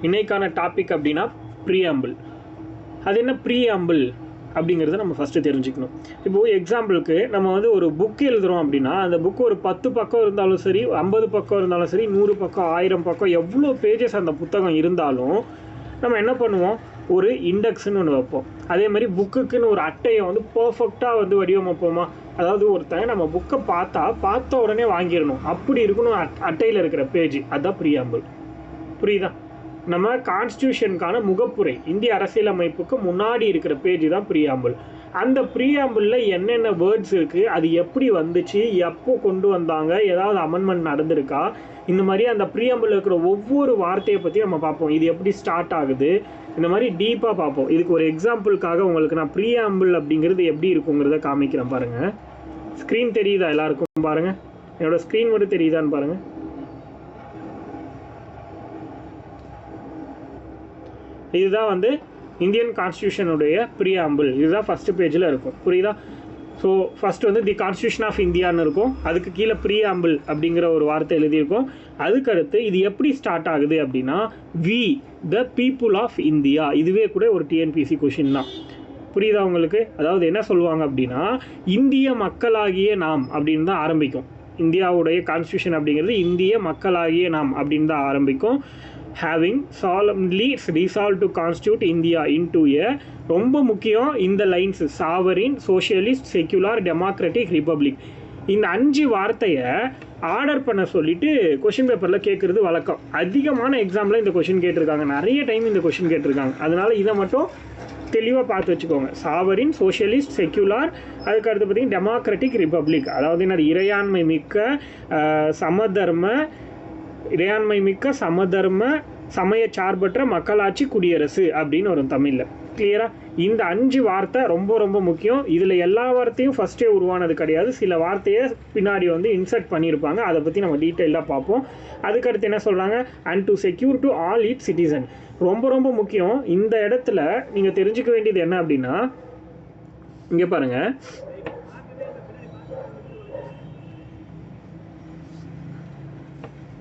இன்னைக்கான டாபிக் அப்படின்னா ப்ரீஆம்பிள். அது என்ன ப்ரீஆம்பிள் அப்படிங்கிறத நம்ம ஃபஸ்ட்டு தெரிஞ்சுக்கணும். இப்போது எக்ஸாம்பிளுக்கு நம்ம வந்து ஒரு புக் எழுதுகிறோம் அப்படின்னா அந்த புக்கு ஒரு 10 பக்கம் இருந்தாலும் சரி, 50 பக்கம் இருந்தாலும் சரி, 100 பக்கம், 1000 பக்கம், எவ்வளோ பேஜஸ் அந்த புத்தகம் இருந்தாலும் நம்ம என்ன பண்ணுவோம், ஒரு இண்டெக்ஸ்ன்னு ஒன்று வைப்போம். அதே மாதிரி புக்குக்குன்னு ஒரு அட்டையை வந்து பர்ஃபெக்டாக வந்து வடிவமைப்போமா, அதாவது ஒருத்தன் நம்ம புக்கை பார்த்த உடனே வாங்கிடணும், அப்படி இருக்கணும் அட்டையில் இருக்கிற பேஜ். அதுதான் ப்ரீஆம்பிள். புரியுதா? நம்ம கான்ஸ்டியூஷனுக்கான முகப்புரை, இந்திய அரசியலமைப்புக்கு முன்னாடி இருக்கிற பேஜ் தான் ப்ரீஆம்பிள். அந்த ப்ரீஆம்பிளில் என்னென்ன வேர்ட்ஸ் இருக்குது, அது எப்படி வந்துச்சு, எப்போ கொண்டு வந்தாங்க, ஏதாவது அமெண்ட்மெண்ட் நடந்திருக்கா, இந்த மாதிரி அந்த ப்ரீஆம்பிளில் இருக்கிற ஒவ்வொரு வார்த்தையை பற்றி நம்ம பார்ப்போம். இது எப்படி ஸ்டார்ட் ஆகுது, இந்த மாதிரி டீப்பாக பார்ப்போம். இதுக்கு ஒரு எக்ஸாம்பிளுக்காக உங்களுக்கு நான் ப்ரீஆம்பிள் அப்படிங்கிறது எப்படி இருக்குங்கிறத காமிக்கிறேன் பாருங்கள். ஸ்க்ரீன் தெரியுதா எல்லாருக்கும்? பாருங்கள், என்னோடய ஸ்க்ரீன் மட்டும் தெரியுதான்னு பாருங்கள். இதுதான் வந்து இந்தியன் கான்ஸ்டியூஷனுடைய ப்ரீஆம்பிள். இதுதான் ஃபஸ்ட்டு பேஜில் இருக்கும். புரியுதா? ஸோ ஃபஸ்ட்டு வந்து தி கான்ஸ்டியூஷன் ஆஃப் இந்தியான்னு இருக்கும், அதுக்கு கீழே ப்ரீஆம்பிள் அப்படிங்கிற ஒரு வார்த்தை எழுதியிருக்கும். அதுக்கடுத்து இது எப்படி ஸ்டார்ட் ஆகுது அப்படின்னா, we the people of India. இதுவே கூட ஒரு டிஎன்பிசி கொஷின் தான். புரியுதா உங்களுக்கு? அதாவது என்ன சொல்லுவாங்க அப்படின்னா, இந்திய மக்களாகிய நாம் அப்படின்னு தான் ஆரம்பிக்கும். இந்தியாவுடைய கான்ஸ்டியூஷன் அப்படிங்கிறது இந்திய மக்களாகிய நாம் அப்படின்னு தான் ஆரம்பிக்கும். having solemnly resolved to constitute India into a, ரொம்ப முக்கியம் இந்த lines, sovereign, socialist, secular, democratic, republic. இந்த 5 வார்த்தையை ஆர்டர் பண்ண சொல்லிட்டு கொஷின் பேப்பரில் கேட்குறது வழக்கம். அதிகமான எக்ஸாமில் இந்த கொஷின் கேட்டிருக்காங்க, நிறைய டைம் இந்த கொஷின் கேட்டிருக்காங்க. அதனால இதை மட்டும் தெளிவாக பார்த்து வச்சுக்கோங்க. சாவரின், சோஷியலிஸ்ட், செக்யுலர், அதுக்கு அடுத்து பார்த்தீங்கன்னா டெமோக்ராட்டிக், ரிப்பப்ளிக். அதாவது என்ன, இறையாண்மை மிக்க சமதர்ம சமய சார்பற்ற மக்களாட்சி குடியரசு அப்படின்னு வரும் தமிழில். கிளியரா? இந்த 5 வார்த்தை ரொம்ப ரொம்ப முக்கியம். இதில் எல்லா வார்த்தையும் ஃபஸ்ட்டே உருவானது கிடையாது, சில வார்த்தையை பின்னாடி வந்து இன்சர்ட் பண்ணியிருப்பாங்க. அதை பற்றி நம்ம டீட்டெயிலாக பார்ப்போம். அதுக்கடுத்து என்ன சொல்கிறாங்க, and to secure to all it's citizen. ரொம்ப ரொம்ப முக்கியம். இந்த இடத்துல நீங்கள் தெரிஞ்சுக்க வேண்டியது என்ன அப்படின்னா, இங்கே பாருங்கள்,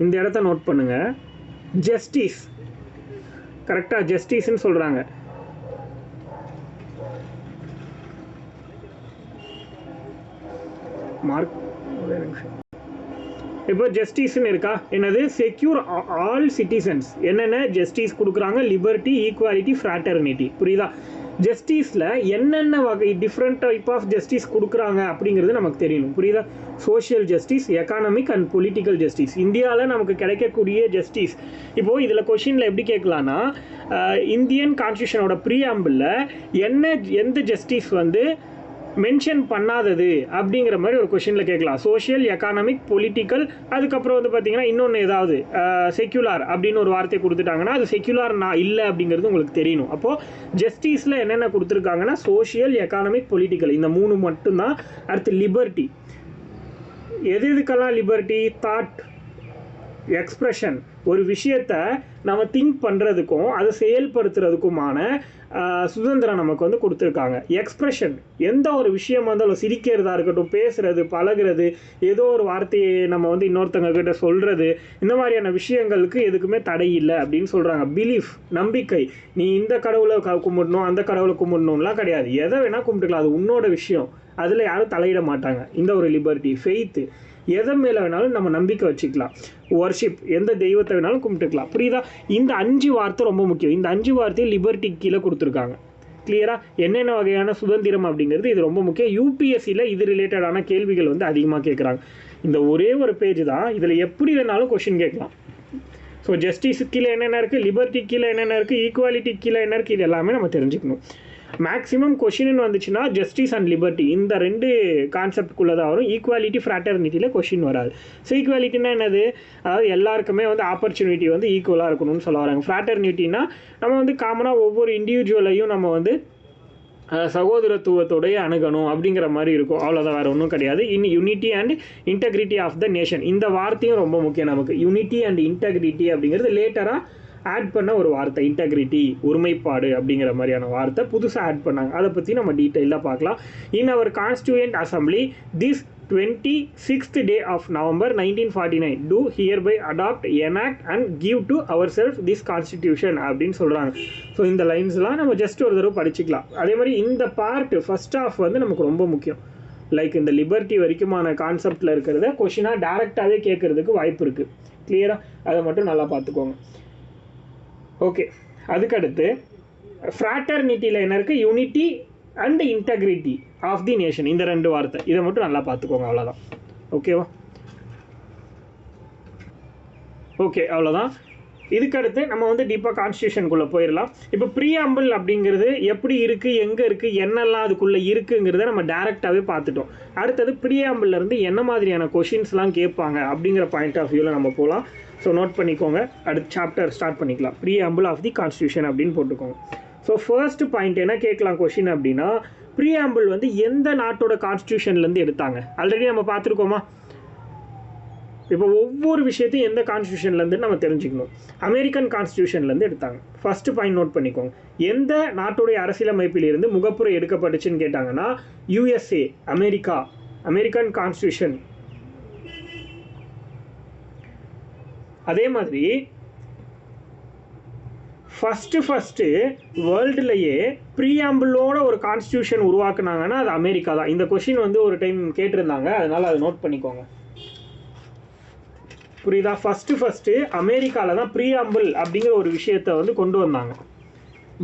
இந்த இடத்த நோட் பண்ணுங்க. ஜஸ்டிஸ், கரெக்டா? ஜஸ்டிஸ்ன்னு சொல்றாங்க. மார்க், இப்போ ஜஸ்டிஸ்ன்னு இருக்கா, என்னது, செக்யூர் ஆல் சிட்டிசன்ஸ். என்னென்ன ஜஸ்டிஸ் கொடுக்குறாங்க? Liberty, equality, fraternity. புரியுதா? ஜஸ்டிஸில் என்னென்ன வகை டிஃப்ரெண்ட் டைப் ஆஃப் ஜஸ்டிஸ் கொடுக்குறாங்க அப்படிங்கிறது நமக்கு தெரியணும். புரியுதா? Social justice, economic and political justice. இந்தியாவில் நமக்கு கிடைக்கக்கூடிய ஜஸ்டிஸ். இப்போது இதில் கொஷினில் எப்படி கேட்கலான்னா, இந்தியன் கான்ஸ்டியூஷனோட ப்ரீஆம்பிளில் எந்த ஜஸ்டிஸ் வந்து மென்ஷன் பண்ணாதது அப்படிங்கிற மாதிரி ஒரு கொஷினில் கேட்கலாம். சோஷியல், எக்கானமிக், பொலிட்டிக்கல், அதுக்கப்புறம் வந்து பார்த்தீங்கன்னா இன்னொன்று ஏதாவது செக்யுலர் அப்படின்னு ஒரு வார்த்தை கொடுத்துட்டாங்கன்னா அது செக்யுலர் நான் இல்லை அப்படிங்கிறது உங்களுக்கு தெரியணும். அப்போது ஜஸ்டிஸில் என்னென்ன கொடுத்துருக்காங்கன்னா சோஷியல், எக்கானமிக், பொலிட்டிக்கல், இந்த 3 மட்டும்தான். அடுத்து லிபர்ட்டி. எதுக்கெல்லாம் லிபர்ட்டி? Thought, expression. ஒரு விஷயத்தை நம்ம திங்க் பண்ணுறதுக்கும் அதை செயல்படுத்துறதுக்குமான சுதந்திரம் நமக்கு வந்து கொடுத்துருக்காங்க. எக்ஸ்ப்ரெஷன், எந்த ஒரு விஷயமா இருந்தாலும், சிரிக்கிறதா இருக்கட்டும், பேசுறது, பழகிறது, ஏதோ ஒரு வார்த்தையை நம்ம வந்து இன்னொருத்தங்க கிட்ட சொல்கிறது, இந்த மாதிரியான விஷயங்களுக்கு எதுக்குமே தடை இல்லை அப்படின்னு சொல்கிறாங்க. பிலீஃப், நம்பிக்கை. நீ இந்த கடவுளை கும்பிடணும், அந்த கடவுளை கும்பிடணும்லாம் கிடையாது, எதை வேணால் கும்பிட்டுக்கலாம், அது உன்னோட விஷயம், அதில் யாரும் தலையிட மாட்டாங்க. இந்த ஒரு லிபர்ட்டி. ஃபெய்த்து, எதை மேலே வேணாலும் நம்ம நம்பிக்கை வச்சுக்கலாம். வர்ஷிப், எந்த தெய்வத்தை வேணாலும் கும்பிட்டுக்கலாம். புரியுதா? இந்த 5 வார்த்தை ரொம்ப முக்கியம். இந்த 5 வார்த்தையை லிபர்ட்டி கீழே கொடுத்துருக்காங்க. கிளியரா? என்னென்ன வகையான சுதந்திரம் அப்படிங்கிறது இது ரொம்ப முக்கியம். யூபிஎஸ்சியில் இது ரிலேட்டடான கேள்விகள் வந்து அதிகமாக கேட்குறாங்க. இந்த ஒரே ஒரு பேஜ் தான், இதில் எப்படி வேணாலும் கொஷின் கேட்கலாம். ஸோ ஜஸ்டிஸுக்கு கீழே என்னென்ன இருக்குது, லிபர்ட்டி கீழே என்னென்ன இருக்குது, ஈக்குவாலிட்டி கீழே என்ன இருக்குது, இது எல்லாமே நம்ம தெரிஞ்சுக்கணும். மேக்ஸிமம் கொஷின் வந்துச்சுன்னா ஜஸ்டிஸ் அண்ட் லிபர்ட்டி இந்த 2 கான்செப்டுக்குள்ளே தான் வரும். ஈக்குவாலிட்டி, ஃப்ராட்டர்னிட்டியில் கொஷின் வராது. ஸோ ஈக்குவாலிட்டினா என்னது, அதாவது எல்லாருக்குமே வந்து ஆப்பர்ச்சுனிட்டி வந்து ஈக்குவலாக இருக்கணும்னு சொல்ல வராங்க. ஃப்ராட்டர்னிட்டினா நம்ம வந்து காமனாக ஒவ்வொரு இண்டிவிஜுவலையும் நம்ம வந்து சகோதரத்துவத்தோடைய அணுகணும் அப்படிங்கிற மாதிரி இருக்கும். அவ்வளோதான், வேறு ஒன்றும் கிடையாது. Unity and integrity of the nation. இந்த வார்த்தையும் ரொம்ப முக்கியம் நமக்கு. யூனிட்டி அண்ட் இன்டெகிரிட்டி அப்படிங்கிறது லேட்டராக ஆட் பண்ண ஒரு வார்த்தை. இன்டெகிரிட்டி, ஒருமைப்பாடு அப்படிங்கிற மாதிரியான வார்த்தை புதுசாக ஆட் பண்ணாங்க. அதை பற்றி நம்ம டீட்டெயிலாக பார்க்கலாம். In our constituent assembly this 26th day of November 1949 do hereby adopt, enact and give to ourselves this constitution அப்படின்னு சொல்கிறாங்க. ஸோ இந்த லைன்ஸ்லாம் நம்ம ஜஸ்ட் ஒரு தடவை படிச்சுக்கலாம். அதே மாதிரி இந்த பார்ட் ஃபர்ஸ்ட் ஆஃப் வந்து நமக்கு ரொம்ப முக்கியம். லைக் இந்த லிபர்ட்டி வரைக்குமான கான்செப்டில் இருக்கிறத கொஷினாக டேரெக்டாகவே கேட்குறதுக்கு வாய்ப்பு இருக்குது. கிளியராக அதை மட்டும் நல்லா பார்த்துக்கோங்க. ஓகே, அதுக்கடுத்து ஃப்ராட்டர்னிட்டியில் என்ன இருக்குது? Unity and integrity of the nation. இந்த ரெண்டு வார்த்தை இதை மட்டும் நல்லா பார்த்துக்கோங்க. அவ்வளோதான். ஓகேவா? ஓகே, அவ்வளோதான். இதுக்கடுத்து நம்ம வந்து டீப்பாக கான்ஸ்டியூஷனுக்குள்ளே போயிடலாம். இப்போ ப்ரீஆம்பிள் அப்படிங்கிறது எப்படி இருக்குது, எங்கே இருக்குது, என்னெல்லாம் அதுக்குள்ளே இருக்குங்கிறத நம்ம டேரெக்டாகவே பார்த்துட்டோம். அடுத்தது ப்ரீஆம்பிள்லேருந்து என்ன மாதிரியான கொஷின்ஸ்லாம் கேட்பாங்க அப்படிங்கிற பாயிண்ட் ஆஃப் வியூவில் நம்ம போகலாம். ஸோ நோட் பண்ணிக்கோங்க. அடுத்த சாப்டர் ஸ்டார்ட் பண்ணிக்கலாம். ப்ரீஆம்பிள் ஆஃப் தி கான்ஸ்டியூஷன் அப்படின்னு போட்டுக்கோங்க. ஸோ ஃபர்ஸ்ட் பாயிண்ட் என்ன கேட்கலாம் கொஷின் அப்படின்னா, ப்ரீஆம்பிள் வந்து எந்த நாட்டோட கான்ஸ்டியூஷன்லேருந்து எடுத்தாங்க? ஆல்ரெடி நம்ம பார்த்துருக்கோமா? இப்போ ஒவ்வொரு விஷயத்தையும் எந்த கான்ஸ்டியூஷன்லேருந்து நம்ம தெரிஞ்சுக்கணும். அமெரிக்கன் கான்ஸ்டியூஷன்லேருந்து எடுத்தாங்க. ஃபர்ஸ்ட் பாயிண்ட் நோட் பண்ணிக்கோங்க. எந்த நாட்டுடைய அரசியலமைப்பிலிருந்து முகப்புரை எடுக்கப்பட்டுச்சுன்னு கேட்டாங்கன்னா USA, அமெரிக்கா, அமெரிக்கன் கான்ஸ்டியூஷன். அதே மாதிரி ஃபஸ்ட்டு வேர்ல்டுலேயே ப்ரீஆம்பிளோட ஒரு கான்ஸ்டியூஷன் உருவாக்குனாங்கன்னா அது அமெரிக்கா தான். இந்த கொஷின் வந்து ஒரு டைம் கேட்டிருந்தாங்க, அதனால் அதை நோட் பண்ணிக்கோங்க. புரியுதா? ஃபஸ்ட்டு அமெரிக்காவில் தான் ப்ரீஆம்பிள் அப்படிங்கிற ஒரு விஷயத்தை வந்து கொண்டு வந்தாங்க.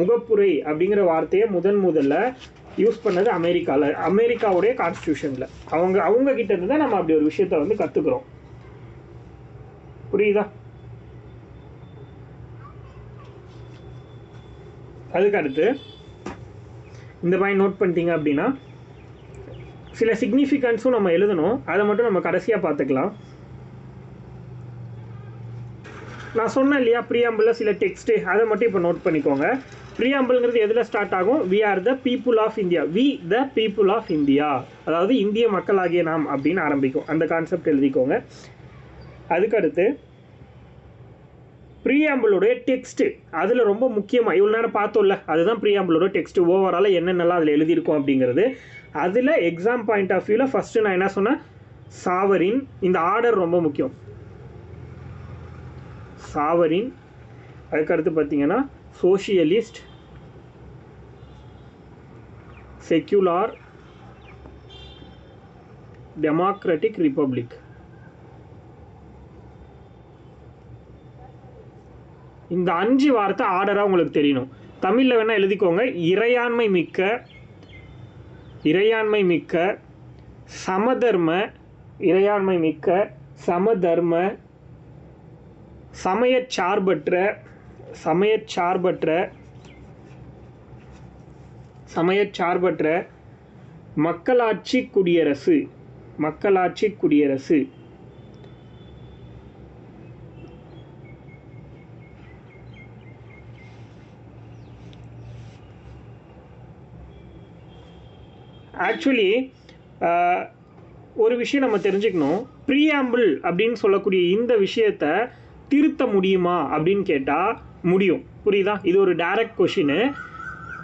முகப்புரை அப்படிங்கிற வார்த்தையை முதல்ல யூஸ் பண்ணது அமெரிக்காவில், அமெரிக்காவுடைய கான்ஸ்டியூஷனில். அவங்க கிட்ட இருந்து தான் நம்ம அப்படி ஒரு விஷயத்தை வந்து கற்றுக்குறோம். புரியுதா? அதுக்கடுத்து இந்த பாயிண்ட் நோட் பண்ணிட்டீங்க அப்படின்னா சில சிக்னிஃபிகன்ஸும் நம்ம எழுதணும். அதை மட்டும் நம்ம கடைசியாக பார்த்துக்கலாம். நான் சொன்னேன் இல்லையா ப்ரீஆம்பிளில் சில டெக்ஸ்ட்டு, அதை மட்டும் இப்போ நோட் பண்ணிக்கோங்க. ப்ரீஆம்பிள்ங்கிறது எதில் ஸ்டார்ட் ஆகும்? We are the people of India. We the people of India, அதாவது இந்திய மக்களாகிய நாம் அப்படின்னு ஆரம்பிக்கும். அந்த கான்செப்ட் எழுதிக்கோங்க. அதுக்கடுத்து ப்ரீஆம்பிளோடைய டெக்ஸ்ட்டு, அதில் ரொம்ப முக்கியமாக இவ்வளோ நேரம் பார்த்தோம்ல, அதுதான் ப்ரீஆம்பிளோட டெக்ஸ்ட்டு. ஓவராலாக என்னென்னலாம் அதில் எழுதியிருக்கோம் அப்படிங்கிறது. அதில் எக்ஸாம் பாயிண்ட் ஆஃப் வியூவில் ஃபஸ்ட்டு நான் என்ன சொன்னேன்? சாவரின். இந்த ஆர்டர் ரொம்ப முக்கியம். சாவரின், அதுக்கடுத்து பார்த்தீங்கன்னா சோஷியலிஸ்ட், செக்யூலார், டெமோக்ராட்டிக், ரிப்பப்ளிக். இந்த 5 வார்த்தை ஆர்டராக உங்களுக்கு தெரியணும். தமிழில் வேணால் எழுதிக்கோங்க. இறையாண்மை மிக்க, சமதர்ம, இறையாண்மை மிக்க, சமதர்ம, சமயச்சார்பற்ற, மக்களாட்சி குடியரசு. ஆக்சுவலி ஒரு விஷயம் நம்ம தெரிஞ்சுக்கணும். ப்ரீஆம்பிள் அப்படின்னு சொல்லக்கூடிய இந்த விஷயத்தை திருத்த முடியுமா அப்படின்னு கேட்டால் முடியும். புரியுதா? இது ஒரு direct question.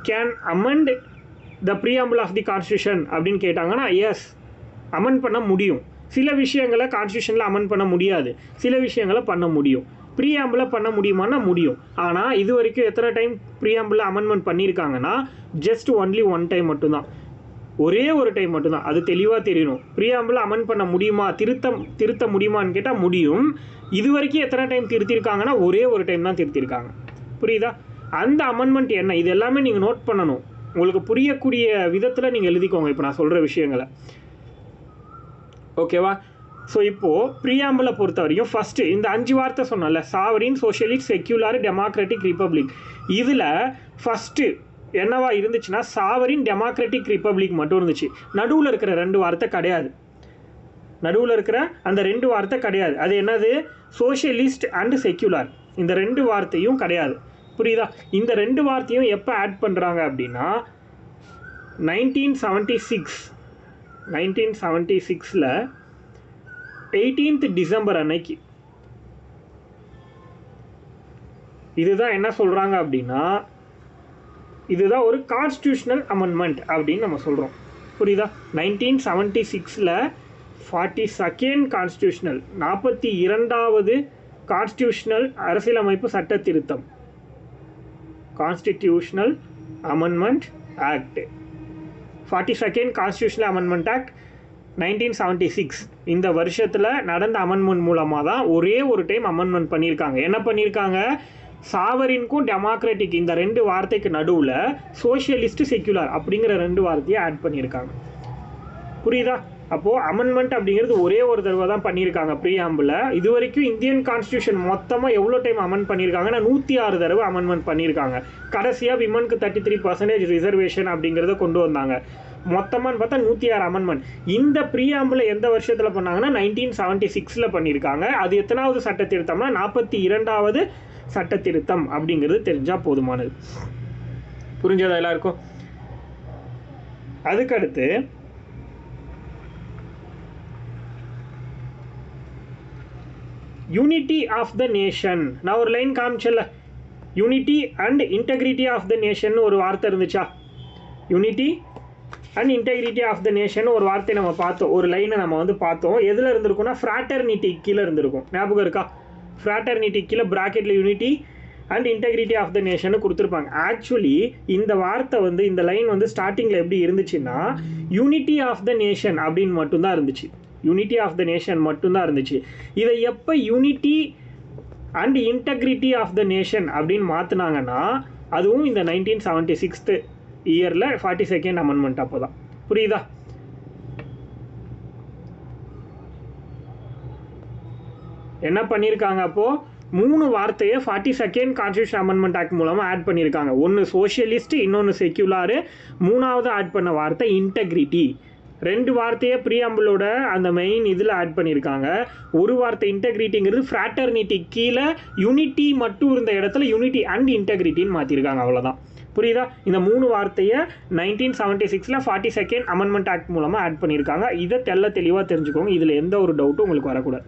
Can amend the preamble of the constitution அப்படின்னு கேட்டாங்கன்னா எஸ், அமெண்ட் பண்ண முடியும். சில விஷயங்களை கான்ஸ்டியூஷனில் அமெண்ட் பண்ண முடியாது, சில விஷயங்களை பண்ண முடியும். ப்ரீஆம்பிளை பண்ண முடியுமான்னா முடியும். ஆனால் இது வரைக்கும் எத்தனை டைம் ப்ரீஆம்பிளை அமெண்ட்மெண்ட் பண்ணியிருக்காங்கன்னா ஜஸ்ட் ஒன்லி ஒன் டைம் மட்டும்தான். ஒரே ஒரு டைம் மட்டும்தான். அது தெளிவாக தெரியணும். ப்ரீஆம்பிளை அமெண்ட் பண்ண முடியுமா, திருத்த முடியுமான்னு கேட்டால் முடியும். இது வரைக்கும் எத்தனை டைம் திருத்திருக்காங்கன்னா ஒரே ஒரு டைம் தான் திருத்திருக்காங்க. புரியுதா? அந்த அமெண்ட்மெண்ட் என்ன, இது எல்லாமே நீங்கள் நோட் பண்ணணும். உங்களுக்கு புரியக்கூடிய விதத்தில் நீங்கள் எழுதிக்கோங்க இப்போ நான் சொல்கிற விஷயங்களை. ஓகேவா? ஸோ இப்போது ப்ரீஆம்பிளை பொறுத்த வரைக்கும் ஃபஸ்ட்டு இந்த 5 வார்த்தை சொன்னல, சாவரின், சோஷியலிஸ்ட், செக்யூலார், டெமோக்ராட்டிக், ரிப்பப்ளிக். இதில் ஃபஸ்ட்டு என்னவா இருந்துச்சுன்னா சாவரின், டெமோக்ராட்டிக், ரிப்பப்ளிக் மட்டும் இருந்துச்சு. நடுவில் இருக்கிற 2 வார்த்தை கிடையாது. அந்த 2 வார்த்தை கிடையாது. அது என்னது? Socialist and secular. இந்த 2 வார்த்தையும் கிடையாது. புரியுதா? இந்த 2 வார்த்தையும் எப்போ ஆட் பண்ணுறாங்க அப்படின்னா 1976 18th டிசம்பர் அன்னைக்கு. இதுதான் என்ன சொல்கிறாங்க அப்படின்னா இதுதான் ஒரு கான்ஸ்டியூஷனல் அமெண்ட்மெண்ட் அப்படின்னு நம்ம சொல்கிறோம். புரியுதா? 1976 42nd கான்ஸ்டியூஷனல் 42வது கான்ஸ்டியூஷனல் அரசியலமைப்பு சட்ட திருத்தம், constitutional amendment act, 42nd constitutional amendment act 1976. இந்த வருஷத்தில் நடந்த அமெண்ட்மெண்ட் மூலமாக தான் ஒரே ஒரு டைம் அமெண்ட்மெண்ட் பண்ணியிருக்காங்க. என்ன பண்ணியிருக்காங்க? சாவரின்க்கும் டெமோக்ராட்டிக் இந்த ரெண்டு வார்த்தைக்கு நடுவில் சோஷியலிஸ்ட் செக்யுலர் அப்படிங்கிற ரெண்டு வார்த்தையை ஆட் பண்ணியிருக்காங்க. புரியுதா? அப்போது அமெண்ட்மெண்ட் அப்படிங்கிறது ஒரே ஒரு தடவை தான் பண்ணியிருக்காங்க ப்ரீஆம்பிள். இது வரைக்கும் இந்தியன் கான்ஸ்டியூஷன் மொத்தமாக எவ்வளோ டைம் அமெண்ட் பண்ணியிருக்காங்கன்னா 106 தடவை அமெண்ட்மெண்ட் பண்ணியிருக்காங்க. கடைசியாக விமனுக்கு 33% ரிசர்வேஷன் அப்படிங்கிறத கொண்டு வந்தாங்க. மொத்தமானு பார்த்தா 106 அமெண்ட்மெண்ட். இந்த ப்ரீஆம்பிள் எந்த வருஷத்தில் பண்ணாங்கன்னா 1976 பண்ணியிருக்காங்க. அது எத்தனாவது சட்ட திருத்தம்னா 42வது சட்ட திருத்தம் அப்படிங்கிறது தெரிஞ்சால் போதுமானது. புரிஞ்சதா எல்லாருக்கும்? அதுக்கடுத்து யூனிட்டி ஆஃப் த நேஷன். நான் ஒரு லைன் காமிச்சல, unity and integrity of the nation ஒரு வார்த்தை இருந்துச்சா? Unity and integrity of the nation ஒரு வார்த்தை நம்ம பார்த்தோம், ஒரு லைனை நம்ம வந்து பார்த்தோம். எதில் இருந்திருக்கும்னா ஃப்ராட்டர்னிட்டி கீழே இருந்திருக்கும். ஞாபகம் இருக்கா? ஃப்ராட்டர்னிட்டி கீழே ப்ராக்கெட்டில் unity and integrity of the nation கொடுத்துருப்பாங்க. ஆக்சுவலி இந்த வார்த்தை வந்து இந்த லைன் வந்து ஸ்டார்டிங்கில் எப்படி இருந்துச்சுன்னா யூனிட்டி ஆஃப் த நேஷன் அப்படின்னு மட்டும்தான் இருந்துச்சு. யூனிட்டி ஆஃப் த நேஷன் மட்டும்தான் இருந்துச்சு. இதை எப்போ unity and integrity of the nation அப்படின்னு மாற்றினாங்கன்னா அதுவும் இந்த 1976 இயரில் 42nd அமெண்ட்மெண்ட் அப்போ தான். புரியுதா? என்ன பண்ணியிருக்காங்க? அப்போது 3 வார்த்தையை 42nd கான்ஸ்டியூஷன் அமெண்ட்மெண்ட் ஆக்ட் மூலமாக ஆட் பண்ணியிருக்காங்க. ஒன்று சோஷியலிஸ்ட், இன்னொன்று செக்யுலாரு, 3வது ஆட் பண்ண வார்த்தை இன்டெகிரிட்டி. 2 வார்த்தையை ப்ரீஆம்பிளோட அந்த மெயின் இதில் ஆட் பண்ணியிருக்காங்க. ஒரு வார்த்தை இன்டெகிரிட்டிங்கிறது ஃப்ராட்டர்னிட்டி கீழே யூனிட்டி மட்டும் இருந்த இடத்துல யூனிட்டி அண்ட் இன்டெகிரிட்டின்னு மாற்றிருக்காங்க. அவ்வளோதான். புரியுதா? இந்த 3 வார்த்தையை 1976 42nd அமெண்ட்மெண்ட் ஆக்ட் மூலமாக ஆட் பண்ணியிருக்காங்க. இதை தெளிவாக தெரிஞ்சுக்கோங்க. இதில் எந்த ஒரு டவுட்டும் உங்களுக்கு வரக்கூடாது.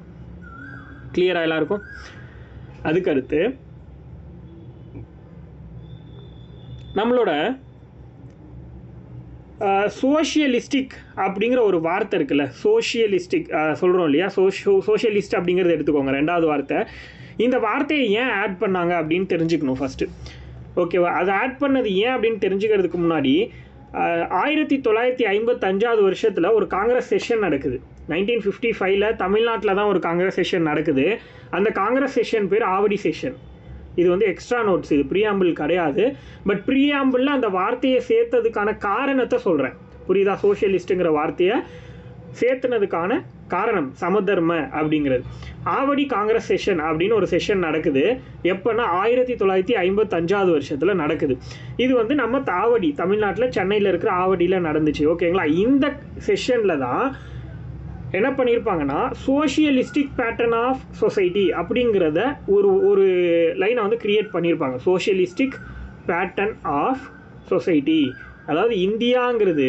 கிளியராக எல்லாருக்கும்? அதுக்கடுத்து நம்மளோட சோஷியலிஸ்டிக் அப்படிங்கிற ஒரு வார்த்தை இருக்குல்ல, சோஷியலிஸ்டிக் சொல்கிறோம் இல்லையா, சோஷியலிஸ்ட் அப்படிங்கிறது எடுத்துக்கோங்க 2வது வார்த்தை. இந்த வார்த்தையை ஏன் ஆட் பண்ணாங்க அப்படின்னு தெரிஞ்சுக்கணும் ஃபஸ்ட்டு. ஓகேவா? அதை ஆட் பண்ணது ஏன் அப்படின்னு தெரிஞ்சுக்கிறதுக்கு முன்னாடி 1955 வருஷத்தில் ஒரு காங்கிரஸ் செஷன் நடக்குது. 1955 தமிழ்நாட்டில் தான் ஒரு காங்கிரஸ் செஷன் நடக்குது. அந்த காங்கிரஸ் செஷன் பேர் ஆவடி செஷன். இது வந்து எக்ஸ்ட்ரா நோட்ஸ், இது ப்ரீஆம்பிள் கிடையாது. பட் ப்ரீஆம்பிளில் அந்த வார்த்தையை சேர்த்ததுக்கான காரணத்தை சொல்கிறேன். புரியுதா? சோஷியலிஸ்ட்டுங்கிற வார்த்தையை சேர்த்துனதுக்கான காரணம் சமதர்ம அப்படிங்கிறது. ஆவடி காங்கிரஸ் செஷன் அப்படின்னு ஒரு செஷன் நடக்குது. எப்போன்னா 1955 வருஷத்தில் நடக்குது. இது வந்து நம்ம ஆவடி, தமிழ்நாட்டில் சென்னையில் இருக்கிற ஆவடியில் நடந்துச்சு. ஓகேங்களா? இந்த செஷனில் தான் என்ன பண்ணியிருப்பாங்கன்னா சோஷியலிஸ்டிக் பேட்டர்ன் ஆஃப் சொசைட்டி அப்படிங்கிறத ஒரு லைனை வந்து கிரியேட் பண்ணியிருப்பாங்க. சோஷியலிஸ்டிக் பேட்டர்ன் ஆஃப் சொசைட்டி, அதாவது இந்தியாங்கிறது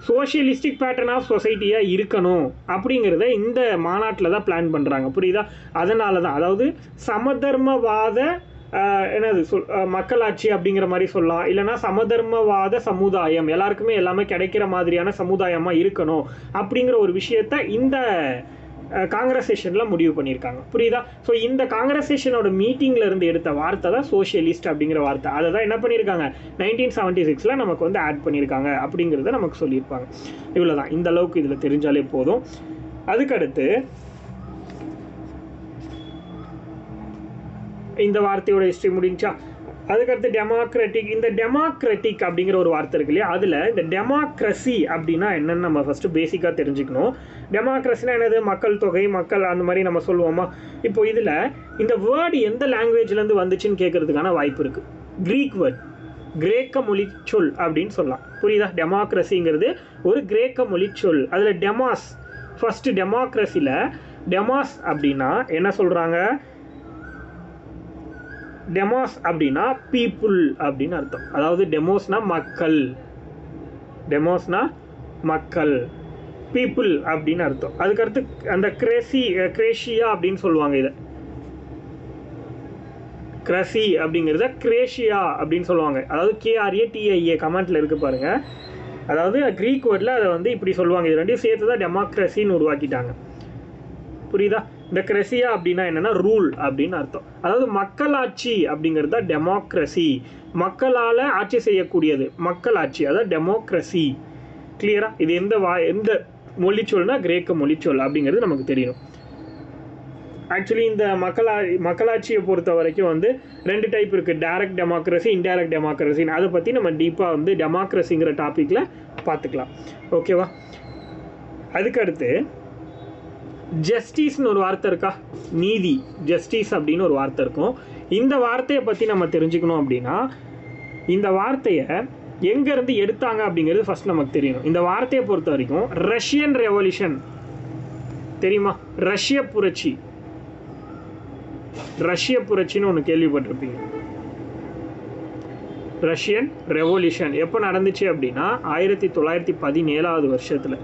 சோஷியலிஸ்டிக் பேட்டர்ன் ஆஃப் சொசைட்டியாக இருக்கணும் அப்படிங்கிறத இந்த மாநாட்டில் தான் பிளான் பண்ணுறாங்க. புரியுதா? அதனால தான், அதாவது சமதர்மவாத என்னது மக்களாட்சி அப்படிங்கிற மாதிரி சொல்லலாம். இல்லைனா சமதர்மவாத சமுதாயம், எல்லாருக்குமே எல்லாமே கிடைக்கிற மாதிரியான சமுதாயமாக இருக்கணும் அப்படிங்கிற ஒரு விஷயத்த இந்த காங்கிரஸ் செஷனில் முடிவு பண்ணியிருக்காங்க. புரியுதா? ஸோ இந்த காங்கிரஸ் செஷனோட மீட்டிங்கில் இருந்து எடுத்த வார்த்தை தான் சோஷியலிஸ்ட் அப்படிங்கிற வார்த்தை. அதை தான் என்ன பண்ணியிருக்காங்க 1976 நமக்கு வந்து ஆட் பண்ணியிருக்காங்க அப்படிங்கிறத நமக்கு சொல்லியிருப்பாங்க. இவ்வளோ தான். இந்த அளவுக்கு இதில் தெரிஞ்சாலே போதும். அதுக்கடுத்து இந்த வார்த்தையோட ஹிஸ்ட்ரி முடிஞ்சா. அதுக்கடுத்து டெமோக்ராட்டிக். இந்த டெமோக்ராட்டிக் அப்படிங்கிற ஒரு வார்த்தை இருக்கு இல்லையா, அதில் இந்த டெமோக்ரஸி அப்படின்னா என்னன்னு நம்ம ஃபஸ்ட்டு பேசிக்காக தெரிஞ்சுக்கணும். டெமோக்ரஸினா என்னது? மக்கள் தொகை, மக்கள் அந்த மாதிரி நம்ம சொல்லுவோமா. இப்போ இதில் இந்த வேர்டு எந்த லாங்குவேஜ்லேருந்து வந்துச்சுன்னு கேட்குறதுக்கான வாய்ப்பு இருக்குது. க்ரீக் வேர்ட், கிரேக்க மொழி சொல் அப்படின்னு சொல்லலாம். புரியுதா? டெமோக்ரஸிங்கிறது ஒரு கிரேக்க மொழி சொல். அதில் டெமாஸ், ஃபஸ்ட்டு டெமோக்ரஸியில் டெமாஸ் அப்படின்னா என்ன சொல்கிறாங்க? டெமோஸ் அப்படின்னா பீப்புள் அப்படின்னு அர்த்தம். அதாவது டெமோஸ்னா மக்கள், டெமோஸ்னா மக்கள், பீப்புள் அப்படின்னு அர்த்தம். அதுக்கடுத்து அந்த கிரேஷியா அப்படின்னு சொல்லுவாங்க. இதை கிரசி அப்படிங்கிறத கிரேஷியா அப்படின்னு சொல்லுவாங்க. அதாவது KRATIA கமெண்ட்டில் இருக்குது பாருங்கள். அதாவது க்ரீக் வேர்டில் அதை வந்து இப்படி சொல்லுவாங்க. இது ரெண்டையும் சேர்த்து தான் டெமோக்ரஸின்னு உருவாக்கிட்டாங்க. புரியுதா? இந்த கிரசியா அப்படின்னா என்னென்னா ரூல் அப்படின்னு அர்த்தம். அதாவது மக்களாட்சி அப்படிங்கிறது தான் டெமோக்ரஸி. மக்களால் ஆட்சி செய்யக்கூடியது மக்களாட்சி, அதாவது டெமோக்ரஸி. கிளியரா? இது எந்த மொழிச்சொல்னா கிரேக்க மொழிச்சொல் அப்படிங்கிறது நமக்கு தெரியணும். ஆக்சுவலி இந்த மக்களாட்சியை பொறுத்த வரைக்கும் வந்து 2 டைப் இருக்குது, டைரக்ட் டெமோக்ரஸி, இன்டைரக்ட் டெமோக்ரஸின்னு. அதை பற்றி நம்ம டீப்பாக வந்து டெமோக்ரஸிங்கிற டாப்பிக்கில் பார்த்துக்கலாம். ஓகேவா? அதுக்கடுத்து ஜஸ்டிஸ்னு ஒரு வார்த்தை இருக்கா, நீதி, ஜஸ்டிஸ் அப்படின்னு ஒரு வார்த்தை இருக்கும். இந்த வார்த்தையை பற்றி நம்ம தெரிஞ்சுக்கணும் அப்படின்னா இந்த வார்த்தையை எங்கேருந்து எடுத்தாங்க அப்படிங்கிறது ஃபஸ்ட் நமக்கு தெரியணும். இந்த வார்த்தையை பொறுத்த வரைக்கும் ரஷ்யன் ரெவல்யூஷன் தெரியுமா? ரஷ்ய புரட்சின்னு ஒன்று கேள்விப்பட்டிருப்பீங்க. ரஷ்யன் ரெவல்யூஷன் எப்போ நடந்துச்சு அப்படின்னா 1917 வருஷத்தில்.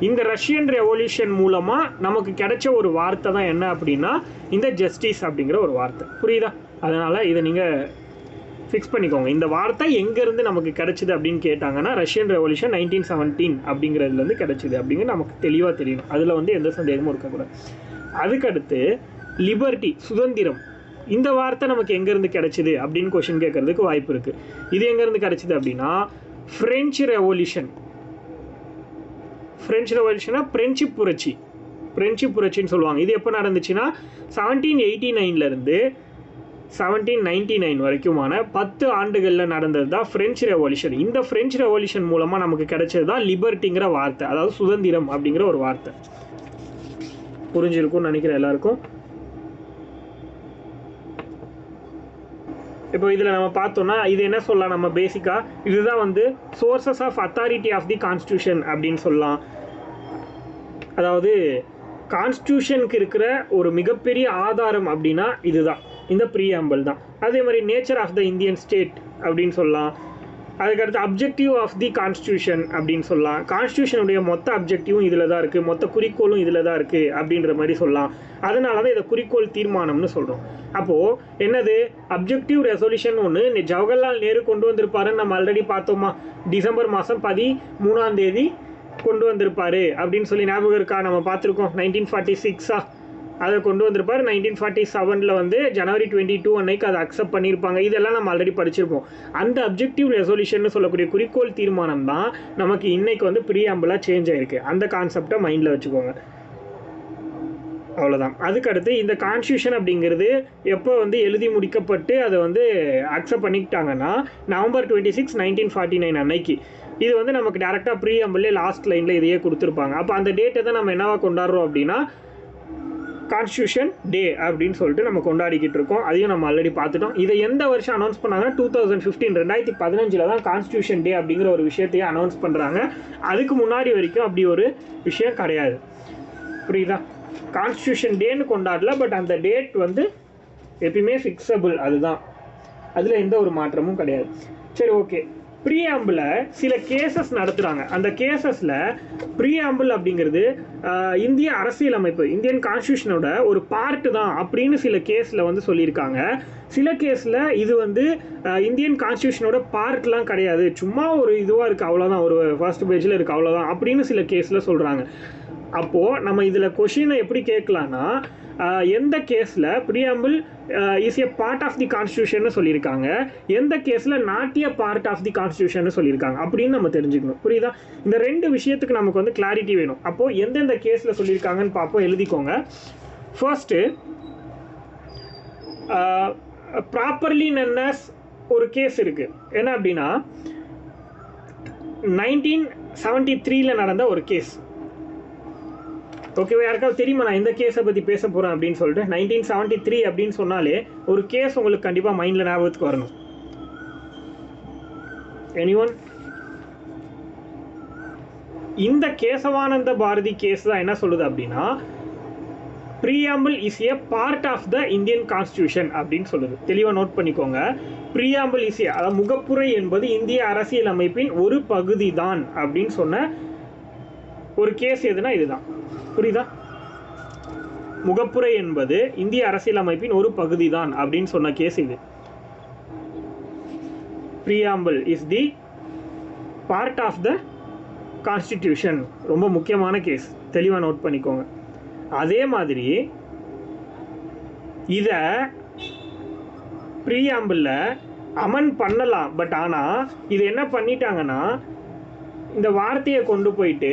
இந்த ரஷ்யன் ரெவல்யூஷன் மூலமாக நமக்கு கிடைச்ச ஒரு வார்த்தை தான் என்ன அப்படின்னா இந்த ஜஸ்டிஸ் அப்படிங்கிற ஒரு வார்த்தை. புரியுதா? அதனால் இதை நீங்கள் ஃபிக்ஸ் பண்ணிக்கோங்க. இந்த வார்த்தை எங்கேருந்து நமக்கு கிடைச்சிது அப்படின்னு கேட்டாங்கன்னா ரஷ்யன் ரெவல்யூஷன் 1917 அப்படிங்கிறதுலேருந்து கிடைச்சிது அப்படிங்கிறது நமக்கு தெளிவாக தெரியணும். அதில் வந்து எந்த சந்தேகமும் இருக்கக்கூடாது. அதுக்கடுத்து லிபர்ட்டி, சுதந்திரம், இந்த வார்த்தை நமக்கு எங்கேருந்து கிடைச்சிது அப்படின்னு கொஷின் கேட்கறதுக்கு வாய்ப்பு இருக்குது. இது எங்கேருந்து கிடைச்சிது அப்படின்னா ஃப்ரெஞ்சு ரெவல்யூஷனா பிரெஞ்சு புரட்சின்னு சொல்லுவாங்க. இது எப்போ நடந்துச்சுன்னா 1789 1799 வரைக்குமான 10 ஆண்டுகளில் நடந்தது தான் ஃப்ரெஞ்சு ரெவல்யூஷன். இந்த ஃப்ரெஞ்சு ரெவல்யூஷன் மூலமாக நமக்கு கிடைச்சது தான் லிபர்ட்டிங்கிற வார்த்தை, அதாவது சுதந்திரம் அப்படிங்கிற ஒரு வார்த்தை. புரிஞ்சிருக்கும்னு நினைக்கிறேன் எல்லாருக்கும். இப்போ இதில் நம்ம பார்த்தோம்னா இது என்ன சொல்லலாம், நம்ம பேசிக்காக இதுதான் வந்து sources of authority of the constitution அப்படின்னு சொல்லலாம். அதாவது கான்ஸ்டியூஷனுக்கு இருக்கிற ஒரு மிகப்பெரிய ஆதாரம் அப்படின்னா இதுதான், இந்த ப்ரீஆம்பிள் தான். அதே மாதிரி nature of the Indian state அப்படின்னு சொல்லலாம். அதுக்கடுத்து அப்ஜெக்டிவ் ஆஃப் தி கான்ஸ்டியூஷன் அப்படின்னு சொல்லலாம். கான்ஸ்டியூஷனுடைய மொத்த அப்ஜெக்டிவும் இதில் தான் இருக்குது, மொத்த குறிக்கோளும் இதில் தான் இருக்குது அப்படின்ற மாதிரி சொல்லலாம். அதனால தான் இதை குறிக்கோள் தீர்மானம்னு சொல்கிறோம். அப்போது என்னது அப்ஜெக்டிவ் ரெசல்யூஷன் ஒன்று ஜவஹர்லால் நேரு கொண்டு வந்திருப்பாருன்னு நம்ம ஆல்ரெடி பார்த்தோமா, டிசம்பர் மாதம் 13 கொண்டு வந்திருப்பாரு அப்படின்னு சொல்லி ஞாபகம் இருக்கா? நம்ம பார்த்துருக்கோம். 1946 அதை கொண்டு வந்திருப்பார். 1947 வந்து ஜனவரி 22 அன்னைக்கு அதை அக்செப்ட் பண்ணியிருப்பாங்க. இதெல்லாம் நம்ம ஆல்ரெடி படிச்சிருப்போம். அந்த அப்ஜெக்டிவ் ரெசல்யூஷன் சொல்லக்கூடிய குறிக்கோள் தீர்மானம் தான் நமக்கு இன்னைக்கு வந்து ப்ரீஆம்பிளாக சேஞ்ச் ஆயிருக்கு. அந்த கான்செப்டை மைண்டில் வச்சுக்கோங்க. அவ்வளோதான். அதுக்கடுத்து இந்த கான்ஸ்டியூஷன் அப்படிங்கிறது எப்போ வந்து எழுதி முடிக்கப்பட்டு அதை வந்து அக்செப்ட் பண்ணிக்கிட்டாங்கன்னா நவம்பர் 26, 1949 அன்னைக்கு. இது வந்து நமக்கு டேரெக்டாக ப்ரீஆம்பிள்லே லாஸ்ட் லைனில் இதையே கொடுத்துருப்பாங்க. அப்போ அந்த டேட்டை தான் நம்ம என்னவா கொண்டாடுறோம் அப்படின்னா கான்ஸ்டியூஷன் டே அப்படின்னு சொல்லிட்டு நம்ம கொண்டாடிக்கிட்டு இருக்கோம். அதையும் நம்ம ஆல்ரெடி பார்த்துட்டோம். இதை எந்த வருஷம் அனௌன்ஸ் பண்ணாங்கன்னா 2015 தான் கான்ஸ்டியூஷன் டே அப்படிங்கிற ஒரு விஷயத்தையே அனௌன்ஸ் பண்ணுறாங்க. அதுக்கு முன்னாடி வரைக்கும் அப்படி ஒரு விஷயம் கிடையாது. புரியுதா? கான்ஸ்டியூஷன் டேன்னு கொண்டாடல, பட் அந்த டேட் வந்து எப்பயுமே ஃபிக்ஸபிள், அதுதான். அதில் எந்த ஒரு மாற்றமும் கிடையாது. சரி, ஓகே. ப்ரீஆம்பிளை சில கேசஸ் நடத்துகிறாங்க. அந்த கேசஸில் ப்ரீஆம்பிள் அப்படிங்கிறது இந்திய அரசியலமைப்பு, இந்தியன் கான்ஸ்டியூஷனோட ஒரு பார்ட்டு தான் அப்படின்னு சில கேஸில் வந்து சொல்லியிருக்காங்க. சில கேஸில் இது வந்து இந்தியன் கான்ஸ்டியூஷனோட பார்ட்லாம் கிடையாது, சும்மா ஒரு இதுவாக இருக்குது அவ்வளோதான், ஒரு ஃபர்ஸ்ட் பேஜில் இருக்குது அவ்வளோதான் அப்படின்னு சில கேஸில் சொல்கிறாங்க. அப்போது நம்ம இதில் கொஷினை எப்படி கேட்கலான்னா எந்த கேஸில் preamble is a part of the constitution சொல்லியிருக்காங்க, எந்த கேஸில் not a part of the constitution சொல்லியிருக்காங்க அப்படின்னு நம்ம தெரிஞ்சுக்கணும். புரியுதா? இந்த 2 விஷயத்துக்கு நமக்கு வந்து கிளாரிட்டி வேணும். அப்போது எந்தெந்த கேஸில் சொல்லியிருக்காங்கன்னு பார்ப்போம், எழுதிக்கோங்க. ஃபர்ஸ்ட்டு ப்ராப்பர்லி நன்னஸ் ஒரு கேஸ் இருக்குது. என்ன அப்படின்னா 1973 நடந்த ஒரு கேஸ். ஓகேவா? யாருக்காவது தெரியுமா நான் எந்த கேஸை பற்றி பேச போகிறேன் அப்படின்னு சொல்லிட்டு? 1973 அப்படின்னு சொன்னாலே ஒரு கேஸ் உங்களுக்கு கண்டிப்பாக மைண்டில் ஞாபகத்துக்கு வரணும். எனிஒன்? இந்த கேசவானந்த பாரதி கேஸ் தான் என்ன சொல்லுது அப்படின்னா preamble is a part of the Indian constitution அப்படின்னு சொல்லுது. தெளிவாக நோட் பண்ணிக்கோங்க. ப்ரீஆம்பிள் இஸ் ஏ, அதாவது முகப்புரை என்பது இந்திய அரசியல் அமைப்பின் ஒரு பகுதி தான் அப்படின்னு சொன்ன ஒரு கேஸ் எதுனா இதுதான். புரியுதா? முகப்புரை என்பது இந்திய அரசியலமைப்பின் ஒரு பகுதி தான் அப்படின்னு சொன்ன கேஸ் இது. Preamble is the part of the constitution. ரொம்ப முக்கியமான கேஸ், தெளிவாக நோட் பண்ணிக்கோங்க. அதே மாதிரி இதை ப்ரீஆம்பிளில் அமெண்ட் பண்ணலாம். பட் ஆனால் இது என்ன பண்ணிட்டாங்கன்னா, இந்த வார்த்தையை கொண்டு போயிட்டு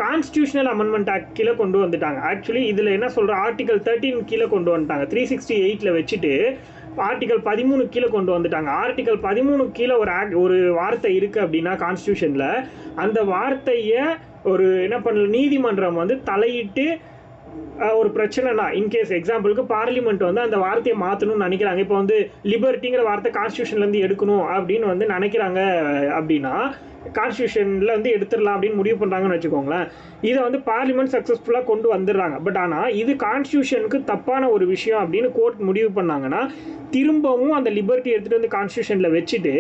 கான்ஸ்டியூஷனல் அமெண்ட்மெண்ட் ஆக்ட் கீழே கொண்டு வந்துட்டாங்க. ஆக்சுவலி இதில் என்ன சொல்கிற, ஆர்டிகல் 13 கீழே கொண்டு வந்துட்டாங்க. 368 வச்சுட்டு ஆர்டிகல் 13 கீழே கொண்டு வந்துட்டாங்க. ஆர்டிகல் 13 கீழே ஒரு வார்த்தை இருக்குது அப்படின்னா கான்ஸ்டியூஷனில், அந்த வார்த்தையை ஒரு என்ன பண்ணல, நீதிமன்றம் வந்து தலையிட்டு ஒரு பிரச்சனைனா, இன்கேஸ் எக்ஸாம்பிளுக்கு பார்லிமெண்ட் வந்து அந்த வார்த்தையை மாற்றணும்னு நினைக்கிறாங்க. இப்போ வந்து லிபர்ட்டிங்கிற வார்த்தை கான்ஸ்டியூஷன்லேருந்து எடுக்கணும் அப்படின்னு வந்து நினைக்கிறாங்க அப்படின்னா, கான்ஸ்டியூஷனில் வந்து எடுத்துடலாம் அப்படின்னு முடிவு பண்ணுறாங்கன்னு வச்சுக்கோங்களேன். இதை வந்து பார்லிமெண்ட் சக்ஸஸ்ஃபுல்லாக கொண்டு வந்துடுறாங்க. பட் ஆனால் இது கான்ஸ்டியூஷனுக்கு தப்பான ஒரு விஷயம் அப்படின்னு கோர்ட் முடிவு பண்ணாங்கன்னா, திரும்பவும் அந்த லிபர்ட்டி எடுத்துகிட்டு வந்து கான்ஸ்டியூஷனில் வச்சுட்டு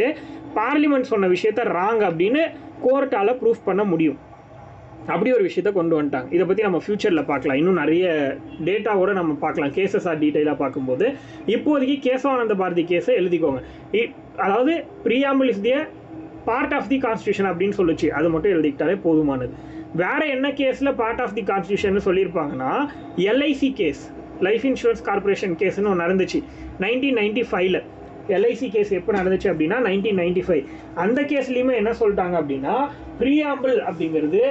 பார்லிமெண்ட் சொன்ன விஷயத்த ராங் அப்படின்னு கோர்ட்டால் ப்ரூஃப் பண்ண முடியும். அப்படி ஒரு விஷயத்த கொண்டு வந்துட்டாங்க. இதை பற்றி நம்ம ஃப்யூச்சரில் பார்க்கலாம். இன்னும் நிறைய டேட்டாவோடு நம்ம பார்க்கலாம், கேசஸாக டீட்டெயிலாக பார்க்கும்போது. இப்போதைக்கு கேசவானந்த பாரதி கேஸை எழுதிக்கோங்க. அதாவது preamble is the part of the constitution அப்படின்னு சொல்லிச்சு, அது மட்டும் எழுதிக்கிட்டாலே போதுமானது. வேறு என்ன கேஸில் பார்ட் ஆஃப் தி கான்ஸ்டியூஷன் சொல்லியிருப்பாங்கன்னா, LIC case, life insurance corporation கேஸ்ன்னு ஒன்று நடந்துச்சு 1995. எல்ஐசி கேஸ் எப்போ நடந்துச்சு அப்படின்னா 1995. அந்த கேஸ்லேயுமே என்ன சொல்லிட்டாங்க அப்படின்னா, ப்ரீஆம்பிள் அப்படிங்கிறது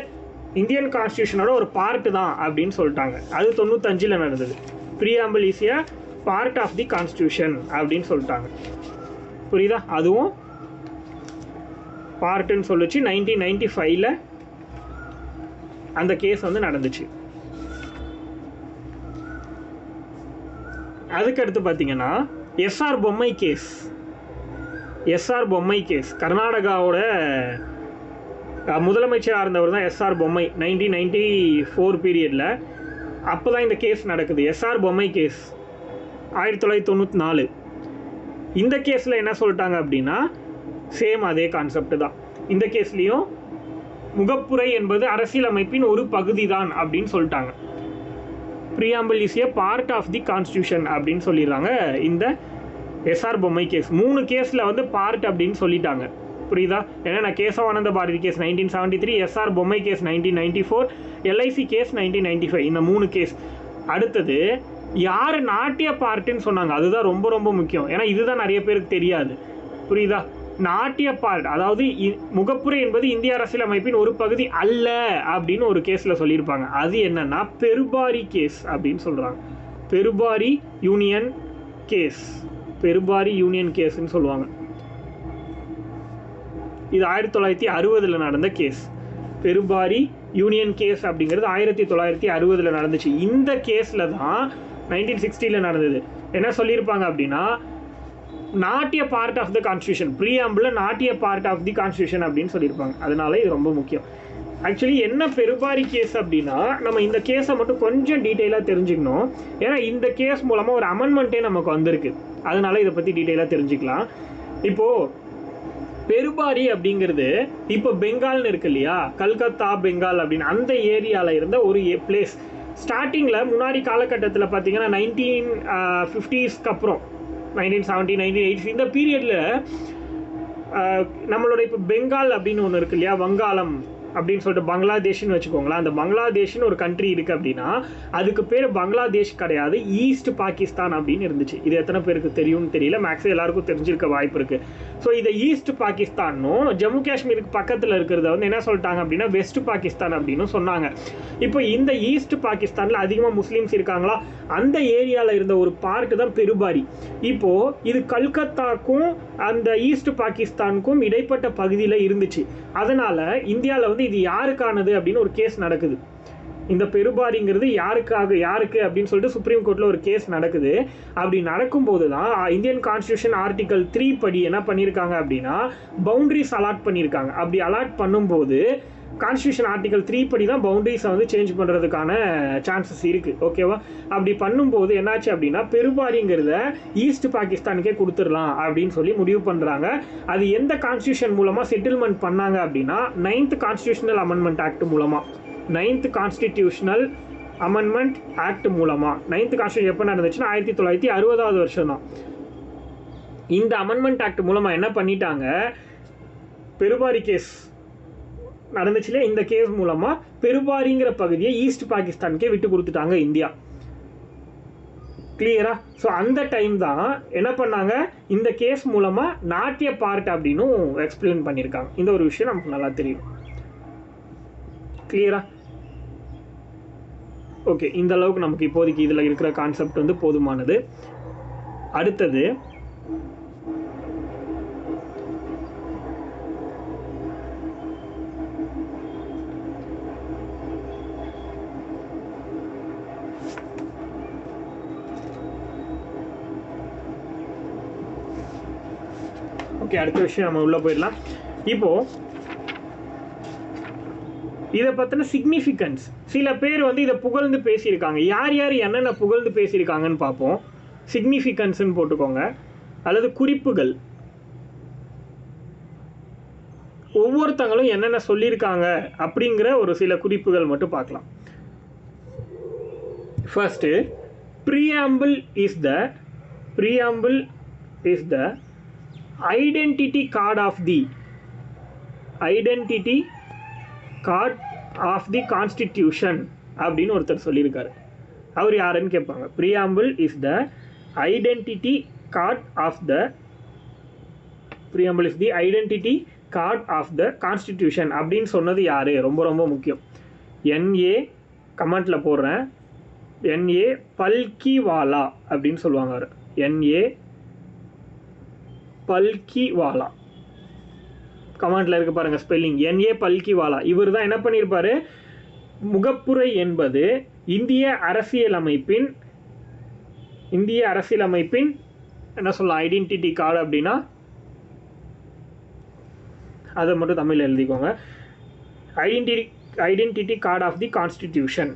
இந்தியன் கான்ஸ்டியூஷனோட ஒரு பார்ட்டு தான் அப்படின்னு சொல்லிட்டாங்க. அது 95 நடந்தது. Preamble is a part of the constitution அப்படின்னு சொல்லிட்டாங்க. புரியுதா? அதுவும் பார்ட்டுன்னு சொல்லிச்சு 1995 அந்த கேஸ் வந்து நடந்துச்சு. அதுக்கடுத்து பார்த்தீங்கன்னா எஸ்ஆர் பொம்மை கேஸ். எஸ்ஆர் பொம்மை கேஸ் கர்நாடகாவோட முதலமைச்சராக இருந்தவர் தான் எஸ்ஆர் பொம்மை 1994 பீரியடில். அப்போ தான் இந்த கேஸ் நடக்குது. எஸ்ஆர் பொம்மை கேஸ் 1994. இந்த கேஸில் என்ன சொல்லிட்டாங்க அப்படின்னா, சேம் அதே கான்செப்ட் தான். இந்த கேஸ்லேயும் முகப்புரை என்பது அரசியலமைப்பின் ஒரு பகுதி தான் அப்படின்னு சொல்லிட்டாங்க. Preamble is a part of the constitution அப்படின்னு சொல்லிடுறாங்க இந்த எஸ்ஆர் பொம்மை கேஸ். 3 கேஸில் வந்து பார்ட் அப்படின்னு சொல்லிட்டாங்க. புரியுதா? ஏன்னா நான் கேசவானந்த பாரதி கேஸ் 1973, எஸ்ஆர் பொம்மை கேஸ் 1994, எல்ஐசி கேஸ் 1995, இந்த 3 கேஸ். அடுத்தது யார் நாட்டிய பார்ட்டுன்னு சொன்னாங்க, அதுதான் ரொம்ப ரொம்ப முக்கியம். ஏன்னா இதுதான் நிறைய பேருக்கு தெரியாது. புரியுதா? நாட்டிய பார்ட், அதாவது முகப்புரை என்பது இந்திய அரசியலமைப்பின் ஒரு பகுதி அல்ல அப்படின்னு ஒரு கேஸில் சொல்லியிருப்பாங்க. அது என்னன்னா பெருபாரி கேஸ் அப்படின்னு சொல்கிறாங்க. Berubari union case, Berubari union கேஸ்ன்னு சொல்லுவாங்க. இது 1960 நடந்த கேஸ். பெருபாரி யூனியன் கேஸ் அப்படிங்கிறது 1960 நடந்துச்சு. இந்த கேஸில் தான் 1960 நடந்தது. என்ன சொல்லியிருப்பாங்க அப்படின்னா, not a part of the constitution, preamble not a part of the constitution அப்படின்னு சொல்லியிருப்பாங்க. அதனால இது ரொம்ப முக்கியம். ஆக்சுவலி என்ன பெருபாரி கேஸ் அப்படின்னா, நம்ம இந்த கேஸை மட்டும் கொஞ்சம் டீட்டெயிலாக தெரிஞ்சுக்கணும். ஏன்னா இந்த கேஸ் மூலமாக ஒரு அமெண்ட்மெண்ட்டே நமக்கு வந்திருக்கு. அதனால இதை பற்றி டீட்டெயிலாக தெரிஞ்சுக்கலாம். இப்போது பெருபாரி அப்படிங்கிறது இப்போ பெங்கால்னு இருக்கு இல்லையா, கல்கத்தா பெங்கால் அப்படின்னு அந்த ஏரியாவில் இருந்த ஒரு பிளேஸ். ஸ்டார்டிங்கில் முன்னாடி காலகட்டத்தில் பார்த்தீங்கன்னா 1950ஸ்க்கு அப்புறம் 1970, 1980 இந்த பீரியடில் நம்மளோட இப்போ பெங்கால் அப்படின்னு ஒன்று இருக்கு இல்லையா, வங்காளம் அப்படின்னு சொல்லிட்டு பங்களாதேஷ்னு வச்சுக்கோங்களேன். அந்த பங்களாதேஷ்னு ஒரு கண்ட்ரி இருக்குது அப்படின்னா அதுக்கு பேர் பங்களாதேஷ் கிடையாது, ஈஸ்ட் பாகிஸ்தான் அப்படின்னு இருந்துச்சு. இது எத்தனை பேருக்கு தெரியும்னு தெரியல, மேக்ஸிமம் எல்லாருக்கும் தெரிஞ்சிருக்க வாய்ப்பு இருக்குது. ஸோ இதை ஈஸ்ட் பாகிஸ்தானும் ஜம்மு காஷ்மீருக்கு பக்கத்தில் இருக்கிறத வந்து என்ன சொல்லிட்டாங்க அப்படின்னா வெஸ்ட் பாகிஸ்தான் அப்படின்னு சொன்னாங்க. இப்போ இந்த ஈஸ்ட் பாகிஸ்தானில் அதிகமாக முஸ்லீம்ஸ் இருக்காங்களா, அந்த ஏரியாவில் இருந்த ஒரு பார்ட்டு தான் பெருபாரி. இப்போது இது கல்கத்தாக்கும் அந்த ஈஸ்ட் பாகிஸ்தானுக்கும் இடைப்பட்ட பகுதியில் இருந்துச்சு. அதனால் இந்தியாவில் வந்து இது யாருக்கானது அப்படின்னு ஒரு கேஸ் நடக்குது. இந்த பெருபாரிங்கிறது யாருக்கு அப்படின்னு சொல்லிட்டு சுப்ரீம் கோர்ட்டில் ஒரு கேஸ் நடக்குது. அப்படி நடக்கும்போது தான் இந்தியன் கான்ஸ்டியூஷன் ஆர்டிகல் 3 படி என்ன பண்ணியிருக்காங்க அப்படின்னா பவுண்டரிஸ் அலாட் பண்ணியிருக்காங்க. அப்படி அலாட் பண்ணும்போது கான்ஸ்டியூஷன் ஆர்டிகல் 3 படி தான் பவுண்டரிஸை வந்து சேஞ்ச் பண்ணுறதுக்கான சான்சஸ் இருக்குது. ஓகேவா? அப்படி பண்ணும்போது என்னாச்சு அப்படின்னா பெருபாரிங்கிறத ஈஸ்ட் பாகிஸ்தானுக்கே கொடுத்துடலாம் அப்படின்னு சொல்லி முடிவு பண்ணுறாங்க. அது எந்த கான்ஸ்டியூஷன் மூலமாக செட்டில்மெண்ட் பண்ணாங்க அப்படின்னா 9th கான்ஸ்டியூஷனல் அமெண்ட்மெண்ட் ஆக்ட் மூலமாக, 9th கான்ஸ்டிடியூஷனல் அமெண்ட்மெண்ட் ஆக்ட் மூலமாக. 9th கான்ஸ்டியூஷன் எப்போ நடந்துச்சுன்னா 1960 வருஷம் தான். இந்த அமெண்ட்மெண்ட் ஆக்ட் மூலமாக என்ன பண்ணிட்டாங்க, பெருபாரி கேஸ் நடந்துச்சுல, இந்த கேஸ் மூலமாக பெருபாரிங்கிற பகுதியை ஈஸ்ட் பாகிஸ்தானுக்கே விட்டு கொடுத்துட்டாங்க இந்தியா. கிளியரா? ஸோ அந்த டைம் தான் என்ன பண்ணாங்க, இந்த கேஸ் மூலமாக நாட்டிய பார்ட் அப்படின்னு எக்ஸ்பிளைன் பண்ணியிருக்காங்க. இந்த ஒரு விஷயம் நமக்கு நல்லா தெரியும். கிளியரா? ஓகே, இந்த அளவுக்கு நமக்கு இப்போதைக்கு இதில் இருக்கிற கான்செப்ட் வந்து போதுமானது. அடுத்தது ஓகே, அடுத்த விஷயம் நம்ம உள்ளே போயிடலாம். இப்போது இதை பற்றின சிக்னிஃபிகன்ஸ் சில பேர் வந்து இதை புகழ்ந்து பேசியிருக்காங்க. யார் யார் என்னென்ன புகழ்ந்து பேசியிருக்காங்கன்னு பார்ப்போம். சிக்னிஃபிகன்ஸ்ன்னு போட்டுக்கோங்க, அல்லது குறிப்புகள். ஒவ்வொருத்தங்களும் என்னென்ன சொல்லியிருக்காங்க அப்படிங்கிற ஒரு சில குறிப்புகள் மட்டும் பார்க்கலாம். First, preamble is the identity card of the constitution அப்படின்னு ஒருத்தர் சொல்லியிருக்காரு. அவர் யாருன்னு கேட்பாங்க. preamble is the identity card of the constitution அப்படின்னு சொன்னது யாரு? ரொம்ப ரொம்ப முக்கியம். NA கமெண்ட்ல போடுறேன். NA பல்கிவாலா அப்படின்னு சொல்லுவாங்க. அவர் NA பல்கிவாலா கமெண்ட்ல இருக்கு பாருங்க ஸ்பெல்லிங். NA பல்கிவாலா. இவர் தான் என்ன பண்ணியிருப்பாரு, முகப்புரை என்பது இந்திய அரசியலமைப்பின் என்ன சொல்லலாம், ஐடென்டிட்டி கார்டு அப்படின்னா அதை மட்டும் தமிழ் எழுதிக்கோங்க. Identity card of the constitution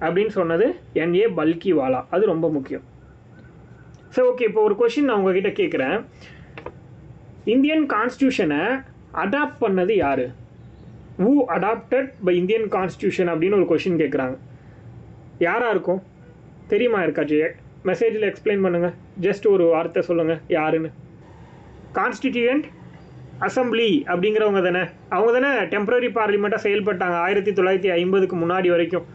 அப்படின்னு சொன்னது NA பல்கிவாலா. அது ரொம்ப முக்கியம். சரி, ஓகே, இப்போ ஒரு கொஷின் நான் உங்ககிட்ட கேட்குறேன். இந்தியன் கான்ஸ்டியூஷனை அடாப்ட் பண்ணது யார்? who adopted by Indian constitution அப்படின்னு ஒரு கொஷின் கேட்குறாங்க. யாராக இருக்கும் தெரியுமா? இருக்காச்சு மெசேஜில் எக்ஸ்பிளைன் பண்ணுங்கள். ஜஸ்ட் ஒரு வார்த்தை சொல்லுங்கள் யாருன்னு. கான்ஸ்டிடியூயன்ட் அசம்பிளி அப்படிங்கிறவங்க தானே. அவங்க தானே டெம்பரரி பார்லிமெண்ட்டாக செயல்பட்டாங்க 1950க்கு முன்னாடி வரைக்கும்.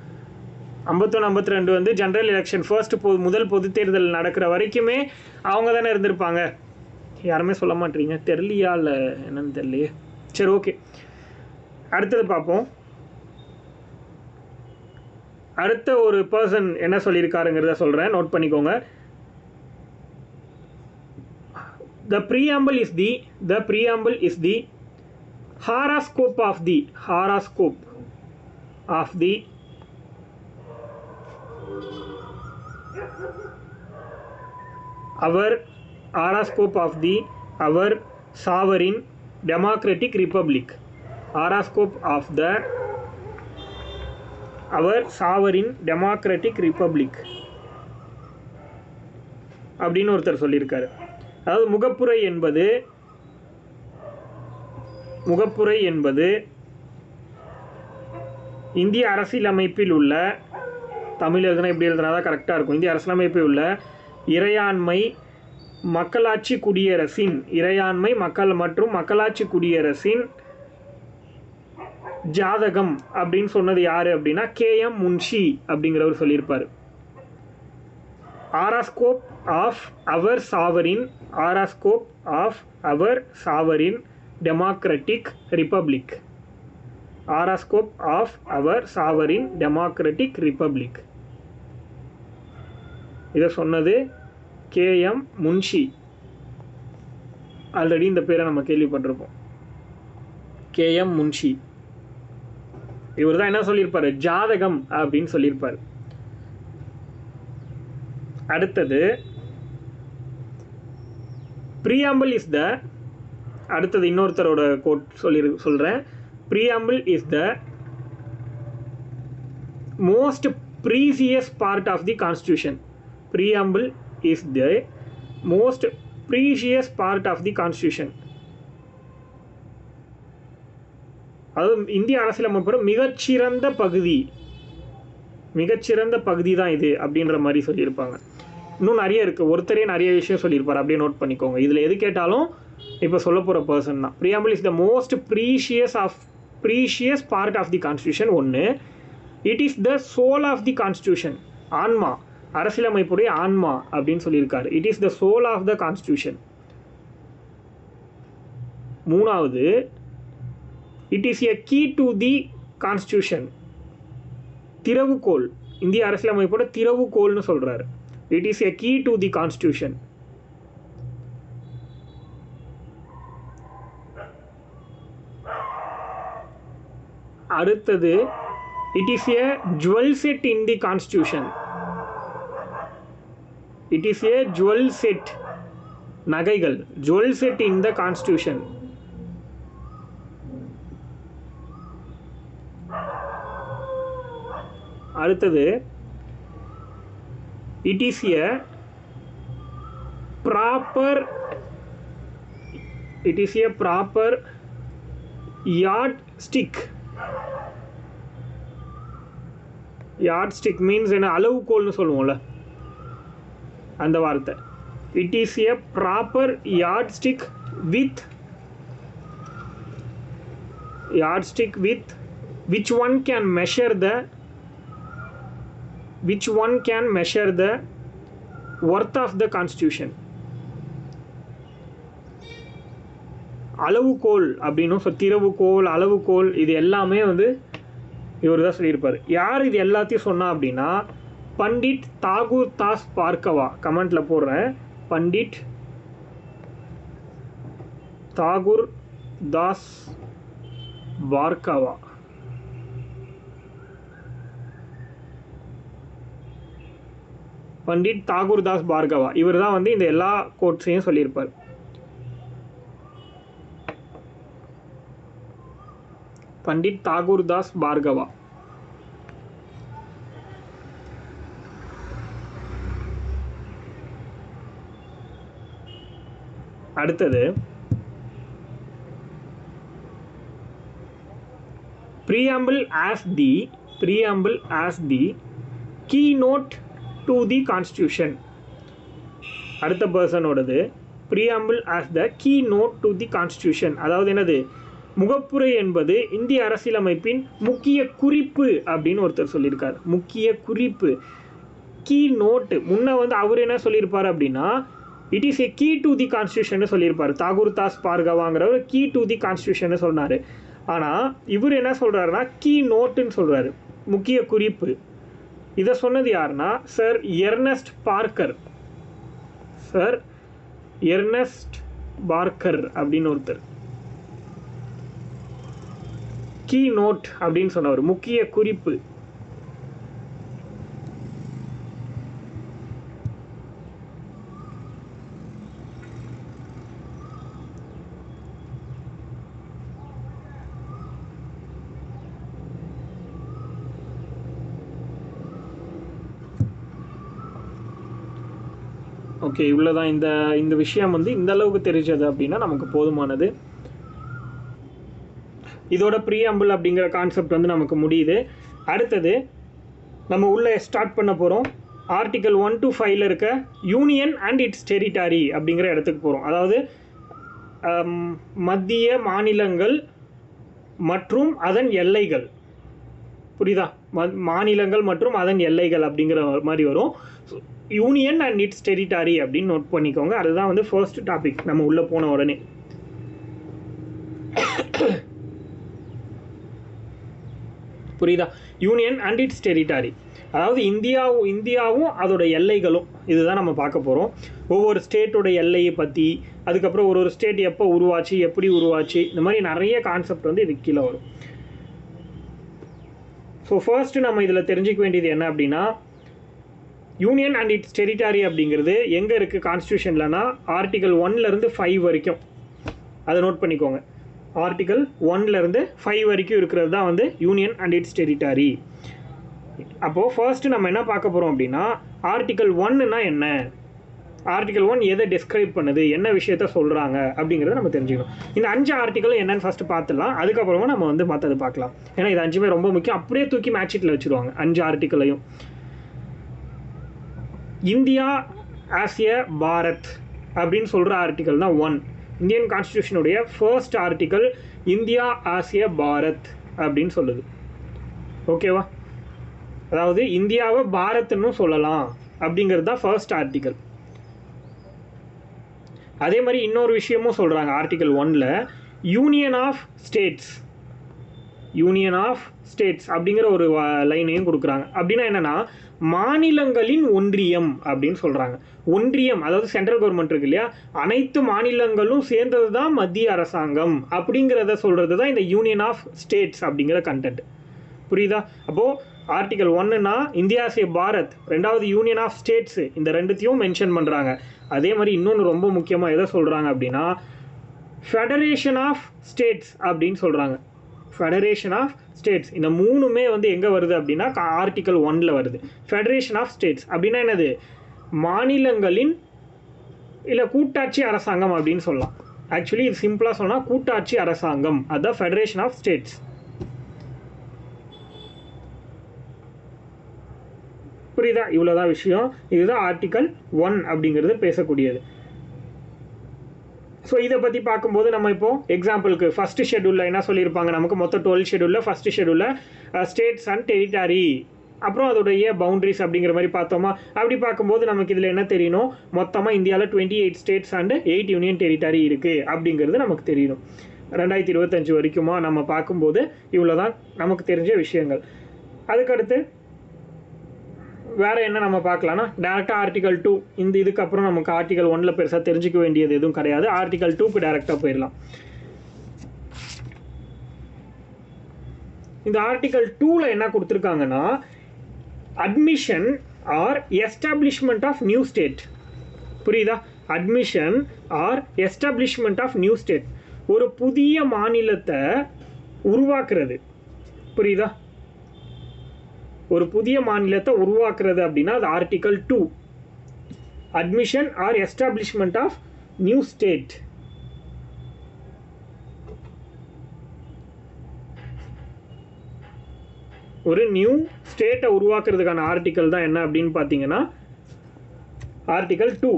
51-52 வந்து ஜென்ரல் எலெக்ஷன் முதல் பொது தேர்தல் நடக்கிற வரைக்குமே அவங்க தானே இருந்திருப்பாங்க. யாருமே சொல்ல மாட்டீங்க, தெரியலையா இல்லை என்னன்னு தெரியலையே. சரி, ஓகே, அடுத்தது பார்ப்போம். அடுத்த ஒரு பர்சன் என்ன சொல்லியிருக்காருங்கிறத சொல்கிறேன், நோட் பண்ணிக்கோங்க. The preamble is the horoscope of the our sovereign democratic republic. Horoscope of our sovereign democratic republic அப்படின்னு ஒருத்தர் சொல்லியிருக்காரு. அதாவது முகப்புரை என்பது இந்திய அரசியலமைப்பில் உள்ள, தமிழ் எழுதுனா இப்படி எழுதுனா தான் கரெக்டாக இருக்கும், இந்திய அரசியலமைப்பில் உள்ள இறையாண்மை மக்களாட்சி குடியரசின் ஜாதகம் அப்படின்னு சொன்னது யாரு அப்படின்னா KM முன்ஷி அப்படிங்கிறவர் சொல்லியிருப்பார். Horoscope of our sovereign democratic republic. Horoscope of our sovereign democratic republic. இதை சொன்னது KM முன்ஷி. ஆல்ரெடி இந்த பேரை நம்ம கேள்விப்பட்டிருப்போம். KM முன்ஷி. இவர் தான் என்ன சொல்லியிருப்பாரு, ஜாதகம் அப்படின்னு சொல்லியிருப்பார். அடுத்தது preamble is the, அடுத்தது இன்னொருத்தரோட கோட் சொல்கிறேன். preamble is the most precious part of the constitution. Preamble is the most precious part of the constitution. அது இந்திய அரசியலமைப்போட மிகச்சிறந்த பகுதி தான் இது அப்படின்ற மாதிரி சொல்லியிருப்பாங்க. இன்னும் நிறைய இருக்குது, ஒருத்தரே நிறைய விஷயம் சொல்லியிருப்பார், அப்படியே நோட் பண்ணிக்கோங்க. இதில் எது கேட்டாலும் இப்போ சொல்ல போகிற பர்சன் தான். Preamble is the most precious part of the constitution. ஒன்று, it is the soul of the constitution. ஆன்மா, அரசியலமைப்புடைய ஆன்மா அப்படின்னு சொல்லியிருக்காரு. It is the soul of the constitution. மூணாவது, it is a key to the constitution. திறவுகோல், இந்திய அரசியலமைப்போட திறவுகோல்னு சொல்கிறாரு. It is a key to the constitution. அடுத்தது, it is a jewel set in the constitution. It is a jewel set, நகைகள், jewel set in the constitution. அடுத்தது, it is a proper yard stick. Yard stick means என்ன? அளவுகோல்னு சொல்லுவோம்ல, அந்த வார்த்தை. It is a proper yard stick with which one can measure the worth of the constitution. அளவுகோல் அப்படின்னும், திறவுகோல், அளவுகோல், இது எல்லாமே வந்து இவர் தான் சொல்லியிருப்பார். யார் இது எல்லாத்தையும் சொன்னா அப்படின்னா பண்டிட் தாகூர் தாஸ் பார்கவா. கமெண்ட்டில் போடுறேன், பண்டிட் தாகூர் தாஸ் பார்கவா. பண்டிட் தாகூர் தாஸ் பார்கவா இவர் தான் வந்து இந்த எல்லா கோட்ஸையும் சொல்லியிருப்பார். பண்டிட் தாகூர் தாஸ் பார்கவா. அடுத்தது, preamble as the keynote to the constitution. அடுத்த பர்சனோடது preamble as the keynote to the constitution. அதாவது என்னது? முகப்புரை என்பது இந்திய அரசியலமைப்பின் முக்கிய குறிப்பு அப்படின்னு ஒருத்தர் சொல்லியிருக்கார். முக்கிய குறிப்பு, கீ நோட்டு. முன்ன வந்து அவர் என்ன சொல்லியிருப்பார் அப்படின்னா it is a key to the constitution சொல்லியிருப்பார். தாகூர் தாஸ் பார்கவாங்கிறவர் கீ டு தி கான்ஸ்டியூஷன் சொன்னார். ஆனால் இவர் என்ன சொல்கிறாருன்னா கீ நோட்டுன்னு சொல்கிறாரு, முக்கிய குறிப்பு. இதை சொன்னது யாருன்னா சர் எர்னஸ்ட் பார்க்கர் அப்படின்னு ஒருத்தர். கீ நோட் அப்படின்னு சொன்னவர், முக்கிய குறிப்பு. ஓகே, இவ்வளோதான். இந்த விஷயம் வந்து இந்த அளவுக்கு தெரிஞ்சது அப்படின்னா நமக்கு போதுமானது. இதோட ப்ரீஆம்பிள் அப்படிங்கிற கான்செப்ட் வந்து நமக்கு முடியுது. அடுத்தது நம்ம உள்ளே ஸ்டார்ட் பண்ண போகிறோம். ஆர்டிகல் 1 to 5 இருக்க யூனியன் அண்ட் இட்ஸ் டெரிட்டரி அப்படிங்கிற இடத்துக்கு போகிறோம். அதாவது மத்திய மாநிலங்கள் மற்றும் அதன் எல்லைகள். புரியுதா? மாநிலங்கள் மற்றும் அதன் எல்லைகள் அப்படிங்கிற மாதிரி வரும். யூனியன் அண்ட் இட்ஸ் டெரிட்டரி அப்படின்னு நோட் பண்ணிக்கோங்க. அதுதான் வந்து ஃபர்ஸ்ட் டாபிக் நம்ம உள்ளே போன உடனே. புரியுதா? யூனியன் அண்ட் இட்ஸ் டெரிட்டரி, அதாவது இந்தியாவும் அதோட எல்லைகளும், இதுதான் நம்ம பார்க்க போகிறோம். ஒவ்வொரு ஸ்டேட்டோட எல்லையை பற்றி, அதுக்கப்புறம் ஒரு ஸ்டேட் எப்போ உருவாச்சு, எப்படி உருவாச்சு, இந்த மாதிரி நிறைய கான்செப்ட் வந்து இது கீழே வரும். ஸோ ஃபர்ஸ்ட்டு நம்ம இதில் தெரிஞ்சிக்க வேண்டியது என்ன அப்படின்னா யூனியன் அண்ட் இட்ஸ் டெரிட்டரி அப்படிங்கிறது எங்கே இருக்குது கான்ஸ்டியூஷன்லனா ஆர்டிகல் 1 to 5 வரைக்கும். அதை நோட் பண்ணிக்கோங்க. ஆர்டிகல் 1 to 5 வரைக்கும் இருக்கிறது தான் வந்து யூனியன் அண்ட் இட்ஸ் டெரிட்டரி. அப்போது ஃபர்ஸ்ட்டு நம்ம என்ன பார்க்க போகிறோம் அப்படின்னா ஆர்டிகல் 1னா என்ன, ஆர்டிகல் 1 எதை டிஸ்கிரைப் பண்ணுது, என்ன விஷயத்த சொல்கிறாங்க அப்படிங்கிறத நம்ம தெரிஞ்சுக்கணும். இந்த 5 ஆர்டிகலும் என்னென்னு ஃபஸ்ட்டு பார்த்துடலாம், அதுக்கப்புறமா நம்ம வந்து மற்றது பார்க்கலாம். ஏன்னா இது 5மே ரொம்ப முக்கியம். அப்படியே தூக்கி மேட்ச் ஷீட்டில் வச்சுருவாங்க 5 ஆர்டிகலையும். இந்தியா ஆஸ் எ பாரத் அப்படின்னு சொல்கிற ஆர்டிகல் தான் 1. இந்தியன் கான்ஸ்டியூஷனுடைய first article India as a Bharat அப்படின்னு சொல்லுது. ஓகேவா? அதாவது இந்தியாவை பாரத்னு சொல்லலாம் அப்படிங்கிறது தான் ஃபர்ஸ்ட் ஆர்டிக்கல். அதே மாதிரி இன்னொரு விஷயமும் சொல்கிறாங்க ஆர்டிக்கல் 1ல், யூனியன் ஆஃப் ஸ்டேட்ஸ் அப்படிங்கிற ஒரு லைனையும் கொடுக்குறாங்க. அப்படின்னா என்னென்னா மாநிலங்களின் ஒன்றியம் அப்படின்னு சொல்கிறாங்க. ஒன்றியம் அதாவது சென்ட்ரல் கவர்மெண்ட் இருக்கு இல்லையா, அனைத்து மாநிலங்களும் சேர்ந்தது தான் மத்திய அரசாங்கம் அப்படிங்கிறத சொல்கிறது தான் இந்த யூனியன் ஆஃப் ஸ்டேட்ஸ் அப்படிங்கிற கண்டென்ட். புரியுதா? அப்போது ஆர்டிக்கல் 1னா இந்தியா ஆஸ் ஏ பாரத், ரெண்டாவது யூனியன் ஆஃப் ஸ்டேட்ஸு, இந்த ரெண்டுத்தையும் மென்ஷன் பண்ணுறாங்க. அதே மாதிரி இன்னொன்று ரொம்ப முக்கியமாக எதை சொல்கிறாங்க அப்படின்னா ஃபெடரேஷன் ஆஃப் ஸ்டேட்ஸ் அப்படின்னு சொல்கிறாங்க. ஃபெடரேஷன் ஆஃப் ஸ்டேட்ஸ் இந்த மூணுமே வந்து எங்கே வருது அப்படின்னா ஆர்டிக்கல் 1ல் வருது. ஃபெடரேஷன் ஆஃப் ஸ்டேட்ஸ் அப்படின்னா என்னது, மாநிலங்களின் இல்லை கூட்டாட்சி அரசாங்கம் அப்படின்னு சொல்லலாம். ஆக்சுவலி இது சிம்பிளாக சொன்னால் கூட்டாட்சி அரசாங்கம், அதுதான் ஃபெடரேஷன் ஆஃப் ஸ்டேட்ஸ். புரியுதா? இவ்வளோதான் விஷயம். இதுதான் ஆர்டிக்கல் 1 அப்படிங்கிறது பேசக்கூடியது. ஸோ இதை பற்றி பார்க்கும்போது நம்ம இப்போது எக்ஸாம்பிளுக்கு ஃபஸ்ட்டு ஷெட்யூலில் என்ன சொல்லியிருப்பாங்க, நமக்கு மொத்தம் 12 ஷெட்யூலில் ஃபஸ்ட்டு ஷெட்யூலில் ஸ்டேட்ஸ் அண்ட் டெரிட்டரி, அப்புறம் அதோடைய பவுண்ட்ரிஸ் அப்படிங்கிற மாதிரி பார்த்தோமா. அப்படி பார்க்கும்போது நமக்கு இதில் என்ன தெரியணும், மொத்தமாக இந்தியாவில் 28 ஸ்டேட்ஸ் அண்ட் 8 யூனியன் டெரிட்டரி இருக்குது அப்படிங்கிறது நமக்கு தெரியணும். 2025 வரைக்குமா நம்ம பார்க்கும்போது இவ்வளோ தான் நமக்கு தெரிஞ்ச விஷயங்கள். அதுக்கடுத்து வேறு என்ன நம்ம பார்க்கலான்னா டேரெக்டாக ஆர்டிகல் 2, இந்த இதுக்கப்புறம் நமக்கு ஆர்டிகல் 1ல் பெருசாக தெரிஞ்சிக்க வேண்டியது எதுவும் கிடையாது. ஆர்டிகல் 2க்கு டேரெக்டாக போயிடலாம். இந்த ஆர்டிகல் 2ல் என்ன கொடுத்துருக்காங்கன்னா admission or establishment of new state. புரியுதா? Admission or establishment of new state, ஒரு புதிய மாநிலத்தை உருவாக்குறது. புரியுதா? ஒரு புதிய மாநிலத்தை உருவாக்குறது அப்படின்னா அது article 2, admission or establishment of new state. ஒரு நியூ ஸ்டேட்டை உருவாக்குறதுக்கான ஆர்டிக்கல் தான் என்ன அப்படின்னு பார்த்தீங்கன்னா ஆர்டிகல் 2.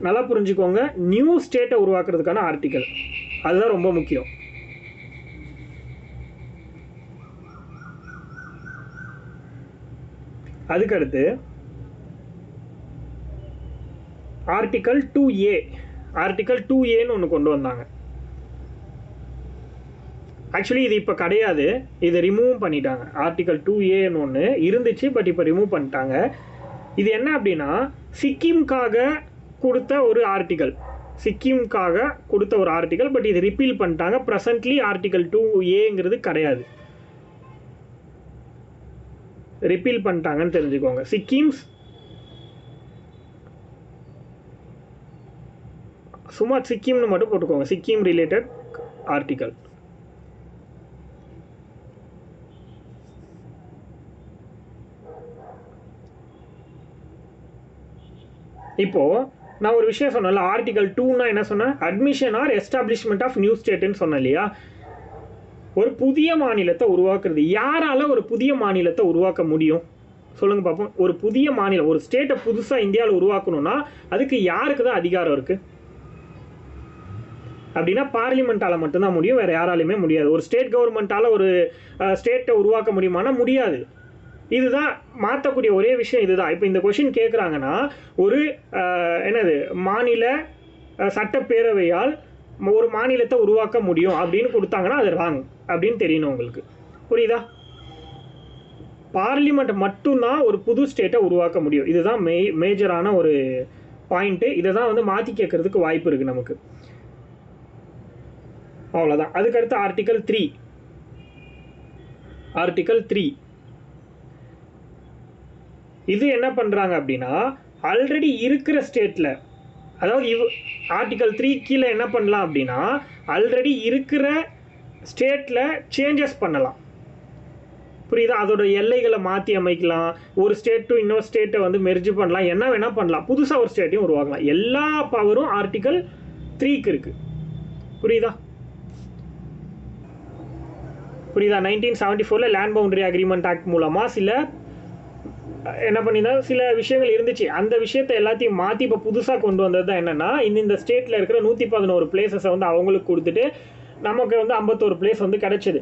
நல்லா புரிஞ்சுக்கோங்க, நியூ ஸ்டேட்டை உருவாக்குறதுக்கான ஆர்டிக்கல், அதுதான் ரொம்ப முக்கியம். அதுக்கடுத்து ஆர்டிகல் 2A, ஆர்டிகல் 2Aன்னு ஒன்று கொண்டு வந்தாங்க. ஆக்சுவலி இது இப்போ கிடையாது, இதை ரிமூவ் பண்ணிட்டாங்க. ஆர்டிகல் 2Aன்னு ஒன்று இருந்துச்சு, பட் இப்போ ரிமூவ் பண்ணிட்டாங்க. இது என்ன அப்படின்னா சிக்கிம்காக கொடுத்த ஒரு ஆர்டிகல், பட் இது ரிப்பீல் பண்ணிட்டாங்க. ப்ரெசன்ட்லி ஆர்டிகல் 2Aங்கிறது கிடையாது, ரிப்பீல் பண்ணிட்டாங்கன்னு தெரிஞ்சுக்கோங்க. சும்மா சிக்கிம்னு மட்டும் போட்டுக்கோங்க, சிக்கிம் ரிலேட்டட் ஆர்டிகல். இப்போது நான் ஒரு விஷயம் சொன்னேன்ல, ஆர்டிகல் 2னா என்ன சொன்னேன், admission or establishment of new ஸ்டேட்னு சொன்னேன் இல்லையா. ஒரு புதிய மாநிலத்தை உருவாக்குறது, யாரால ஒரு புதிய மாநிலத்தை உருவாக்க முடியும் சொல்லுங்க பார்ப்போம். ஒரு புதிய மாநிலம், ஒரு ஸ்டேட்டை புதுசாக இந்தியாவில் உருவாக்கணும்னா அதுக்கு யாருக்கு தான் அதிகாரம் இருக்குது அப்படின்னா பார்லிமெண்ட்டால் மட்டும்தான் முடியும், வேறு யாராலையுமே முடியாது. ஒரு ஸ்டேட் கவர்மெண்ட்டால் ஒரு ஸ்டேட்டை உருவாக்க முடியுமானா முடியாது. இதுதான் மாற்றக்கூடிய ஒரே விஷயம் இதுதான். இப்போ இந்த கொஷின் கேட்குறாங்கன்னா ஒரு மாநில சட்டப்பேரவையால் ஒரு மாநிலத்தை உருவாக்க முடியும் அப்படின்னு கொடுத்தாங்கன்னா அது ராங் அப்படின்னு தெரியணும் உங்களுக்கு. புரியுதா? பார்லிமெண்ட் மட்டும்தான் ஒரு புது ஸ்டேட்டை உருவாக்க முடியும். இதுதான் மேஜரான ஒரு பாயிண்ட்டு. இதை தான் வந்து மாற்றி கேட்கறதுக்கு வாய்ப்பு இருக்குது நமக்கு. அவ்வளோதான். அதுக்கடுத்து ஆர்டிகல் 3. இது என்ன பண்ணுறாங்க அப்படின்னா ஆல்ரெடி இருக்கிற ஸ்டேட்டில், அதாவது ஆர்டிகல் 3 கீழே என்ன பண்ணலாம் அப்படின்னா ஆல்ரெடி இருக்கிற ஸ்டேட்டில் சேஞ்சஸ் பண்ணலாம். புரியுதா? அதோட எல்லைகளை மாற்றி அமைக்கலாம், ஒரு ஸ்டேட் டு இன்னொரு ஸ்டேட்டை வந்து மெர்ஜ் பண்ணலாம், என்ன வேணால் பண்ணலாம், புதுசாக ஒரு ஸ்டேட்டையும் உருவாக்கலாம். எல்லா பவரும் ஆர்டிகல் 3க்கு இருக்குது. புரியுதா? 1974 லேண்ட் பவுண்டரி அக்ரிமெண்ட் ஆக்ட் மூலமாக சில என்ன பண்ணியிருந்தா சில விஷயங்கள் இருந்துச்சு. அந்த விஷயத்தை எல்லாத்தையும் மாற்றி இப்போ புதுசாக கொண்டு வந்தது தான் என்னென்னா, இந்த ஸ்டேட்டில் இருக்கிற 111 பிளேசஸை வந்து அவங்களுக்கு கொடுத்துட்டு நமக்கு வந்து 51 பிளேஸ் வந்து கிடைச்சது.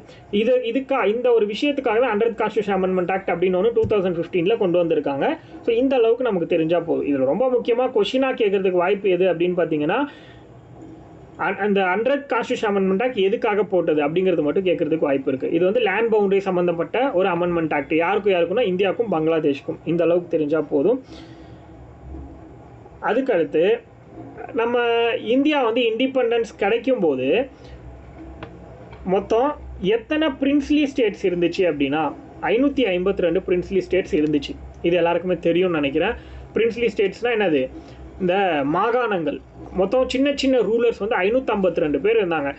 இந்த ஒரு விஷயத்துக்காக தான் 100th கான்ஸ்டியூஷன் அமெண்ட்மெண்ட் ஆக்ட் அப்படின்னு ஒன்று 2015 கொண்டு வந்திருக்காங்க. ஸோ இந்த அளவுக்கு நமக்கு தெரிஞ்சால் போதும். இதில் ரொம்ப முக்கியமாக கொஷினாக கேட்கறதுக்கு வாய்ப்பு எது அப்படின்னு பார்த்தீங்கன்னா, அந்த 100th கான்ஸ்டியூஷன் அமெண்ட்மெண்ட் ஆக்ட் எதுக்காக போட்டது அப்படிங்கிறது மட்டும் கேட்கறதுக்கு வாய்ப்பு இருக்குது. இது வந்து லேண்ட் பவுண்டரி சம்மந்தப்பட்ட ஒரு அமெண்ட்மெண்ட் ஆக்ட். யாருக்குன்னா இந்தியாவுக்கும் பங்களாதேஷ்க்கும். இந்த அளவுக்கு தெரிஞ்சால் போதும். அதுக்கடுத்து நம்ம இந்தியா வந்து இண்டிபெண்டன்ஸ் கிடைக்கும் போது மொத்தம் எத்தனை பிரின்ஸ்லி ஸ்டேட்ஸ் இருந்துச்சு அப்படின்னா 552 பிரின்ஸ்லி ஸ்டேட்ஸ் இருந்துச்சு. இது எல்லாருக்குமே தெரியும்னு நினைக்கிறேன். பிரின்ஸ்லி ஸ்டேட்ஸ்னால் என்னது? இந்த மாகாணங்கள். மொத்தம் சின்ன சின்ன ரூலர்ஸ் வந்து 552 பேர் இருந்தாங்க.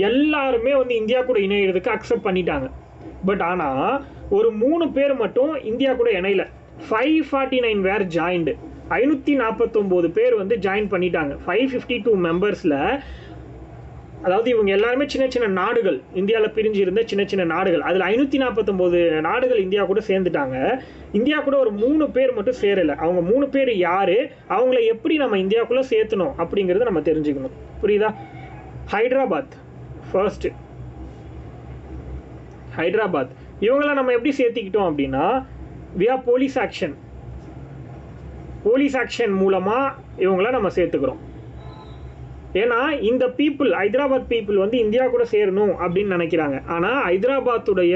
எல்லாருமே வந்து இந்தியா கூட இணையிறதுக்கு அக்செப்ட் பண்ணிட்டாங்க. பட் ஆனால் ஒரு 3 பேர் மட்டும் இந்தியா கூட இணையில. 549 வேர் ஜாயின்டு. 549 பேர் வந்து ஜாயின் பண்ணிட்டாங்க. 552 மெம்பர்ஸில், அதாவது இவங்க எல்லாருமே சின்ன சின்ன நாடுகள், இந்தியாவில் பிரிஞ்சு இருந்த சின்ன சின்ன நாடுகள். அதில் 549 நாடுகள் இந்தியா கூட சேர்ந்துட்டாங்க. இந்தியா கூட ஒரு 3 பேர் மட்டும் சேரலை. அவங்க 3 பேர் யார், அவங்கள எப்படி நம்ம இந்தியாவுக்குள்ளே சேர்த்தணும் அப்படிங்கிறத நம்ம தெரிஞ்சுக்கணும். புரியுதா? ஹைதராபாத் ஃபர்ஸ்ட்டு. ஹைதராபாத் இவங்கள நம்ம எப்படி சேர்த்திக்கிட்டோம் அப்படின்னா, வியா போலீஸ் ஆக்ஷன். போலீஸ் ஆக்ஷன் மூலமாக இவங்கள நம்ம சேர்த்துக்கிறோம். ஏன்னா இந்த பீப்புள், ஹைதராபாத் பீப்புள் வந்து இந்தியா கூட சேரணும் அப்படின்னு நினைக்கிறாங்க. ஆனால் ஹைதராபாத்துடைய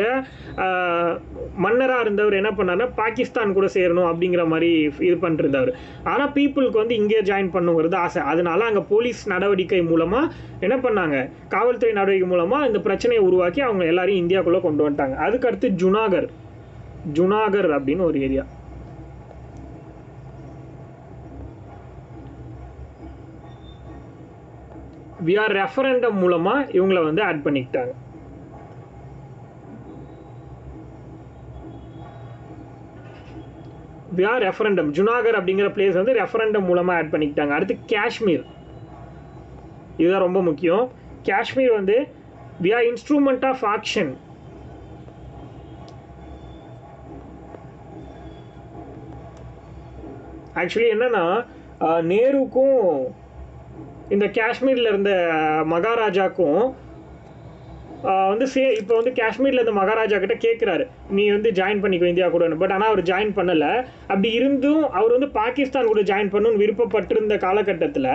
மன்னராக இருந்தவர் என்ன பண்ணார்னா, பாகிஸ்தான் கூட சேரணும் அப்படிங்கிற மாதிரி இது பண்ணிருந்தவர். ஆனால் பீப்புளுக்கு வந்து இங்கே ஜாயின் பண்ணுங்கிறது ஆசை. அதனால அங்கே போலீஸ் நடவடிக்கை மூலமாக என்ன பண்ணாங்க, காவல்துறை நடவடிக்கை மூலமாக இந்த பிரச்சனையை உருவாக்கி அவங்க எல்லாரையும் இந்தியாவுக்குள்ளே கொண்டு வந்துட்டாங்க. அதுக்கடுத்து ஜுனாகர் அப்படின்னு ஒரு ஏரியா. வியா ரெஃபரண்டம் மூலமாக இவங்களை வந்து ஆட் பண்ணிக்கிட்டாங்க. வியா ரெஃபரண்டம், ஜுனாகர் அப்படிங்கிற பிளேஸ் வந்து ரெஃபரண்டம் மூலமாக ஆட் பண்ணிக்கிட்டாங்க. அடுத்து காஷ்மீர், இதுதான் ரொம்ப முக்கியம். காஷ்மீர் வந்து வியா இன்ஸ்ட்ருமெண்ட் ஆஃப் ஆக்ஷன். ஆக்சுவலி என்னன்னா, நேருக்கும் இந்த காஷ்மீரில் இருந்த மகாராஜாக்கும் வந்து இப்போ வந்து காஷ்மீரில் இருந்த மகாராஜா கிட்ட கேட்குறாரு, நீ வந்து ஜாயின் பண்ணிக்கோ இந்தியா கூட. பட் ஆனால் அவர் ஜாயின் பண்ணலை. அப்படி இருந்தும் அவர் வந்து பாகிஸ்தான் கூட ஜாயின் பண்ணணும்னு விருப்பப்பட்டிருந்த காலகட்டத்தில்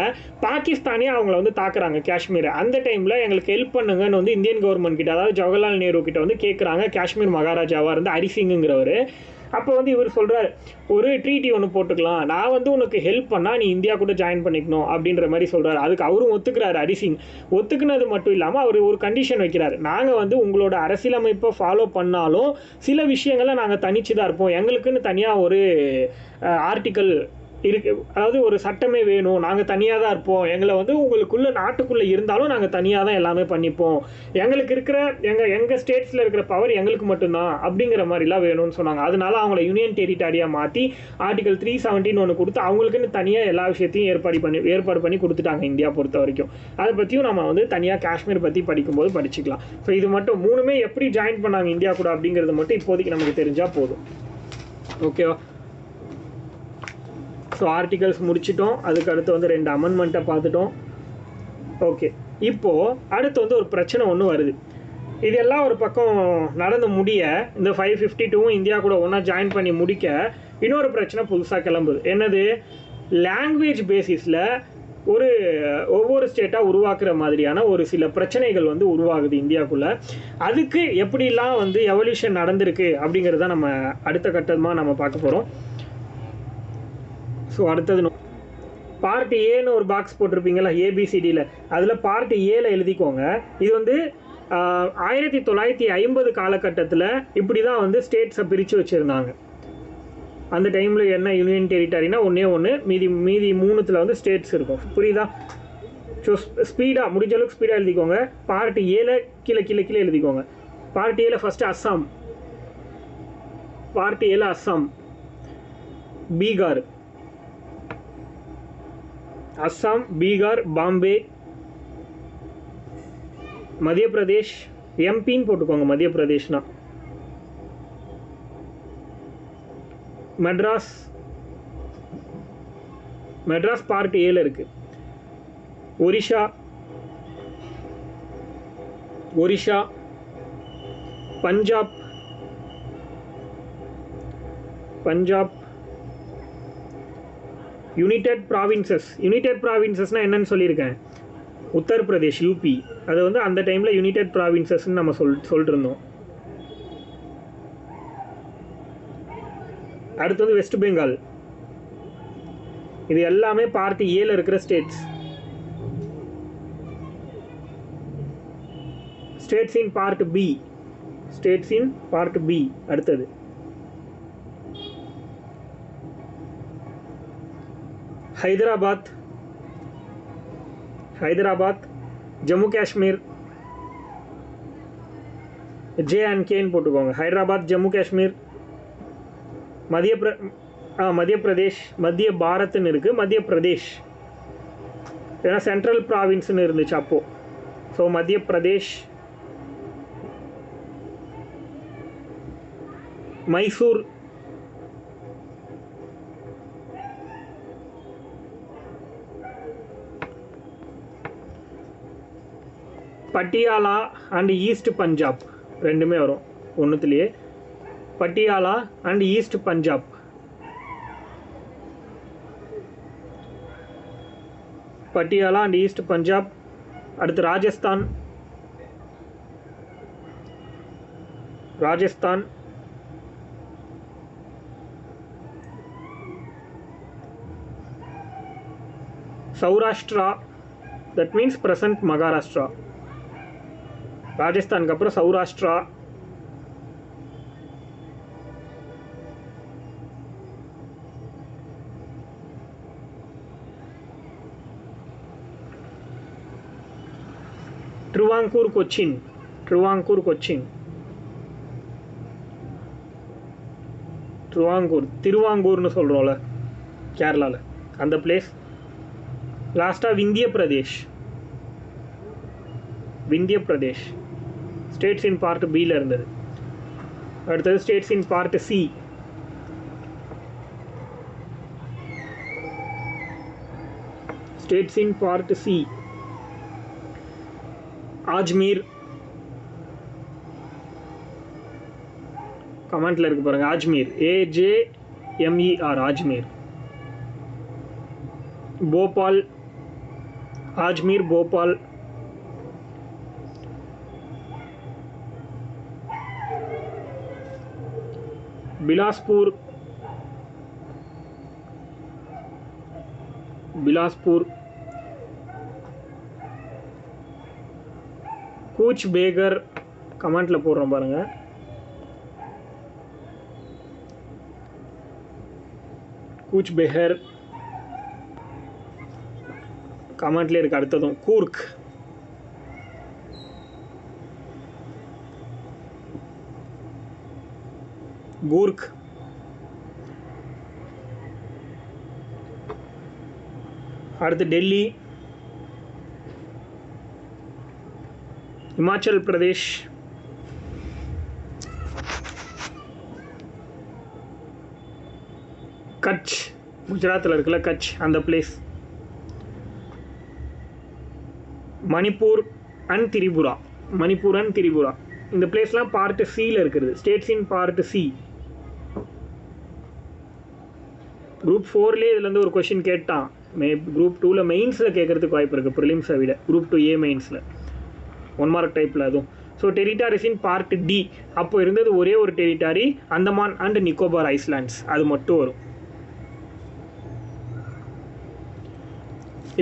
பாகிஸ்தானே அவங்கள வந்து தாக்குறாங்க காஷ்மீரை. அந்த டைமில் எங்களுக்கு ஹெல்ப் பண்ணுங்கன்னு வந்து இந்தியன் கவர்மெண்ட் கிட்ட, அதாவது ஜவஹர்லால் நேரு கிட்ட வந்து கேட்குறாங்க காஷ்மீர் மகாராஜாவாக இருந்த ஹரிசிங்குங்கிறவர். அப்போ வந்து இவர் சொல்கிறார், ஒரு ட்ரீட்டி ஒன்று போட்டுக்கலாம், நான் வந்து உனக்கு ஹெல்ப் பண்ணால் நீ இந்தியா கூட ஜாயின் பண்ணிக்கணும் அப்படின்ற மாதிரி சொல்கிறார். அதுக்கு அவரும் ஒத்துக்கிறாரு. ஹரிசிங் ஒத்துக்குனது மட்டும் இல்லாமல் அவர் ஒரு கண்டிஷன் வைக்கிறார், நாங்கள் வந்து உங்களோட அரசியலமைப்பை ஃபாலோ பண்ணாலும் சில விஷயங்களை நாங்கள் தனிச்சு தான் இருப்போம், எங்களுக்குன்னு தனியாக ஒரு ஆர்டிக்கல் இருக்கு, அதாவது ஒரு சட்டமே வேணும், நாங்கள் தனியாக தான் இருப்போம், எங்களை வந்து உங்களுக்குள்ள நாட்டுக்குள்ளே இருந்தாலும் நாங்கள் தனியாக தான் எல்லாமே பண்ணிப்போம், எங்களுக்கு இருக்கிற எங்கள் ஸ்டேட்ஸில் இருக்கிற பவர் எங்களுக்கு மட்டும்தான் அப்படிங்கிற மாதிரிலாம் வேணும்னு சொன்னாங்க. அதனால அவங்கள யூனியன் டெரிட்டரியாக மாற்றி ஆர்டிகல் 317 ஒன்று கொடுத்து அவங்களுக்குன்னு தனியாக எல்லா விஷயத்தையும் ஏற்பாடு பண்ணி கொடுத்துட்டாங்க இந்தியா பொறுத்த வரைக்கும். அதை பற்றியும் நம்ம வந்து தனியாக காஷ்மீர் பற்றி படிக்கும்போது படிச்சுக்கலாம். ஸோ இது மட்டும் 3மே எப்படி ஜாயின் பண்ணாங்க இந்தியா கூட அப்படிங்கிறது மட்டும் இப்போதைக்கு நமக்கு தெரிஞ்சால் போதும். ஓகேவா? ஸோ ஆர்டிகல்ஸ் முடிச்சிட்டோம். அதுக்கு அடுத்து வந்து 2 அமெண்ட்மெண்ட்டை பார்த்துட்டோம். ஓகே, இப்போது அடுத்து வந்து ஒரு பிரச்சனை ஒன்று வருது. இதெல்லாம் ஒரு பக்கம் நடந்து முடிய, இந்த 552 இந்தியா கூட ஒன்றா ஜாயின் பண்ணி முடிக்க இன்னொரு பிரச்சனை புதுசாக கிளம்புது. என்னது? லாங்குவேஜ் பேசிஸில் ஒவ்வொரு ஸ்டேட்டாக உருவாக்குற மாதிரியான ஒரு சில பிரச்சனைகள் வந்து உருவாகுது இந்தியாவுக்குள்ளே. அதுக்கு எப்படிலாம் வந்து எவல்யூஷன் நடந்திருக்கு அப்படிங்கிறத நம்ம அடுத்த கட்டமாக நம்ம பார்க்க போகிறோம். ஸோ அடுத்தது பார்ட் ஏன்னு ஒரு பாக்ஸ் போட்டிருப்பீங்களா ஏபிசிடியில், அதில் பார்ட் ஏல எழுதிக்கோங்க. இது வந்து 1950 காலகட்டத்தில் இப்படி தான் வந்து ஸ்டேட்ஸை பிரித்து வச்சுருந்தாங்க. அந்த டைமில் என்ன யூனியன் டெரிட்டரினா ஒன்று, மீதி 3த்தில் வந்து ஸ்டேட்ஸ் இருக்கும். புரியுதா? ஸோ ஸ்பீடாக முடிஞ்ச அளவுக்கு ஸ்பீடாக எழுதிக்கோங்க. பார்ட் ஏல கீழே எழுதிக்கோங்க. பார்ட் ஏல ஃபஸ்ட்டு அஸ்ஸாம், பார்ட் ஏல அஸ்ஸாம், பீகார், அஸ்ஸாம், பீகார், பாம்பே, மத்திய பிரதேஷ், எம்பின்னு போட்டுக்கோங்க மத்திய பிரதேஷ்னா, மெட்ராஸ் பார்ட் ஏல இருக்கு. ஒரிஷா, பஞ்சாப், யுனைடெட் ப்ராவின்சஸ்னால் என்னன்னு சொல்லியிருக்கேன், உத்தரப்பிரதேஷ், யூபி. அது வந்து அந்த டைமில் யுனைடெட் ப்ராவின்சஸ்ன்னு நம்ம சொல்லிட்டு இருந்தோம். அடுத்து வந்து வெஸ்ட் பெங்கால். இது எல்லாமே பார்ட் ஏல இருக்கிற states. States in part B. அடுத்தது ஹைதராபாத், ஜம்மு காஷ்மீர், JNKன்னு போட்டுக்கோங்க. ஹைதராபாத், ஜம்மு காஷ்மீர், மத்திய பிரதேஷ், மத்திய பாரத்னு இருக்குது, மத்திய பிரதேஷ். ஏன்னா சென்ட்ரல் ப்ராவின்ஸ்னு இருந்துச்சு அப்போது. So Madhya Pradesh, Mysore, Patiala and east Punjab. ரெண்டுமே வரும் ஒன்றுத்துலேயே. Patiala and east Punjab. அடுத்து Rajasthan, Saurashtra, that means present Maharashtra. ராஜஸ்தானுக்கு அப்புறம் சௌராஷ்டிரா, ட்ரிவாங்கூர், கொச்சின், திருவாங்கூர்னு சொல்கிறோம்ல கேரளாவில், அந்த பிளேஸ். லாஸ்ட்டாக Vindhya Pradesh states in part பியில் இருந்தது. அடுத்தது states in part C. Ajmer, கமெண்ட்ல இருக்கு பாருங்க, ஆஜ்மீர், AJMER, ஆஜ்மீர். போபால், பிலாஸ்பூர், கூச் பேகர், கமெண்ட்ல போடுறோம் பாருங்க. கூச் பெஹர் கமெண்ட்ல இருக்கு. அடுத்ததும் கூர்க், அடுத்து டெல்லி, இமாச்சல் பிரதேஷ், கட்ச், குஜராத்தில் இருக்குல்ல கட்ச், அந்த பிளேஸ். மணிப்பூர் அண்ட் திரிபுரா. இந்த பிளேஸ்லாம் பார்ட் சியில் இருக்கிறது. States in part C. Group 4லேயே இதுலேருந்து ஒரு கொஷின் கேட்டான். குரூப் 2ல் மெயின்ஸில் கேட்குறதுக்கு வாய்ப்பு இருக்குது, ப்ரிலிம்ஸை விட. குரூப் 2A மெயின்ஸில் 1 மார்க் டைப்பில் அதுவும். So territories in part D. அப்போ இருந்தது ஒரே ஒரு territory, Andaman and Nicobar islands. அது மட்டும் வரும்.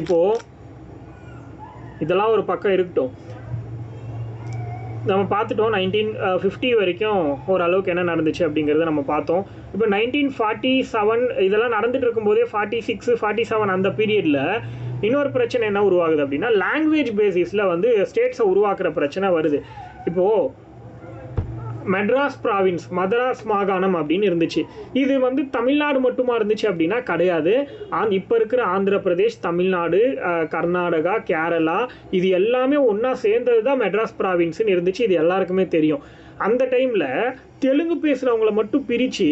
இப்போது இதெல்லாம் ஒரு பக்கம் இருக்கட்டும். நம்ம பார்த்துட்டோம் 1950 வரைக்கும் ஓரளவுக்கு என்ன நடந்துச்சு அப்படிங்கிறத நம்ம பார்த்தோம். இப்போ 1947 இதெல்லாம் நடந்துட்டு இருக்கும்போதே 46, 47 அந்த பீரியடில் இன்னொரு பிரச்சனை என்ன உருவாகுது அப்படின்னா, லாங்குவேஜ் பேசிஸில் வந்து ஸ்டேட்ஸை உருவாக்குற பிரச்சனை வருது. இப்போது மெட்ராஸ் ப்ராவின்ஸ், மதராஸ் மாகாணம் அப்படின்னு இருந்துச்சு. இது வந்து தமிழ்நாடு மட்டுமா இருந்துச்சு அப்படின்னா கிடையாது. இப்போ இருக்கிற ஆந்திர பிரதேஷ், தமிழ்நாடு, கர்நாடகா, கேரளா, இது எல்லாமே ஒன்றா சேர்ந்தது தான் மெட்ராஸ் ப்ராவின்ஸ்னு இருந்துச்சு. இது எல்லாருக்குமே தெரியும். அந்த டைமில் தெலுங்கு பேசுகிறவங்கள மட்டும் பிரித்து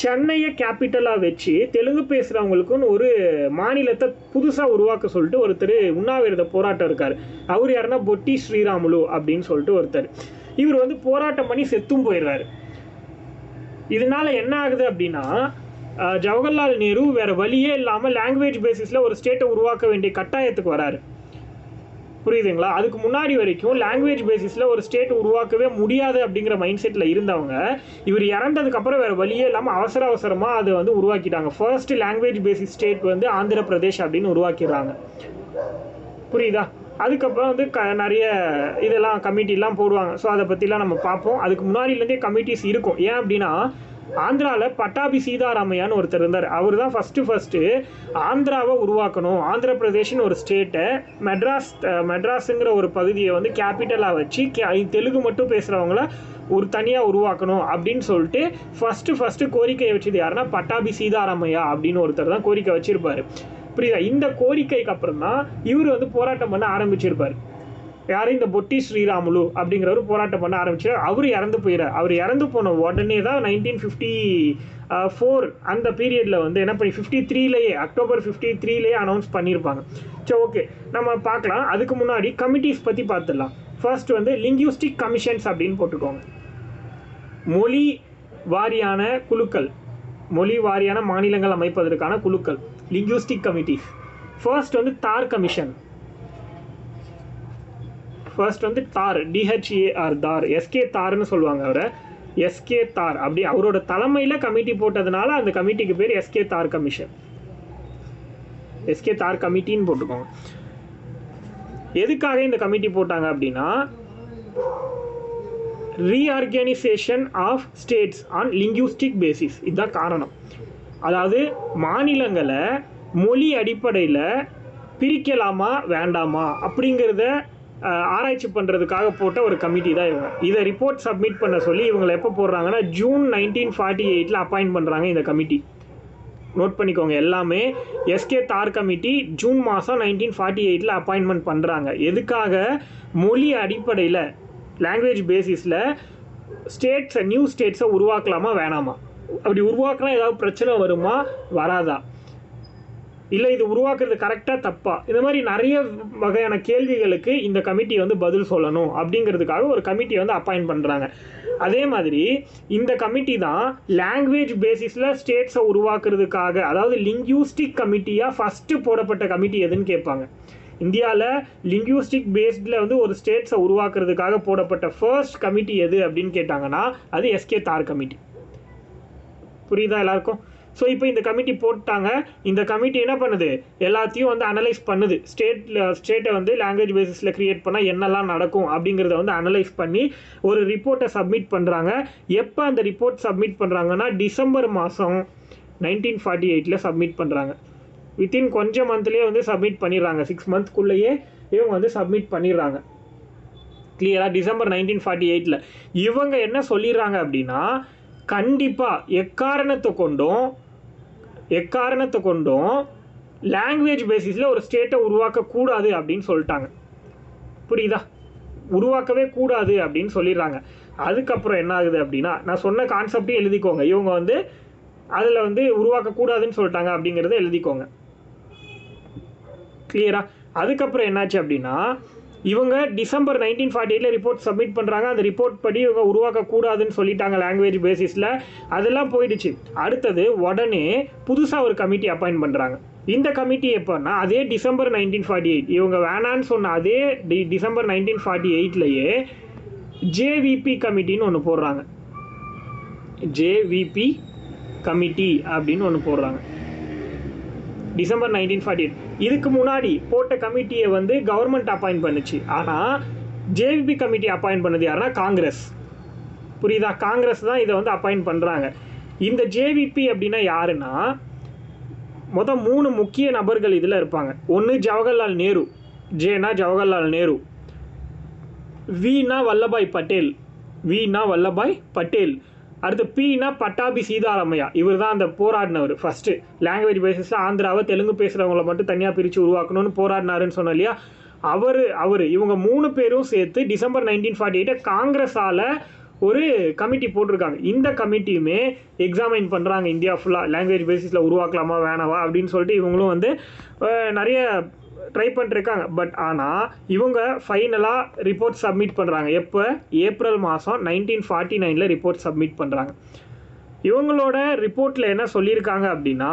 சென்னையை கேபிட்டலாக வச்சு தெலுங்கு பேசுகிறவங்களுக்குன்னு ஒரு மாநிலத்தை புதுசாக உருவாக்க சொல்லிட்டு ஒருத்தர் உண்ணாவிரத போராட்டம் இருக்கார். அவர் யாருன்னா பொட்டி ஸ்ரீராமுலு அப்படின்னு சொல்லிட்டு ஒருத்தர். இவர் வந்து போராட்டம் பண்ணி செத்தும் போயிடுறாரு. இதனால என்ன ஆகுது அப்படின்னா, ஜவஹர்லால் நேரு வேறு வழியே இல்லாமல் லாங்குவேஜ் பேசிஸில் ஒரு ஸ்டேட்டை உருவாக்க வேண்டிய கட்டாயத்துக்கு வராரு. புரியுதுங்களா? அதுக்கு முன்னாடி வரைக்கும் லாங்குவேஜ் பேசிஸில் ஒரு ஸ்டேட் உருவாக்கவே முடியாது அப்படிங்கிற மைண்ட் செட்டில் இருந்தவங்க இவர் இறந்ததுக்கப்புறம் வேறு வழியே இல்லாமல் அவசரமாக அதை வந்து உருவாக்கிட்டாங்க. ஃபர்ஸ்ட் லாங்குவேஜ் பேசிஸ் ஸ்டேட் வந்து ஆந்திர பிரதேஷ் அப்படின்னு உருவாக்கிடுறாங்க. புரியுதா? அதுக்கப்புறம் வந்து நிறைய இதெல்லாம் கமிட்டிலாம் போடுவாங்க. ஸோ அதை பற்றிலாம் நம்ம பார்ப்போம். அதுக்கு முன்னாடியிலேருந்தே கமிட்டிஸ் இருக்கும். ஏன் அப்படின்னா, ஆந்திராவில் பட்டாபி சீதாராமையான்னு ஒருத்தர் இருந்தார். அவர் தான் ஃபஸ்ட்டு ஆந்திராவை உருவாக்கணும், ஆந்திர பிரதேஷ்னு ஒரு ஸ்டேட்டை மெட்ராஸுங்கிற ஒரு பகுதியை வந்து கேபிட்டலாக வச்சு தெலுங்கு மட்டும் பேசுகிறவங்கள ஒரு தனியாக உருவாக்கணும் அப்படின்னு சொல்லிட்டு ஃபஸ்ட்டு கோரிக்கையை வச்சது யாருன்னா பட்டாபி சீதாராமையா அப்படின்னு ஒருத்தர் தான் கோரிக்கை வச்சுருப்பார். புரியுதா? இந்த கோரிக்கைக்கு அப்புறம் தான் இவர் வந்து போராட்டம் பண்ண ஆரம்பிச்சிருப்பார். யாரும் இந்த பொட்டி ஸ்ரீராமுலு அப்படிங்கிறவர் போராட்டம் பண்ண ஆரம்பிச்சார். அவர் இறந்து போயிடார். அவர் இறந்து போன உடனே தான் 1954 அந்த பீரியடில் வந்து என்ன பண்ணி 53லேயே அக்டோபர் 53லேயே அனௌன்ஸ் பண்ணியிருப்பாங்க. சரி, ஓகே, நம்ம பார்க்கலாம். அதுக்கு முன்னாடி கமிட்டிஸ் பற்றி பார்த்துடலாம். ஃபர்ஸ்ட் வந்து லிங்குவிஸ்டிக் கமிஷன்ஸ் அப்படின்னு போட்டுக்கோங்க. மொழி வாரியான குழுக்கள், மொழி வாரியான மாநிலங்கள் அமைப்பதற்கான குழுக்கள், லிங்குவிஸ்டிக் கமிட்டிஸ். ஃபர்ஸ்ட் வந்து தார் கமிஷன். ஃபர்ஸ்ட் வந்து தார், DHAR, தார், எஸ்கே தார்னு சொல்லுவாங்க அவரை, எஸ்கே தார். அப்படி அவரோட தலைமையில் கமிட்டி போட்டதுனால அந்த கமிட்டிக்கு பேர் எஸ்கே தார் கமிஷன், எஸ்கே தார் கமிட்டின்னு போட்டுக்கோங்க. எதுக்காக இந்த கமிட்டி போட்டாங்க அப்படின்னா, reorganisation of states on linguistic basis. இதுதான் காரணம். அதாவது மாநிலங்களை மொழி அடிப்படையில் பிரிக்கலாமா வேண்டாமா அப்படிங்கிறத ஆராய்ச்சி பண்ணுறதுக்காக போட்ட ஒரு கமிட்டி தான் இவங்க. இதை ரிப்போர்ட் சப்மிட் பண்ண சொல்லி இவங்களை எப்போ போடுறாங்கன்னா ஜூன் 1948 அப்பாயிண்ட் பண்ணுறாங்க இந்த கமிட்டி. நோட் பண்ணிக்கோங்க, எல்லாமே எஸ்கே தார் கமிட்டி ஜூன் மாதம் 1948 அப்பாயின்மெண்ட் பண்ணுறாங்க. எதுக்காக? மொழி அடிப்படையில் லாங்குவேஜ் பேசிஸில் ஸ்டேட்ஸை, நியூ ஸ்டேட்ஸை உருவாக்கலாமா வேணாமா, அப்படி உருவாக்கினா ஏதாவது பிரச்சனை வருமா வராதா, இல்லை இது உருவாக்குறது கரெக்டாக தப்பா, இந்த மாதிரி நிறைய வகையான கேள்விகளுக்கு இந்த கமிட்டி வந்து பதில் சொல்லணும் அப்படிங்கிறதுக்காக ஒரு கமிட்டியை வந்து அப்பாயிண்ட் பண்ணுறாங்க. அதே மாதிரி இந்த கமிட்டி தான் லாங்குவேஜ் பேசிஸில் ஸ்டேட்ஸை உருவாக்குறதுக்காக, அதாவது லிங்குவிஸ்டிக் கமிட்டியாக ஃபஸ்ட்டு போடப்பட்ட கமிட்டி எதுன்னு கேட்பாங்க. இந்தியாவில் லிங்குவிஸ்டிக் பேஸ்டில் வந்து ஒரு ஸ்டேட்ஸை உருவாக்குறதுக்காக போடப்பட்ட ஃபர்ஸ்ட் கமிட்டி எது அப்படின்னு கேட்டாங்கன்னா அது எஸ்கே தார் கமிட்டி. புரியுதா எல்லாருக்கும்? ஸோ இப்போ இந்த கமிட்டி போட்டாங்க. இந்த கமிட்டி என்ன பண்ணுது? எல்லாத்தையும் வந்து அனலைஸ் பண்ணுது. ஸ்டேட்டை வந்து லாங்குவேஜ் பேசிஸில் க்ரியேட் பண்ணால் என்னெல்லாம் நடக்கும் அப்படிங்கிறத வந்து அனலைஸ் பண்ணி ஒரு ரிப்போர்ட்டை சப்மிட் பண்ணுறாங்க. எப்போ அந்த ரிப்போர்ட் சப்மிட் பண்ணுறாங்கன்னா டிசம்பர் மாதம் 1948 சப்மிட் பண்ணுறாங்க. வித்தின் கொஞ்சம் மந்த்லேயே வந்து சப்மிட் பண்ணிடுறாங்க. 6 மந்த்க்குள்ளேயே இவங்க வந்து சப்மிட் பண்ணிடுறாங்க. கிளியராக? டிசம்பர் 1948 இவங்க என்ன சொல்லிடுறாங்க அப்படின்னா, கண்டிப்பாக எக்காரணத்தை கொண்டும் லாங்குவேஜ் பேசிஸில் ஒரு ஸ்டேட்டை உருவாக்கக்கூடாது அப்படின்னு சொல்லிட்டாங்க. புரியுதா? உருவாக்கவே கூடாது அப்படின்னு சொல்லிடுறாங்க. அதுக்கப்புறம் என்ன ஆகுது அப்படின்னா, நான் சொன்ன கான்செப்டையும் எழுதிக்கோங்க. இவங்க வந்து அதில் வந்து உருவாக்கக்கூடாதுன்னு சொல்லிட்டாங்க அப்படிங்கிறத எழுதிக்கோங்க. கிளியரா? அதுக்கப்புறம் என்னாச்சு அப்படின்னா, இவங்க டிசம்பர் 1948 ரிப்போர்ட் சப்மிட் பண்ணுறாங்க. அந்த ரிப்போர்ட் படி இவங்க உருவாக்கக்கூடாதுன்னு சொல்லிட்டாங்க லாங்குவேஜ் பேசிஸில். அதெல்லாம் போயிடுச்சு. அடுத்தது உடனே புதுசாக ஒரு கமிட்டி அப்பாயிண்ட் பண்ணுறாங்க. இந்த கமிட்டி எப்போன்னா அதே டிசம்பர் 1948 இவங்க வேணான்னு சொன்ன அதே டிசம்பர் 1948லேயே ஜேவிபி கமிட்டின்னு ஒன்று போடுறாங்க. ஜேவிபி கமிட்டி அப்படின்னு ஒன்று போடுறாங்க டிசம்பர் 1948. இதுக்கு முன்னாடி போட்ட கமிட்டியை வந்து கவர்மெண்ட் அப்பாயிண்ட் பண்ணுச்சு. ஆனால் ஜேவிபி கமிட்டி அப்பாயிண்ட் பண்ணது யாருன்னா காங்கிரஸ். புரியுதா? காங்கிரஸ் தான் இதை வந்து அப்பாயிண்ட் பண்ணுறாங்க. இந்த ஜேவிபி அப்படின்னா யாருன்னா, மொத்தம் 3 முக்கிய நபர்கள் இதில் இருப்பாங்க. ஒன்று ஜவஹர்லால் நேரு, ஜேனா ஜவஹர்லால் நேரு, வீனா வல்லபாய் பட்டேல், அடுத்து பீனா பட்டாபி சீதாராமையா. இவர் தான் அந்த போராடினவர். ஃபஸ்ட்டு லாங்குவேஜ் பேசிஸில் ஆந்திராவை தெலுங்கு பேசுகிறவங்கள மட்டும் தனியாக பிரித்து உருவாக்கணும்னு போராடினாருன்னு சொன்னோம் இல்லையா? இவங்க 3 பேரும் சேர்த்து டிசம்பர் 1948 காங்கிரஸால் ஒரு கமிட்டி போட்டிருக்காங்க. இந்த கமிட்டியுமே எக்ஸாமைன் பண்ணுறாங்க இந்தியா ஃபுல்லாக லாங்குவேஜ் பேசிஸில் உருவாக்கலாமா வேணாவா அப்படின்னு சொல்லிட்டு இவங்களும் வந்து நிறைய ட்ரை பண்ணிருக்காங்க. பட் ஆனால் இவங்க ஃபைனலாக ரிப்போர்ட் சப்மிட் பண்ணுறாங்க. எப்போ? ஏப்ரல் மாதம் 1949 ரிப்போர்ட் சப்மிட் பண்ணுறாங்க. இவங்களோட ரிப்போர்ட்டில் என்ன சொல்லியிருக்காங்க அப்படின்னா,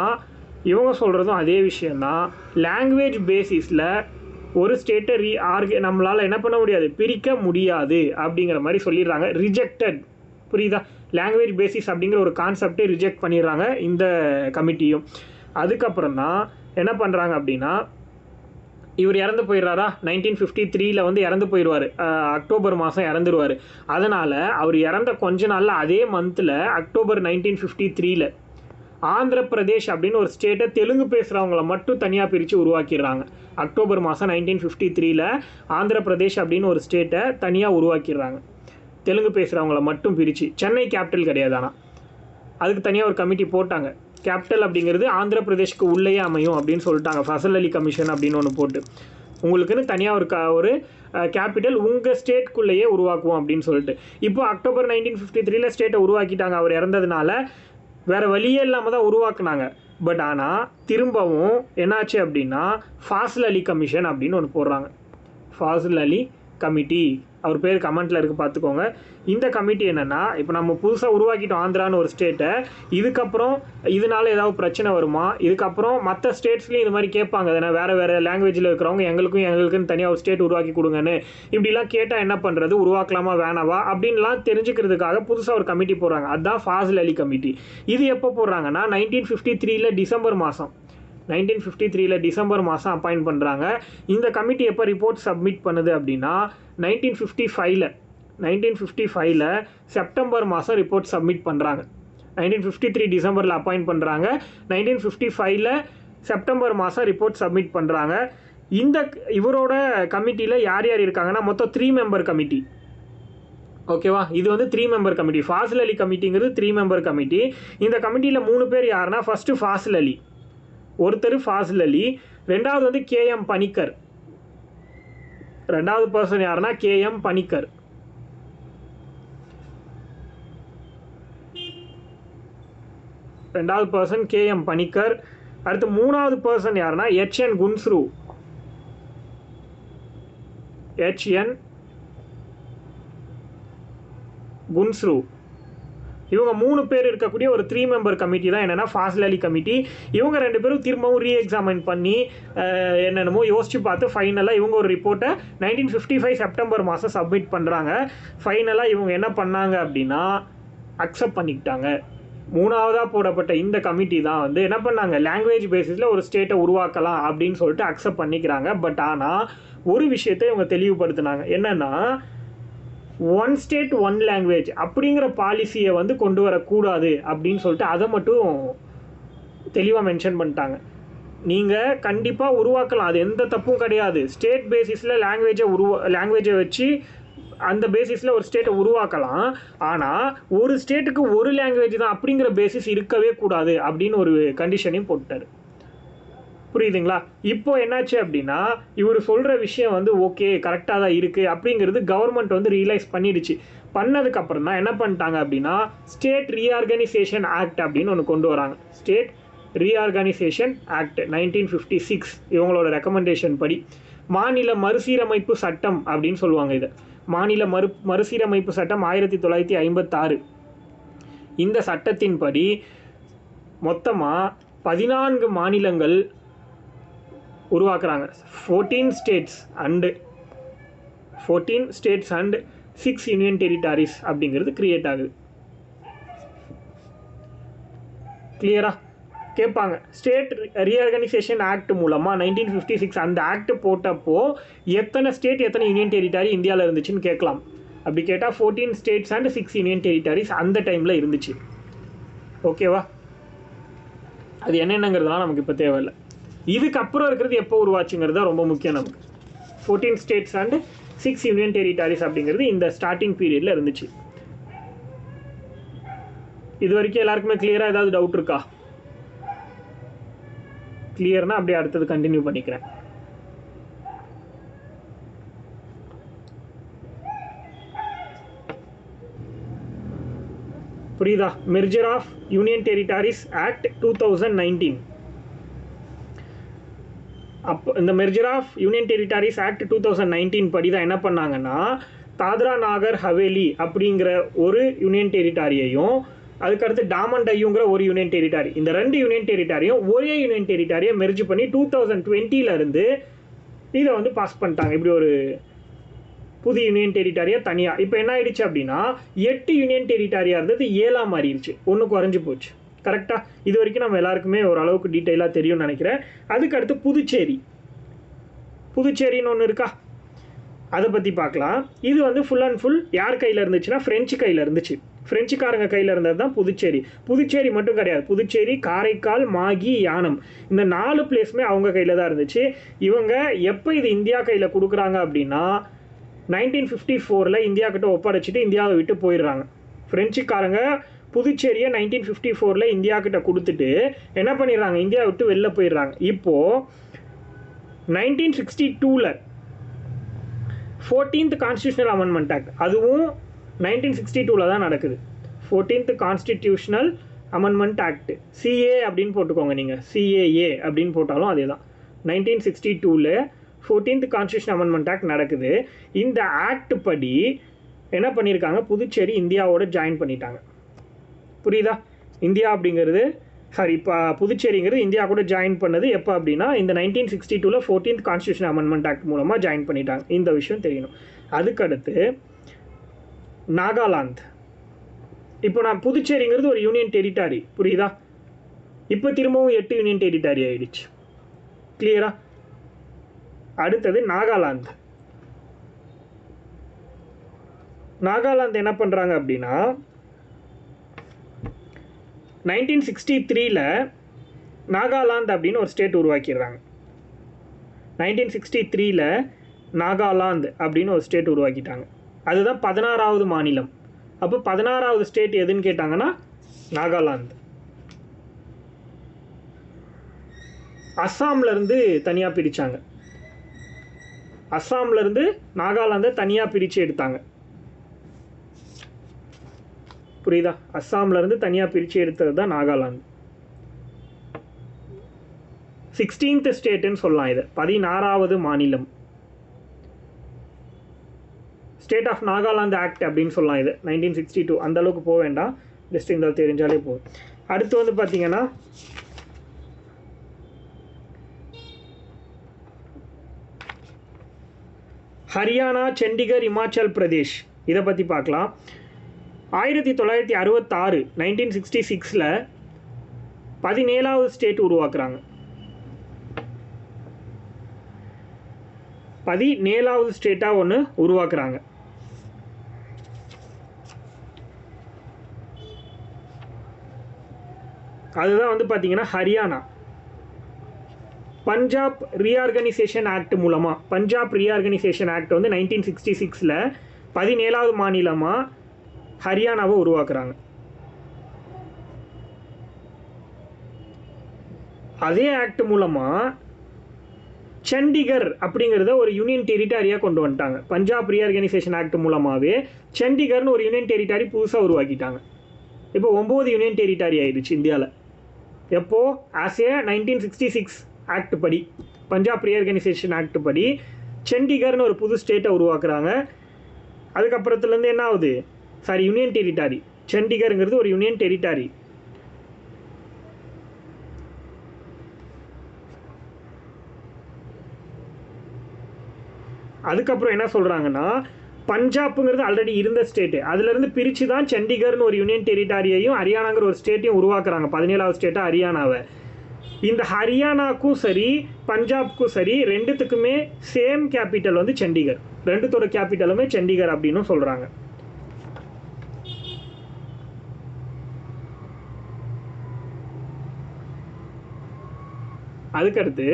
இவங்க சொல்கிறதும் அதே விஷயந்தான். லாங்குவேஜ் பேசிஸில் ஒரு ஸ்டேட்டை நம்மளால் என்ன பண்ண முடியாது, பிரிக்க முடியாது அப்படிங்கிற மாதிரி சொல்லிடுறாங்க. ரிஜெக்டட். புரியுதா? லாங்குவேஜ் பேசிஸ் அப்படிங்கிற ஒரு கான்செப்டே ரிஜெக்ட் பண்ணிடுறாங்க இந்த கமிட்டியும். அதுக்கப்புறம் தான் என்ன பண்ணுறாங்க அப்படின்னா, இவர் இறந்து போயிடுறாரா, 1953 வந்து இறந்து போயிடுவார், அக்டோபர் மாதம் இறந்துருவார். அதனால் அவர் இறந்த கொஞ்ச நாளில் அதே மந்தில் அக்டோபர் 1953 ஆந்திர பிரதேஷ் அப்படின்னு ஒரு ஸ்டேட்டை தெலுங்கு பேசுகிறவங்கள மட்டும் தனியாக பிரித்து உருவாக்கிடுறாங்க. அக்டோபர் மாதம் 1953 ஆந்திர பிரதேஷ் அப்படின்னு ஒரு ஸ்டேட்டை தனியாக உருவாக்கிடுறாங்க, தெலுங்கு பேசுகிறவங்கள மட்டும் பிரித்து. சென்னை கேபிட்டல் கிடையாது, ஆனால் அதுக்கு தனியாக ஒரு கமிட்டி போட்டாங்க. கேபிட்டல் அப்படிங்கிறது ஆந்திர பிரதேஷ்க்கு உள்ளேயே அமையும் அப்படின்னு சொல்லிட்டாங்க. ஃபசல் அலி கமிஷன் அப்படின்னு ஒன்று போட்டு உங்களுக்குன்னு தனியாக ஒரு கேபிட்டல் உங்கள் ஸ்டேட்குள்ளேயே உருவாக்குவோம் அப்படின்னு சொல்லிட்டு. இப்போ அக்டோபர் 1953 ஸ்டேட்டை உருவாக்கிட்டாங்க. அவர் இறந்ததுனால வேறு வழியே இல்லாமல் தான் உருவாக்குனாங்க. பட் ஆனால் திரும்பவும் என்னாச்சு அப்படின்னா, ஃபாசில் அலி கமிஷன் அப்படின்னு ஒன்று போடுறாங்க. ஃபாசில் அலி கமிட்டி, அவர் பேர் கமெண்ட்டில் இருக்குது பார்த்துக்கோங்க. இந்த கமிட்டி என்னென்னா, இப்போ நம்ம புதுசாக உருவாக்கிட்டோம் ஆந்திரான்னு ஒரு ஸ்டேட்டை, இதுக்கப்புறம் இதனால் ஏதாவது பிரச்சனை வருமா, இதுக்கப்புறம் மற்ற ஸ்டேட்ஸ்லேயும் இது மாதிரி கேட்பாங்க தானே, வேறு லாங்குவேஜில் இருக்கிறவங்க எங்களுக்குன்னு தனியாக ஒரு ஸ்டேட் உருவாக்கி கொடுங்கன்னு. இப்படிலாம் கேட்டால் என்ன பண்ணுறது, உருவாக்கலாமா வேணாவா அப்படின்லாம் தெரிஞ்சுக்கிறதுக்காக புதுசாக ஒரு கமிட்டி போடுறாங்க. அதுதான் ஃபாசில் அலி கமிட்டி. இது எப்போ போடுறாங்கன்னா 1953 டிசம்பர் மாதம் 1953 டிசம்பர் மாதம் அப்பாயிண்ட் பண்ணுறாங்க. இந்த கமிட்டி எப்போ ரிப்போர்ட் சப்மிட் பண்ணுது அப்படின்னா 1955 செப்டம்பர் மாதம் ரிப்போர்ட் சப்மிட் பண்ணுறாங்க. 1953 டிசம்பரில் அப்பாயிண்ட் பண்ணுறாங்க, 1955 செப்டம்பர் மாதம் ரிப்போர்ட் சப்மிட் பண்ணுறாங்க. இவரோட கமிட்டியில் யார் யார் இருக்காங்கன்னா மொத்தம் 3 மெம்பர் கமிட்டி. ஓகேவா? இது வந்து 3 மெம்பர் கமிட்டி. ஃபாசில் அலி கமிட்டிங்கிறது 3 மெம்பர் கமிட்டி. இந்த கமிட்டியில் 3 பேர் யாருன்னா, ஃபஸ்ட்டு ஃபாசில் அலி, ஒருத்தர் ஃபாசில் அலி, ரெண்டாவது வந்து KM பணிக்கர், ரெண்டாவது பர்சன் யாருன்னா KM பணிக்கர், ரெண்டாவது பர்சன் KM பணிக்கர். அடுத்து மூணாவது பர்சன் யாருன்னா HN குன்ஸ்ரு, HN குன்ஸ்ரு. இவங்க 3 பேர் இருக்கக்கூடிய ஒரு 3 மெம்பர் கமிட்டி தான் என்னென்னா ஃபாசில் அலி கமிட்டி. இவங்க 2 பேரும் திரும்பவும் ரீஎக்ஸாமைன் பண்ணி என்னென்னமோ யோசித்து பார்த்து ஃபைனலாக இவங்க ஒரு ரிப்போர்ட்டை 1955 செப்டம்பர் மாதம் சப்மிட் பண்ணுறாங்க. ஃபைனலாக இவங்க என்ன பண்ணாங்க அப்படின்னா அக்செப்ட் பண்ணிக்கிட்டாங்க. மூணாவதாக போடப்பட்ட இந்த கமிட்டி தான் வந்து என்ன பண்ணாங்க, லாங்குவேஜ் பேசிஸில் ஒரு ஸ்டேட்டை உருவாக்கலாம் அப்படின்னு சொல்லிட்டு அக்செப்ட் பண்ணிக்கிறாங்க. பட் ஆனால் ஒரு விஷயத்தை இவங்க தெளிவுபடுத்தினாங்க. என்னென்னா, ஒன் ஸ்டேட் ஒன் லாங்குவேஜ் அப்படிங்கிற பாலிசியை வந்து கொண்டு வரக்கூடாது அப்படின்னு சொல்லிட்டு அதை மட்டும் தெளிவாக மென்ஷன் பண்ணிட்டாங்க. நீங்கள் கண்டிப்பாக உருவாக்கலாம், அது எந்த தப்பும் கிடையாது. ஸ்டேட் பேசிஸில் லாங்குவேஜை வச்சு அந்த பேசிஸில் ஒரு ஸ்டேட்டை உருவாக்கலாம். ஆனால் ஒரு ஸ்டேட்டுக்கு ஒரு லாங்குவேஜ் தான் அப்படிங்கிற பேசிஸ் இருக்கவே கூடாது அப்படின்னு ஒரு கண்டிஷனையும் போட்டார். புரியுதுங்களா? இப்போ என்னாச்சு அப்படின்னா, இவர் சொல்கிற விஷயம் வந்து ஓகே கரெக்டாக தான் இருக்குது அப்படிங்கிறது கவர்மெண்ட் வந்து ரியலைஸ் பண்ணிடுச்சு. பண்ணதுக்கப்புறம் தான் என்ன பண்ணிட்டாங்க அப்படின்னா ஸ்டேட் ரீஆர்கனைசேஷன் ஆக்ட் அப்படின்னு ஒன்று கொண்டு வராங்க. ஸ்டேட் ரீஆர்கனைசேஷன் ஆக்ட் 1956 இவங்களோட ரெக்கமெண்டேஷன் படி மாநில மறுசீரமைப்பு சட்டம் அப்படின்னு சொல்லுவாங்க. இதை மாநில மறுசீரமைப்பு சட்டம் 1956. இந்த சட்டத்தின்படி மொத்தமாக 14 மாநிலங்கள் உருவாக்குறாங்க. 14 ஸ்டேட்ஸ் அண்ட் 6 யூனியன் டெரிட்டரிஸ் அப்படிங்கிறது கிரியேட் ஆகுது. கிளியரா? கேட்பாங்க, ஸ்டேட் ரீஆர்கனைசேஷன் ஆக்ட் மூலமாக 1956 அந்த ஆக்ட் போட்டப்போ எத்தனை ஸ்டேட் எத்தனை யூனியன் டெரிட்டரி இந்தியாவில் இருந்துச்சுன்னு கேட்கலாம். அப்படி கேட்டால் 14 ஸ்டேட்ஸ் அண்ட் 6 யூனியன் டெரிட்டரிஸ் அந்த டைமில் இருந்துச்சு. ஓகேவா? அது என்னென்னங்கிறதுலாம் நமக்கு இப்போ தேவையில்லை. இதுக்கப்புறம் இருக்கிறது எப்போ உருவாச்சுங்கிறது தான் ரொம்ப முக்கியம் நமக்கு. 14 ஸ்டேட்ஸ் அண்ட் 6 யூனியன் டெரிட்டரிஸ் அப்படிங்கிறது இந்த ஸ்டார்டிங் பீரியடில் இருந்துச்சு. இது வரைக்கும் எல்லாருக்குமே கிளியராக ஏதாவது டவுட் இருக்கா? கிளியர்னா அப்படியே அடுத்தது கண்டினியூ பண்ணிக்கிறேன். புரியுதா? Merger of union territories act 2019. அப்போ இந்த merger of union territories act 2019 படி தான் என்ன பண்ணாங்கன்னா, தாத்ரா நாகர் ஹவேலி அப்படிங்கிற ஒரு யூனியன் டெரிட்டரியையும் அதுக்கடுத்து டாமன் டையூங்கிற ஒரு யூனியன் டெரிட்டரி, இந்த 2 யூனியன் டெரிட்டரியும் ஒரே யூனியன் டெரிட்டரியை மெர்ஜ் பண்ணி 2020 இதை வந்து பாஸ் பண்ணிட்டாங்க. இப்படி ஒரு புது யூனியன் டெரிட்டரியாக தனியாக. இப்போ என்ன ஆயிடுச்சு அப்படின்னா 8 யூனியன் டெரிட்டரியாக இருந்தது 7ஆக மாறிடுச்சு, ஒன்று குறைஞ்சி போச்சு. கரெக்டாக? இது வரைக்கும் நம்ம எல்லாருக்குமே ஓரளவுக்கு டீட்டெயிலாக தெரியும்னு நினைக்கிறேன். அதுக்கடுத்து புதுச்சேரின்னு ஒன்று இருக்கா, அதை பற்றி பார்க்கலாம். இது வந்து ஃபுல் அண்ட் ஃபுல் யார் கையில் இருந்துச்சுன்னா ஃப்ரெஞ்சு கையில் இருந்துச்சு. ஃப்ரெஞ்சுக்காரங்க கையில் இருந்தது தான் புதுச்சேரி மட்டும் கிடையாது. புதுச்சேரி, காரைக்கால், மாகி, யானம், இந்த 4 பிளேஸுமே அவங்க கையில் தான் இருந்துச்சு. இவங்க எப்போ இது இந்தியா கையில் கொடுக்குறாங்க அப்படின்னா 1954 இந்தியா கிட்ட ஒப்படைச்சிட்டு இந்தியாவை விட்டு போயிடுறாங்க. ஃப்ரெஞ்சுக்காரங்க புதுச்சேரியை 1954 இந்தியா கிட்ட கொடுத்துட்டு என்ன பண்ணிடுறாங்க, இந்தியா விட்டு வெளில போயிடுறாங்க. இப்போது 1962 14th கான்ஸ்டியூஷனல் அமெண்ட்மெண்ட் ஆக்ட், அதுவும் 1962 தான் நடக்குது. 14th constitutional amendment act, CA அப்படின்னு போட்டுக்கோங்க. நீங்கள் சிஏஏ அப்படின்னு போட்டாலும் அதே தான். 1962 14th கான்ஸ்டியூஷன் அமெண்ட்மெண்ட் ஆக்ட் நடக்குது. இந்த ஆக்ட் படி என்ன பண்ணியிருக்காங்க, புதுச்சேரி இந்தியாவோட ஜாயின் பண்ணிட்டாங்க. புரியுதா? இந்தியா அப்படிங்கிறது இப்போ புதுச்சேரிங்கிறது இந்தியா கூட ஜாயின் பண்ணது எப்போ அப்படின்னா இந்த 1962 14th கான்ஸ்டியூஷன் அமெண்ட்மெண்ட் ஆக்ட் மூலமாக ஜாயின் பண்ணிட்டாங்க. இந்த விஷயம் தெரியணும். அதுக்கடுத்து நாகாலாந்து. இப்போ நான் புதுச்சேரிங்கிறது ஒரு யூனியன் டெரிட்டரி, புரியுதா? இப்போ திரும்பவும் 8 யூனியன் டெரிட்டரி ஆயிடுச்சு. கிளியரா? அடுத்தது நாகாலாந்து என்ன பண்ணுறாங்க அப்படின்னா 1963 நாகாலாந்து அப்படின்னு ஒரு ஸ்டேட் உருவாக்கிடுறாங்க. 1963 நாகாலாந்து அப்படின்னு ஒரு ஸ்டேட் உருவாக்கிட்டாங்க. அதுதான் 16வது மாநிலம். அப்போ 16வது ஸ்டேட் எதுன்னு கேட்டாங்கன்னா நாகாலாந்து. அஸ்ஸாம்லேருந்து தனியாக பிரித்தாங்க. அஸ்ஸாம்லேருந்து நாகாலாந்தை தனியாக பிரித்து எடுத்தாங்க. புரியுதா? அஸ்ஸாம்லேருந்து தனியாக பிரித்து எடுத்தது தான் நாகாலாந்து. 16th ஸ்டேட்டுன்னு சொல்லலாம். இது 16வது மாநிலம். ஸ்டேட் ஆஃப் நாகாலாந்து ஆக்ட் அப்படின்னு சொல்லலாம். இது 1962. அந்த அளவுக்கு போக வேண்டாம், ஜஸ்ட் இந்த தெரிஞ்சாலே போதும். அடுத்து வந்து பார்த்தீங்கன்னா ஹரியானா, சண்டிகர், இமாச்சல் பிரதேஷ், இதை பற்றி பார்க்கலாம். 1966 1966 17வது ஸ்டேட் உருவாக்குறாங்க. 17வது ஸ்டேட்டாக ஒன்று உருவாக்குறாங்க. அதுதான் வந்து பார்த்தீங்கன்னா ஹரியானா. பஞ்சாப் ரீஆர்கனைசேஷன் ஆக்ட் மூலமாக, பஞ்சாப் ரீஆர்கனைசேஷன் ஆக்ட் வந்து 1966 17வது மாநிலமாக ஹரியானாவை உருவாக்குறாங்க. அதே ஆக்ட் மூலமாக சண்டிகர் அப்படிங்கிறத ஒரு யூனியன் டெரிட்டரியாக கொண்டு வந்துட்டாங்க. பஞ்சாப் ரீஆர்கனைசேஷன் ஆக்ட் மூலமாகவே சண்டிகர்னு ஒரு யூனியன் டெரிட்டரி புதுசாக உருவாக்கிட்டாங்க. இப்போ 9 யூனியன் டெரிட்டரி ஆயிடுச்சு இந்தியாவில். எப்போது? ஆஸ் ஏ 1966 ஆக்ட் படி, பஞ்சாப் ரீஆர்கனைசேஷன் ஆக்ட் படி சண்டிகர்னு ஒரு புது ஸ்டேட்டை உருவாக்குறாங்க. அதுக்கப்புறத்துலேருந்து என்ன ஆகுது, யூனியன் டெரிட்டரி. சண்டிகருங்கிறது ஒரு யூனியன் டெரிட்டரி. அதுக்கப்புறம் என்ன சொல்கிறாங்கன்னா, பஞ்சாப்புங்கிறது ஆல்ரெடி இருந்த ஸ்டேட்டு, அதுலேருந்து பிரித்து தான் சண்டிகர்னு ஒரு யூனியன் டெரிட்டரியையும் ஹரியானாங்கிற ஒரு ஸ்டேட்டையும் உருவாக்குறாங்க. 17வது ஸ்டேட்டாக ஹரியானாவை. இந்த ஹரியானாக்கும் சரி பஞ்சாப்க்கும் சரி ரெண்டுத்துக்குமே சேம் கேபிட்டல் வந்து சண்டிகர். ரெண்டுத்தோட கேபிட்டலுமே சண்டிகர் அப்படின்னு சொல்கிறாங்க. அதுக்கடுத்து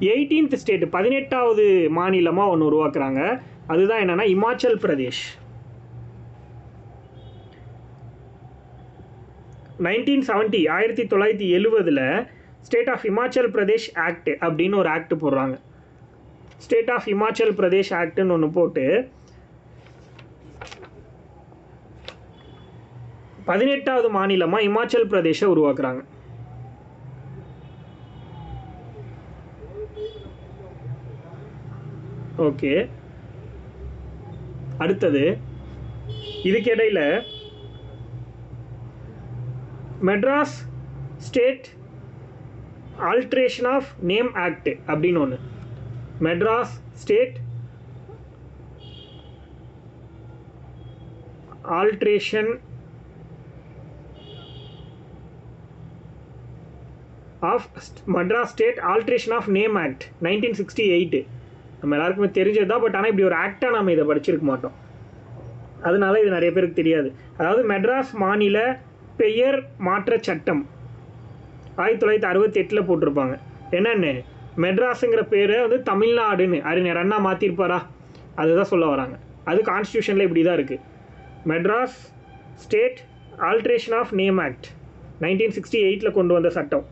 18th ஸ்டேட், 18வது மாநிலமாக ஒன்று உருவாக்குறாங்க. அதுதான் என்னென்னா Himachal Pradesh. 1970 state of Himachal Pradesh act அப்படின்னு ஒரு ஆக்ட் போடுறாங்க. ஸ்டேட் ஆஃப் இமாச்சல் பிரதேஷ் ஆக்ட்னு ஒன்று போட்டு 18வது மாநிலமாக இமாச்சல் பிரதேசை உருவாக்குறாங்க. ஓகே, அடுத்தது இதுக்கிடையில் Madras state alteration of name act அப்படின்னு ஒன்று. Madras state alteration of Madras state alteration of name act 1968. நம்ம எல்லாருக்குமே தெரிஞ்சது தான், பட் ஆனால் இப்படி ஒரு ஆக்டாக நம்ம இதை படிச்சிருக்க மாட்டோம், அதனால இது நிறைய பேருக்கு தெரியாது. அதாவது மெட்ராஸ் மாநில பெயர் மாற்ற சட்டம் 1968 போட்டிருப்பாங்க. என்னென்னு மெட்ராஸுங்கிற பேரை வந்து தமிழ்நாடுன்னு அறிஞர் அண்ணா மாற்றிருப்பாரா, அதுதான் சொல்ல வராங்க. அது கான்ஸ்டியூஷனில் இப்படி தான் இருக்குது. Madras state alteration of name act 1968 கொண்டு வந்த சட்டம்.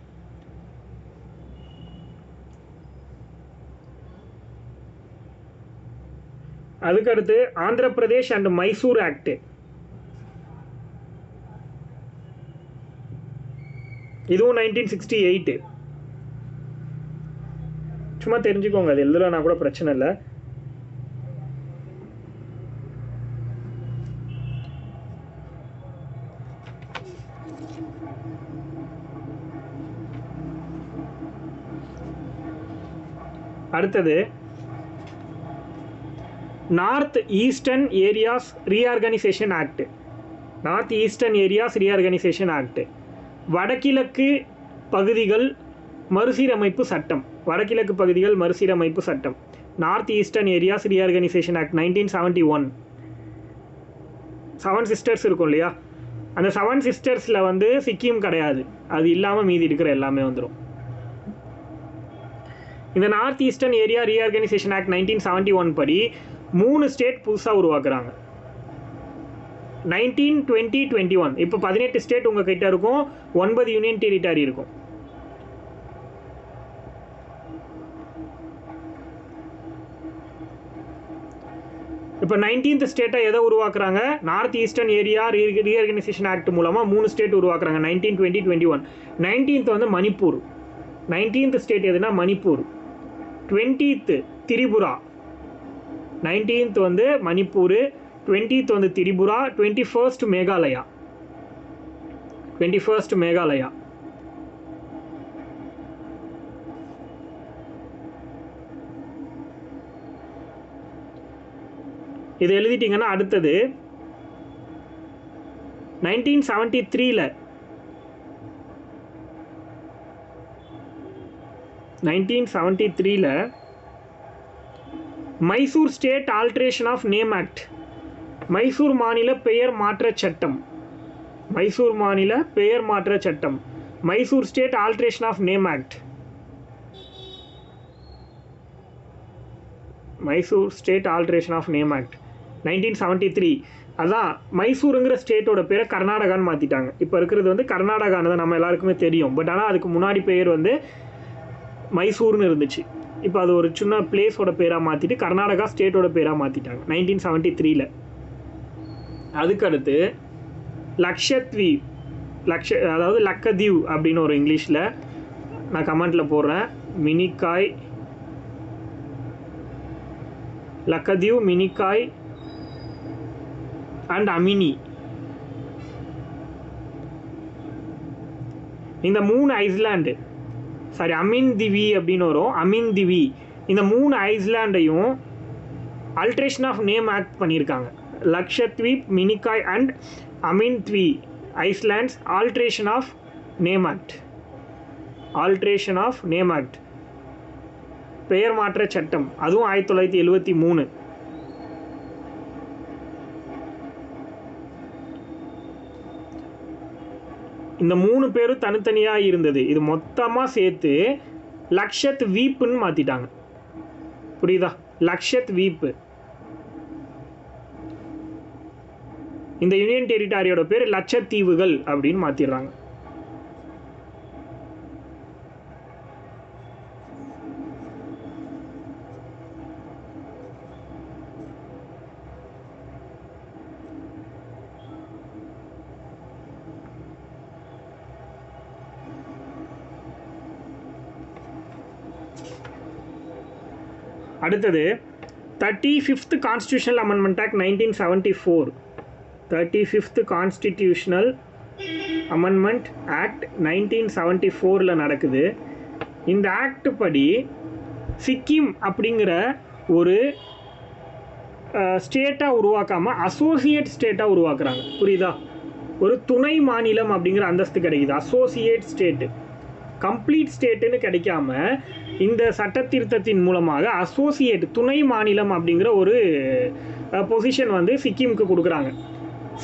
அதுக்கடுத்து ஆந்திர பிரதேஷ் அண்ட் மைசூர் ஆக்ட். இதுவும் 1968. சும்மா தெரிஞ்சுக்கோங்க, அது எழுதலனா கூட பிரச்சனை இல்லை. அடுத்தது north eastern areas reorganisation act. North eastern areas reorganisation act. வடகிழக்கு பகுதிகள் மறுசீரமைப்பு சட்டம். வடகிழக்கு பகுதிகள் மறுசீரமைப்பு சட்டம். North eastern areas reorganisation act 1971. 7 sisters இருக்கும் இல்லையா, அந்த 7 சிஸ்டர்ஸில் வந்து சிக்கிம் கிடையாது, அது இல்லாமல் மீதி இருக்கிற எல்லாமே வந்துடும். இந்த north eastern area reorganisation act 1971 படி 3 ஸ்டேட் புதுசாக உருவாக்குறாங்க. 19, 20, 21. இப்போ 18 ஸ்டேட் உங்கள் கிட்ட இருக்கும், 9 யூனியன் டெரிட்டரி இருக்கும். இப்போ 19th ஸ்டேட்டை எதை உருவாக்குறாங்க, north eastern area reorganisation act மூலமாக 3 ஸ்டேட் உருவாக்குறாங்க. 19, 20, 21. 19th வந்து மணிப்பூர். 19th ஸ்டேட் எதுனா மணிப்பூர். 20th திரிபுரா. 19th வந்து மணிப்பூர், 20th வந்து திரிபுரா, 21st மேகாலயா. 21st மேகாலயா. இது எழுதிட்டீங்கன்னா அடுத்தது 1973ல் 1973ல் Mysore state alteration of name act. Mysore மாநில பெயர் மாற்ற சட்டம். மைசூர் மாநில பெயர் மாற்ற சட்டம். Mysore state alteration of name act. Mysore state alteration of name act 1973. அதான் மைசூருங்கிற ஸ்டேட்டோட பேரை கர்நாடகான்னு மாற்றிட்டாங்க. இப்போ இருக்கிறது வந்து கர்நாடகான்னு தான் நம்ம எல்லாருக்குமே தெரியும், பட் ஆனால் அதுக்கு முன்னாடி பேர் வந்து மைசூர்னு இருந்துச்சு. இப்போ அது ஒரு சின்ன பிளேஸோட பேராக மாற்றிட்டு கர்நாடகா ஸ்டேட்டோட பேராக மாற்றிட்டாங்க 1973ல். அதுக்கடுத்து லக்ஷத்வீப், அதாவது லக்கதீவ் அப்படின்னு ஒரு இங்கிலீஷில் நான் கமெண்ட்டில் போடுறேன். மினிக்காய், லக்கதீவ், மினிக்காய் அண்ட் அமினி. இந்த 3 ஐஸ்லாண்டு, சாரி அமின் திவி அப்படின்னு வரும், அமின் திவி. இந்த 3 ஐஸ்லாண்டையும் அல்ட்ரேஷன் ஆஃப் நேம் ஆக்ட் பண்ணியிருக்காங்க. Lakshadweep, Minicoy and Amindivi islands alteration of name act. Alteration of name act, பெயர் மாற்ற சட்டம், அதுவும் 1973. இந்த 3 பேரும் தனித்தனியாக இருந்தது, இது மொத்தமாக சேர்த்து லக்ஷத் வீப்புன்னு மாற்றிட்டாங்க. புரியுதா, லக்ஷத் வீப்பு. இந்த யூனியன் டெரிட்டரியோட பேர் லட்சத்தீவுகள் அப்படின்னு மாற்றிடுறாங்க. அடுத்தது 35th constitutional amendment act 1974. 35th constitutional amendment act 1974 நடக்குது. இந்த ஆக்ட் படி சிக்கிம் அப்படிங்கிற ஒரு ஸ்டேட்டாக உருவாக்காமல் அசோசியேட் ஸ்டேட்டாக உருவாக்குறாங்க. புரியுதா? ஒரு துணை மாநிலம் அப்படிங்கிற அந்தஸ்து கிடைக்குது. அசோசியேட் ஸ்டேட்டு, கம்ப்ளீட் ஸ்டேட்டுன்னு கிடைக்காம இந்த சட்ட திருத்தத்தின் மூலமாக அசோசியேட் துணை மாநிலம் அப்படிங்கிற ஒரு பொசிஷன் வந்து சிக்கிமுக்கு கொடுக்குறாங்க.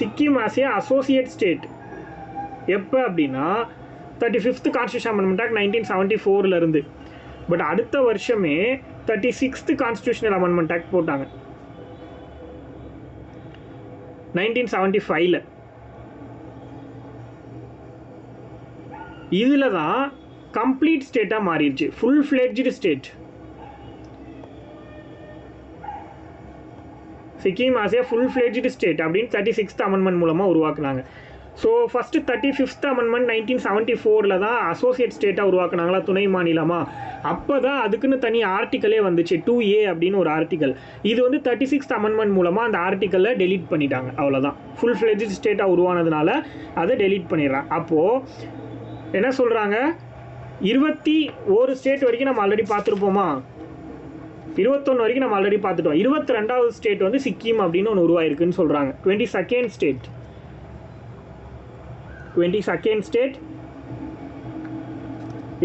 சிக்கிம் ஆஸ் ஏ அசோசியேட் ஸ்டேட் எப்போ அப்படின்னா 35th கான்ஸ்டியூஷன் அமெண்ட்மெண்ட் ஆக்ட் 1974 இருந்து. பட் அடுத்த வருஷமே 36th கான்ஸ்டியூஷனல் அமெண்ட்மெண்ட் ஆக்ட் போட்டாங்க 1975. இதில் தான் கம்ப்ளீட் ஸ்டேட்டாக மாறிடுச்சு, full fledged state. Sikkim as a full fledged state அப்படின்னு 36th அமெண்ட்மெண்ட் மூலமாக உருவாக்குனாங்க. ஸோ ஃபஸ்ட்டு 35th அமெண்ட்மெண்ட் 1974 தான் அசோசியேட் ஸ்டேட்டாக உருவாக்குனாங்களா, துணை மாநிலமாக. அப்போ தான் அதுக்குன்னு தனி ஆர்டிக்கலே வந்துச்சு, 2A அப்படின்னு ஒரு ஆர்டிக்கல். இது வந்து 36th அமெண்ட்மெண்ட் மூலமாக அந்த ஆர்டிக்கலை டெலீட் பண்ணிட்டாங்க. அவ்வளோதான், ஃபுல் ஃப்ளெட்ஜ்டு ஸ்டேட்டாக உருவானதுனால அதை டெலீட் பண்ணிடுறாங்க. அப்போது என்ன சொல்கிறாங்க, 21 ஸ்டேட் வரைக்கும் நம்ம ஆல்ரெடி பார்த்துருப்போமா, 21 வரைக்கும் நம்ம ஆல்ரெடி பார்த்துட்டோம். 22வது ஸ்டேட் வந்து சிக்கிம் அப்படின்னு ஒன்று உருவாயிருக்குன்னு சொல்கிறாங்க. 22nd ஸ்டேட், 22nd ஸ்டேட்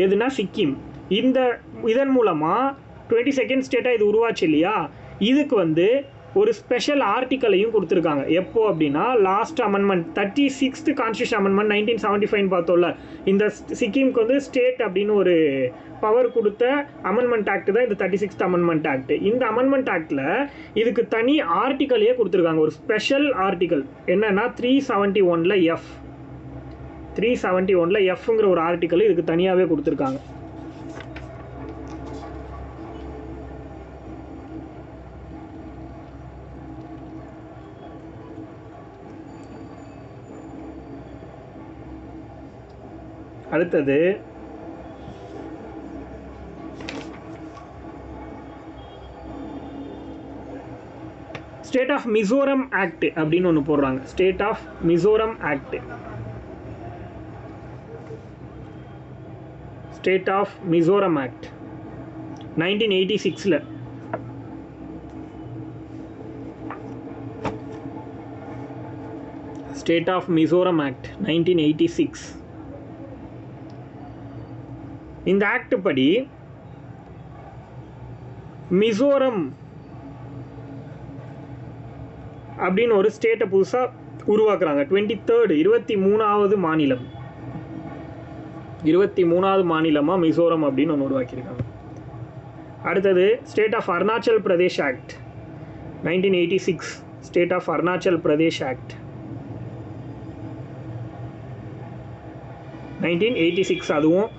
எதுனா சிக்கிம். இதன் மூலமாக 22nd ஸ்டேட்டாக இது உருவாச்சு இல்லையா, இதுக்கு வந்து ஒரு ஸ்பெஷல் ஆர்டிக்கலையும் கொடுத்துருக்காங்க. எப்போ அப்படின்னா last amendment 36th constitution amendment 1975 பார்த்தோம்ல, இந்த சிக்கிமுக்கு வந்து ஸ்டேட் அப்படின்னு ஒரு பவர் கொடுத்த அமெண்ட்மெண்ட் ஆக்ட் தான் இந்த 36th அமெண்ட்மெண்ட் ஆக்ட். இந்த அமெண்ட்மெண்ட் ஆக்டில் இதுக்கு தனி ஆர்டிக்கலையே கொடுத்துருக்காங்க, ஒரு ஸ்பெஷல் ஆர்டிக்கல். என்னன்னா 371ல் எஃப், 371ல் எஃப்ங்கிற ஒரு ஆர்டிக்கல் இதுக்கு தனியாகவே கொடுத்துருக்காங்க. அடுத்தது ஸ்டேட் ஆஃப் மிசோரம் ஆக்ட் அப்படின்னு ஒன்று போடுறாங்க. State of Mizoram act, state of Mizoram act 1986. State of Mizoram act 1986. இந்த ஆக்ட் படி மிசோரம் அப்படின்னு ஒரு ஸ்டேட்டை புதுசாக உருவாக்குறாங்க. 23வது மாநிலம், 23வது மாநிலமாக மிசோரம் அப்படின்னு ஒன்று உருவாக்கியிருக்காங்க. அடுத்தது state of Arunachal Pradesh act 1986. State of Arunachal Pradesh act 1986. அதுவும்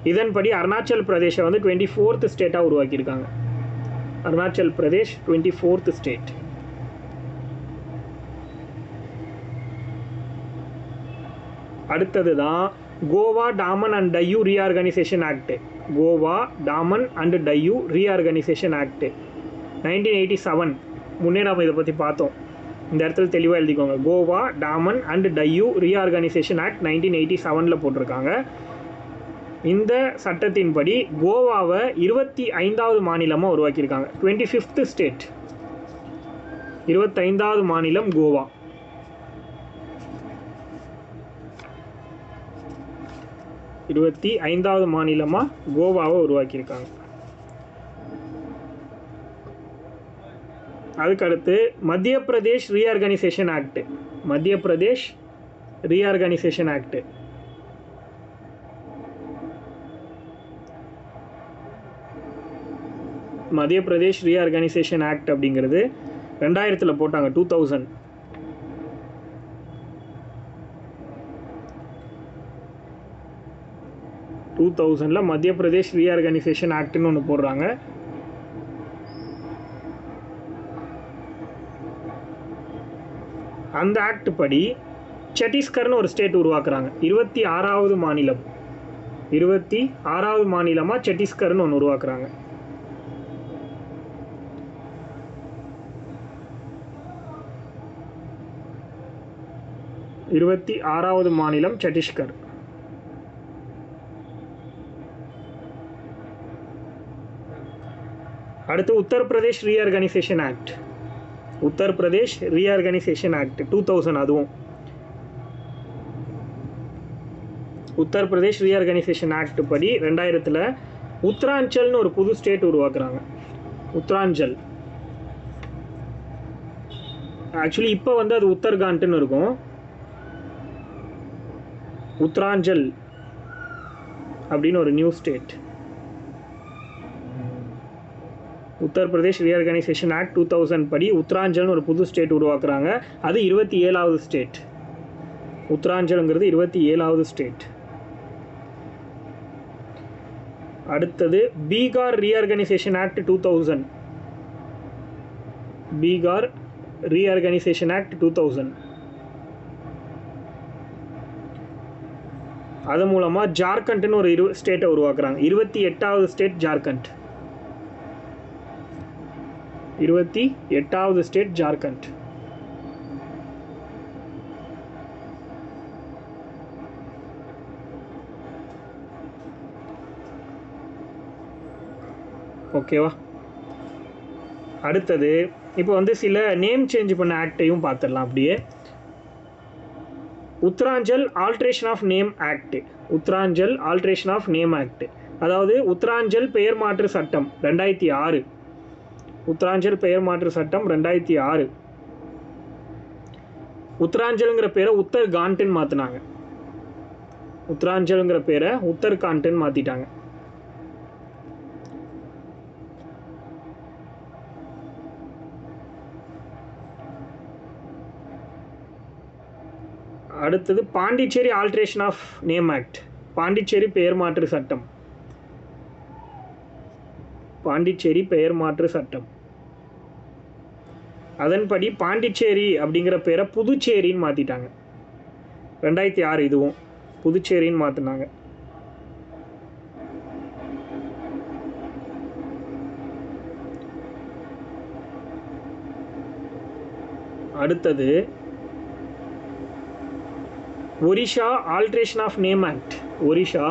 இதன்படி அருணாச்சல் பிரதேஷை வந்து 24th ஸ்டேட்டாக உருவாக்கியிருக்காங்க. Arunachal Pradesh 24th state. அடுத்தது தான் Goa Daman and Diu reorganisation act. Goa Daman and Diu reorganisation act 1987. முன்னே நாம் இதை பற்றி பார்த்தோம், இந்த இடத்துல தெளிவாக எழுதிக்கோங்க. Goa Daman and Diu reorganisation act 1987 போட்டிருக்காங்க. இந்த சட்டத்தின்படி கோவாவை 25வது மாநிலமாக உருவாக்கியிருக்காங்க. 25th ஸ்டேட், 25வது மாநிலம் கோவா. இருபத்தி 5வது மாநிலமாக கோவாவை உருவாக்கியிருக்காங்க. அதுக்கடுத்து மத்திய பிரதேஷ் ரீஆர்கனைசேஷன் ஆக்ட், மத்திய பிரதேஷ் ரீஆர்கனைசேஷன் ஆக்ட் மத்திய பிரதேஷ் ரீஆர்கனைசேஷன் ஆக்ட் அப்படிங்கிறது 2000 போட்டாங்க. 2000 மத்திய பிரதேஷ் ரீஆர்கனைசேஷன் ஆக்ட்னு ஒன்று போடுறாங்க. அந்த ஆக்ட் படி சத்தீஸ்கர்னு ஒரு ஸ்டேட் உருவாக்குறாங்க. 26வது மாநிலம், 26வது மாநிலமாக சத்தீஸ்கர்னு ஒன்று உருவாக்குறாங்க. 26வது மாநிலம் சத்தீஸ்கர். அடுத்து Uttar Pradesh reorganisation act. Uttar Pradesh reorganisation act 2000. அதுவும் உத்தரப்பிரதேஷ் ரீஆர்கனைசேஷன் ஆக்ட் படி 2000 உத்தராஞ்சல்னு ஒரு புது ஸ்டேட் உருவாக்குறாங்க. உத்தராஞ்சல் ஆக்சுவலி இப்போ வந்து அது உத்தரகாண்ட்னு இருக்கும். உத்தராஞ்சல் அப்படின்னு ஒரு new state. Uttar Pradesh reorganisation act 2000 படி உத்தராஞ்சல்னு ஒரு புது ஸ்டேட் உருவாக்குறாங்க. அது 27வது ஸ்டேட். உத்தராஞ்சல்ங்கிறது 27வது ஸ்டேட். அடுத்தது Bihar reorganisation act 2000. Bihar reorganisation act 2000. அது மூலமாக ஜார்க்கண்ட்னு ஒரு ஸ்டேட்டை உருவாக்குறாங்க. 28வது ஸ்டேட் ஜார்க்கண்ட். 28வது ஸ்டேட் ஜார்க்கண்ட். ஓகேவா? அடுத்தது இப்போ வந்து சில நேம் சேஞ்ச் பண்ண ஆக்டையும் பார்த்துடலாம். அப்படியே Uttaranchal alteration of name act. Uttaranchal alteration of name act, அதாவது உத்தராஞ்சல் பெயர் மாற்று சட்டம் 2006. உத்தராஞ்சல் பெயர் மாற்று சட்டம் 2006. உத்தராஞ்சல்ங்கிற பேரை உத்தர்காண்ட்னு மாற்றினாங்க. உத்தராஞ்சல்ங்கிற பேரை உத்தர்காண்ட்னு மாற்றிட்டாங்க. அடுத்தது Pondicherry alteration of name act. Pondicherry பெயர் மாற்று சட்டம். பாண்டிச்சேரி பெயர் மாற்று சட்டம். அதன்படி பாண்டிச்சேரி அப்படிங்கிற பேரை புதுச்சேரின்னு மாற்றிட்டாங்க. 2006 இதுவும் புதுச்சேரின்னு மாற்றினாங்க. அடுத்தது Orissa alteration of name act. Orissa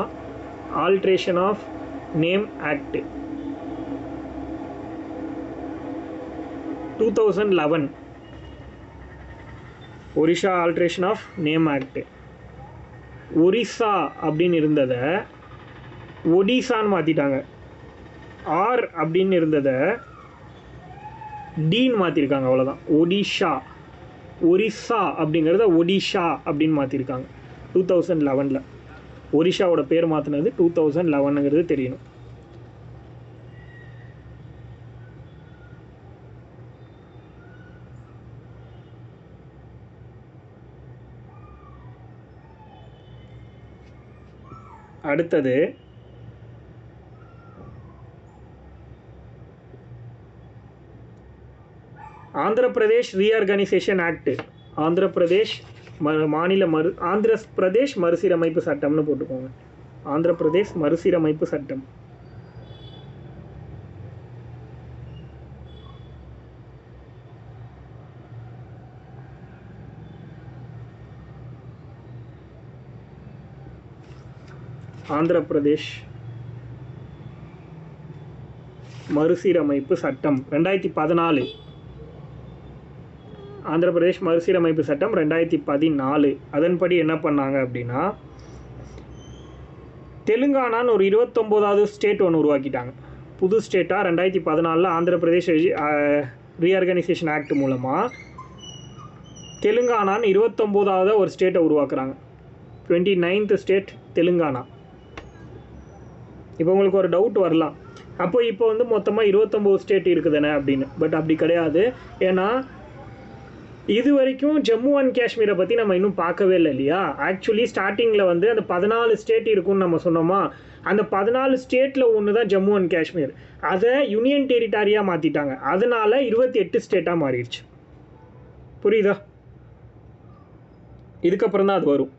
alteration of name act 2011. Orissa alteration of name act. Orissa அப்படின்னு இருந்ததை ஒடிசான்னு மாற்றிட்டாங்க. ஆர் அப்படின்னு இருந்ததை டீன்னு மாற்றிருக்காங்க. அவ்வளோதான். ஒடிஷா. ஒரிசா அப்படிங்கிறத ஒடிஷா அப்படின்னு மாற்றிருக்காங்க 2011. ஒரிஷாவோட பேர் மாற்றினது 2011ங்கிறது தெரியணும். அடுத்தது ஆந்திர பிரதேஷ் ரீஆர்கனைசேஷன் ஆக்ட். ஆந்திர பிரதேஷ் ஆந்திர பிரதேஷ் மறுசீரமைப்பு சட்டம்னு போட்டுக்கோங்க. ஆந்திர பிரதேஷ் மறுசீரமைப்பு சட்டம். ஆந்திர பிரதேஷ் மறுசீரமைப்பு சட்டம் 2014. ஆந்திர பிரதேஷ் மறுசீரமைப்பு சட்டம் 2014. அதன்படி என்ன பண்ணாங்க அப்படின்னா, தெலுங்கானான்னு ஒரு 29வது ஸ்டேட் ஒன்று உருவாக்கிட்டாங்க. புது ஸ்டேட்டாக 2014 ஆந்திர பிரதேஷ் ரீஆர்கனைசேஷன் ஆக்ட் மூலமாக தெலுங்கானான்னு 29வது ஒரு ஸ்டேட்டை உருவாக்குறாங்க. 29th state Telangana. இப்போ உங்களுக்கு ஒரு டவுட் வரலாம், அப்போ இப்போ வந்து மொத்தமாக 29 ஸ்டேட் இருக்குதுன்னு அப்படின்னு. பட் அப்படி கிடையாது. ஏன்னா இது வரைக்கும் ஜம்மு அண்ட் காஷ்மீரை பற்றி நம்ம இன்னும் பார்க்கவே இல்லை இல்லையா. ஆக்சுவலி ஸ்டார்டிங்கில் வந்து அந்த 14 ஸ்டேட் இருக்குன்னு நம்ம சொன்னோமா. அந்த 14 ஸ்டேட்டில் ஒன்று தான் ஜம்மு அண்ட் காஷ்மீர். அதை யூனியன் டெரிட்டரியாக மாற்றிட்டாங்க. அதனால் 28 ஸ்டேட்டாக மாறிடுச்சு. புரியுதா? இதுக்கப்புறம் தான் அது வரும்.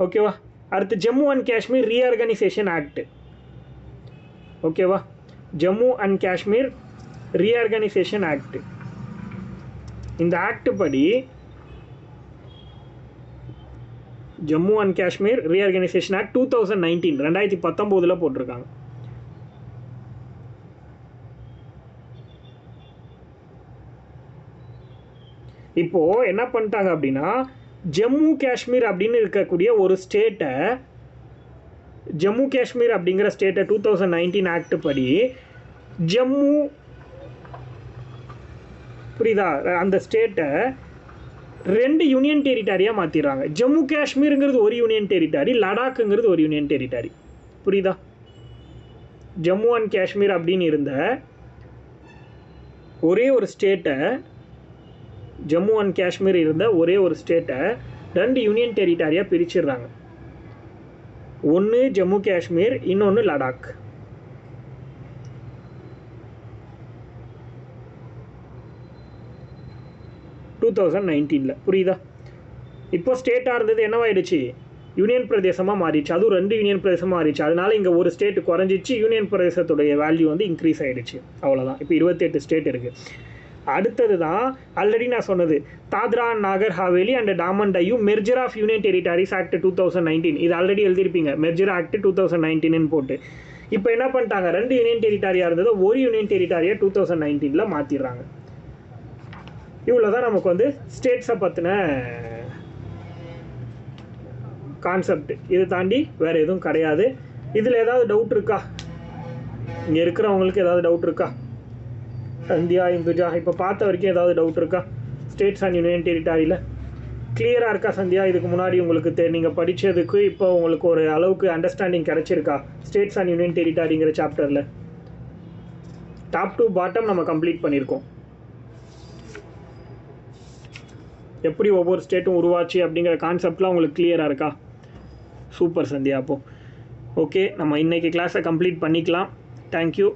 ஓகேவா? அடுத்து Jammu and Kashmir reorganisation act. ஓகேவா? Jammu and Kashmir reorganisation act. இந்த ஆக்ட் படி Jammu and Kashmir reorganisation act 2019 2019 போட்டிருக்காங்க. இப்போது என்ன பண்ணிட்டாங்க அப்படின்னா, ஜம்மு காஷ்மீர் அப்படின்னு இருக்கக்கூடிய ஒரு ஸ்டேட்டை, ஜம்மு காஷ்மீர் அப்படிங்கிற ஸ்டேட்டை 2019 ஆக்ட் படி ஜம்மு, புரியுதா, அந்த ஸ்டேட்டை 2 யூனியன் டெரிட்டரியாக மாற்றிடுறாங்க. ஜம்மு காஷ்மீருங்கிறது ஒரு யூனியன் டெரிட்டரி, லடாக்குங்கிறது ஒரு யூனியன் டெரிட்டரி. புரியுதா? ஜம்மு அண்ட் காஷ்மீர் அப்படின்னு இருந்த ஒரே ஒரு ஸ்டேட்டை, ஜம்மு அண்ட் காஷ்மீர் இருந்த ஒரே ஒரு ஸ்டேட்டை 2 யூனியன் டெரிட்டரியாக பிரிச்சிடுறாங்க. ஒன்று ஜம்மு காஷ்மீர், இன்னொன்று லடாக். புரியுதா? இப்போ ஸ்டேட்டாக இருந்தது என்னவாயிடுச்சு, யூனியன் பிரதேசமாக மாறிடுச்சு. அதுவும் 2 யூனியன் பிரதேசமாக மாறிடுச்சு. அதனால இங்கே ஒரு ஸ்டேட் குறைஞ்சிச்சு, யூனியன் பிரதேசத்துடைய வேல்யூ வந்து இன்க்ரீஸ் ஆகிடுச்சு. அவ்வளோதான். இப்போ 28 ஸ்டேட் இருக்குது. அடுத்தது தான் ஆல்ரெடி நான் சொன்னது, Dadra and Nagar Haveli and Daman Diu merger of union territories act 2019. இது ஆல்ரெடி எழுதியிருப்பீங்க, மெர்ஜர் ஆக்ட் 2019 போட்டு. இப்போ என்ன பண்ணிட்டாங்க, 2 யூனியன் டெரிட்டரியாக இருந்தது ஒரு யூனியன் டெரிட்டரியாக 2019 மாற்றிடுறாங்க. இவ்வளோ தான் நமக்கு வந்து ஸ்டேட்ஸை பற்றின கான்செப்ட். இதை தாண்டி வேறு எதுவும் கிடையாது. இதில் ஏதாவது டவுட் இருக்கா? இங்கே இருக்கிறவங்களுக்கு ஏதாவது டவுட் இருக்கா? சந்தியா, இந்துஜா, இப்போ பார்த்த வரைக்கும் ஏதாவது டவுட் இருக்கா ஸ்டேட்ஸ் அண்ட் யூனியன் டெரிட்டரியில்? கிளியராக இருக்கா சந்தியா? இதுக்கு முன்னாடி உங்களுக்கு நீங்கள் படித்ததுக்கு இப்போ உங்களுக்கு ஒரு அளவுக்கு அண்டர்ஸ்டாண்டிங் கிடச்சிருக்கா ஸ்டேட்ஸ் அண்ட் யூனியன் டெரிட்டரிங்கிற சாப்டரில்? டாப் டு பாட்டம் நம்ம கம்ப்ளீட் பண்ணியிருக்கோம். எப்படி ஒவ்வொரு ஸ்டேட்டும் உருவாச்சு அப்படிங்கிற கான்செப்ட்லாம் உங்களுக்கு கிளியராக இருக்கா? சூப்பர் சந்தியா. அப்போது ஓகே, நம்ம இன்றைக்கி கிளாஸை கம்ப்ளீட் பண்ணிக்கலாம். தேங்க்யூ.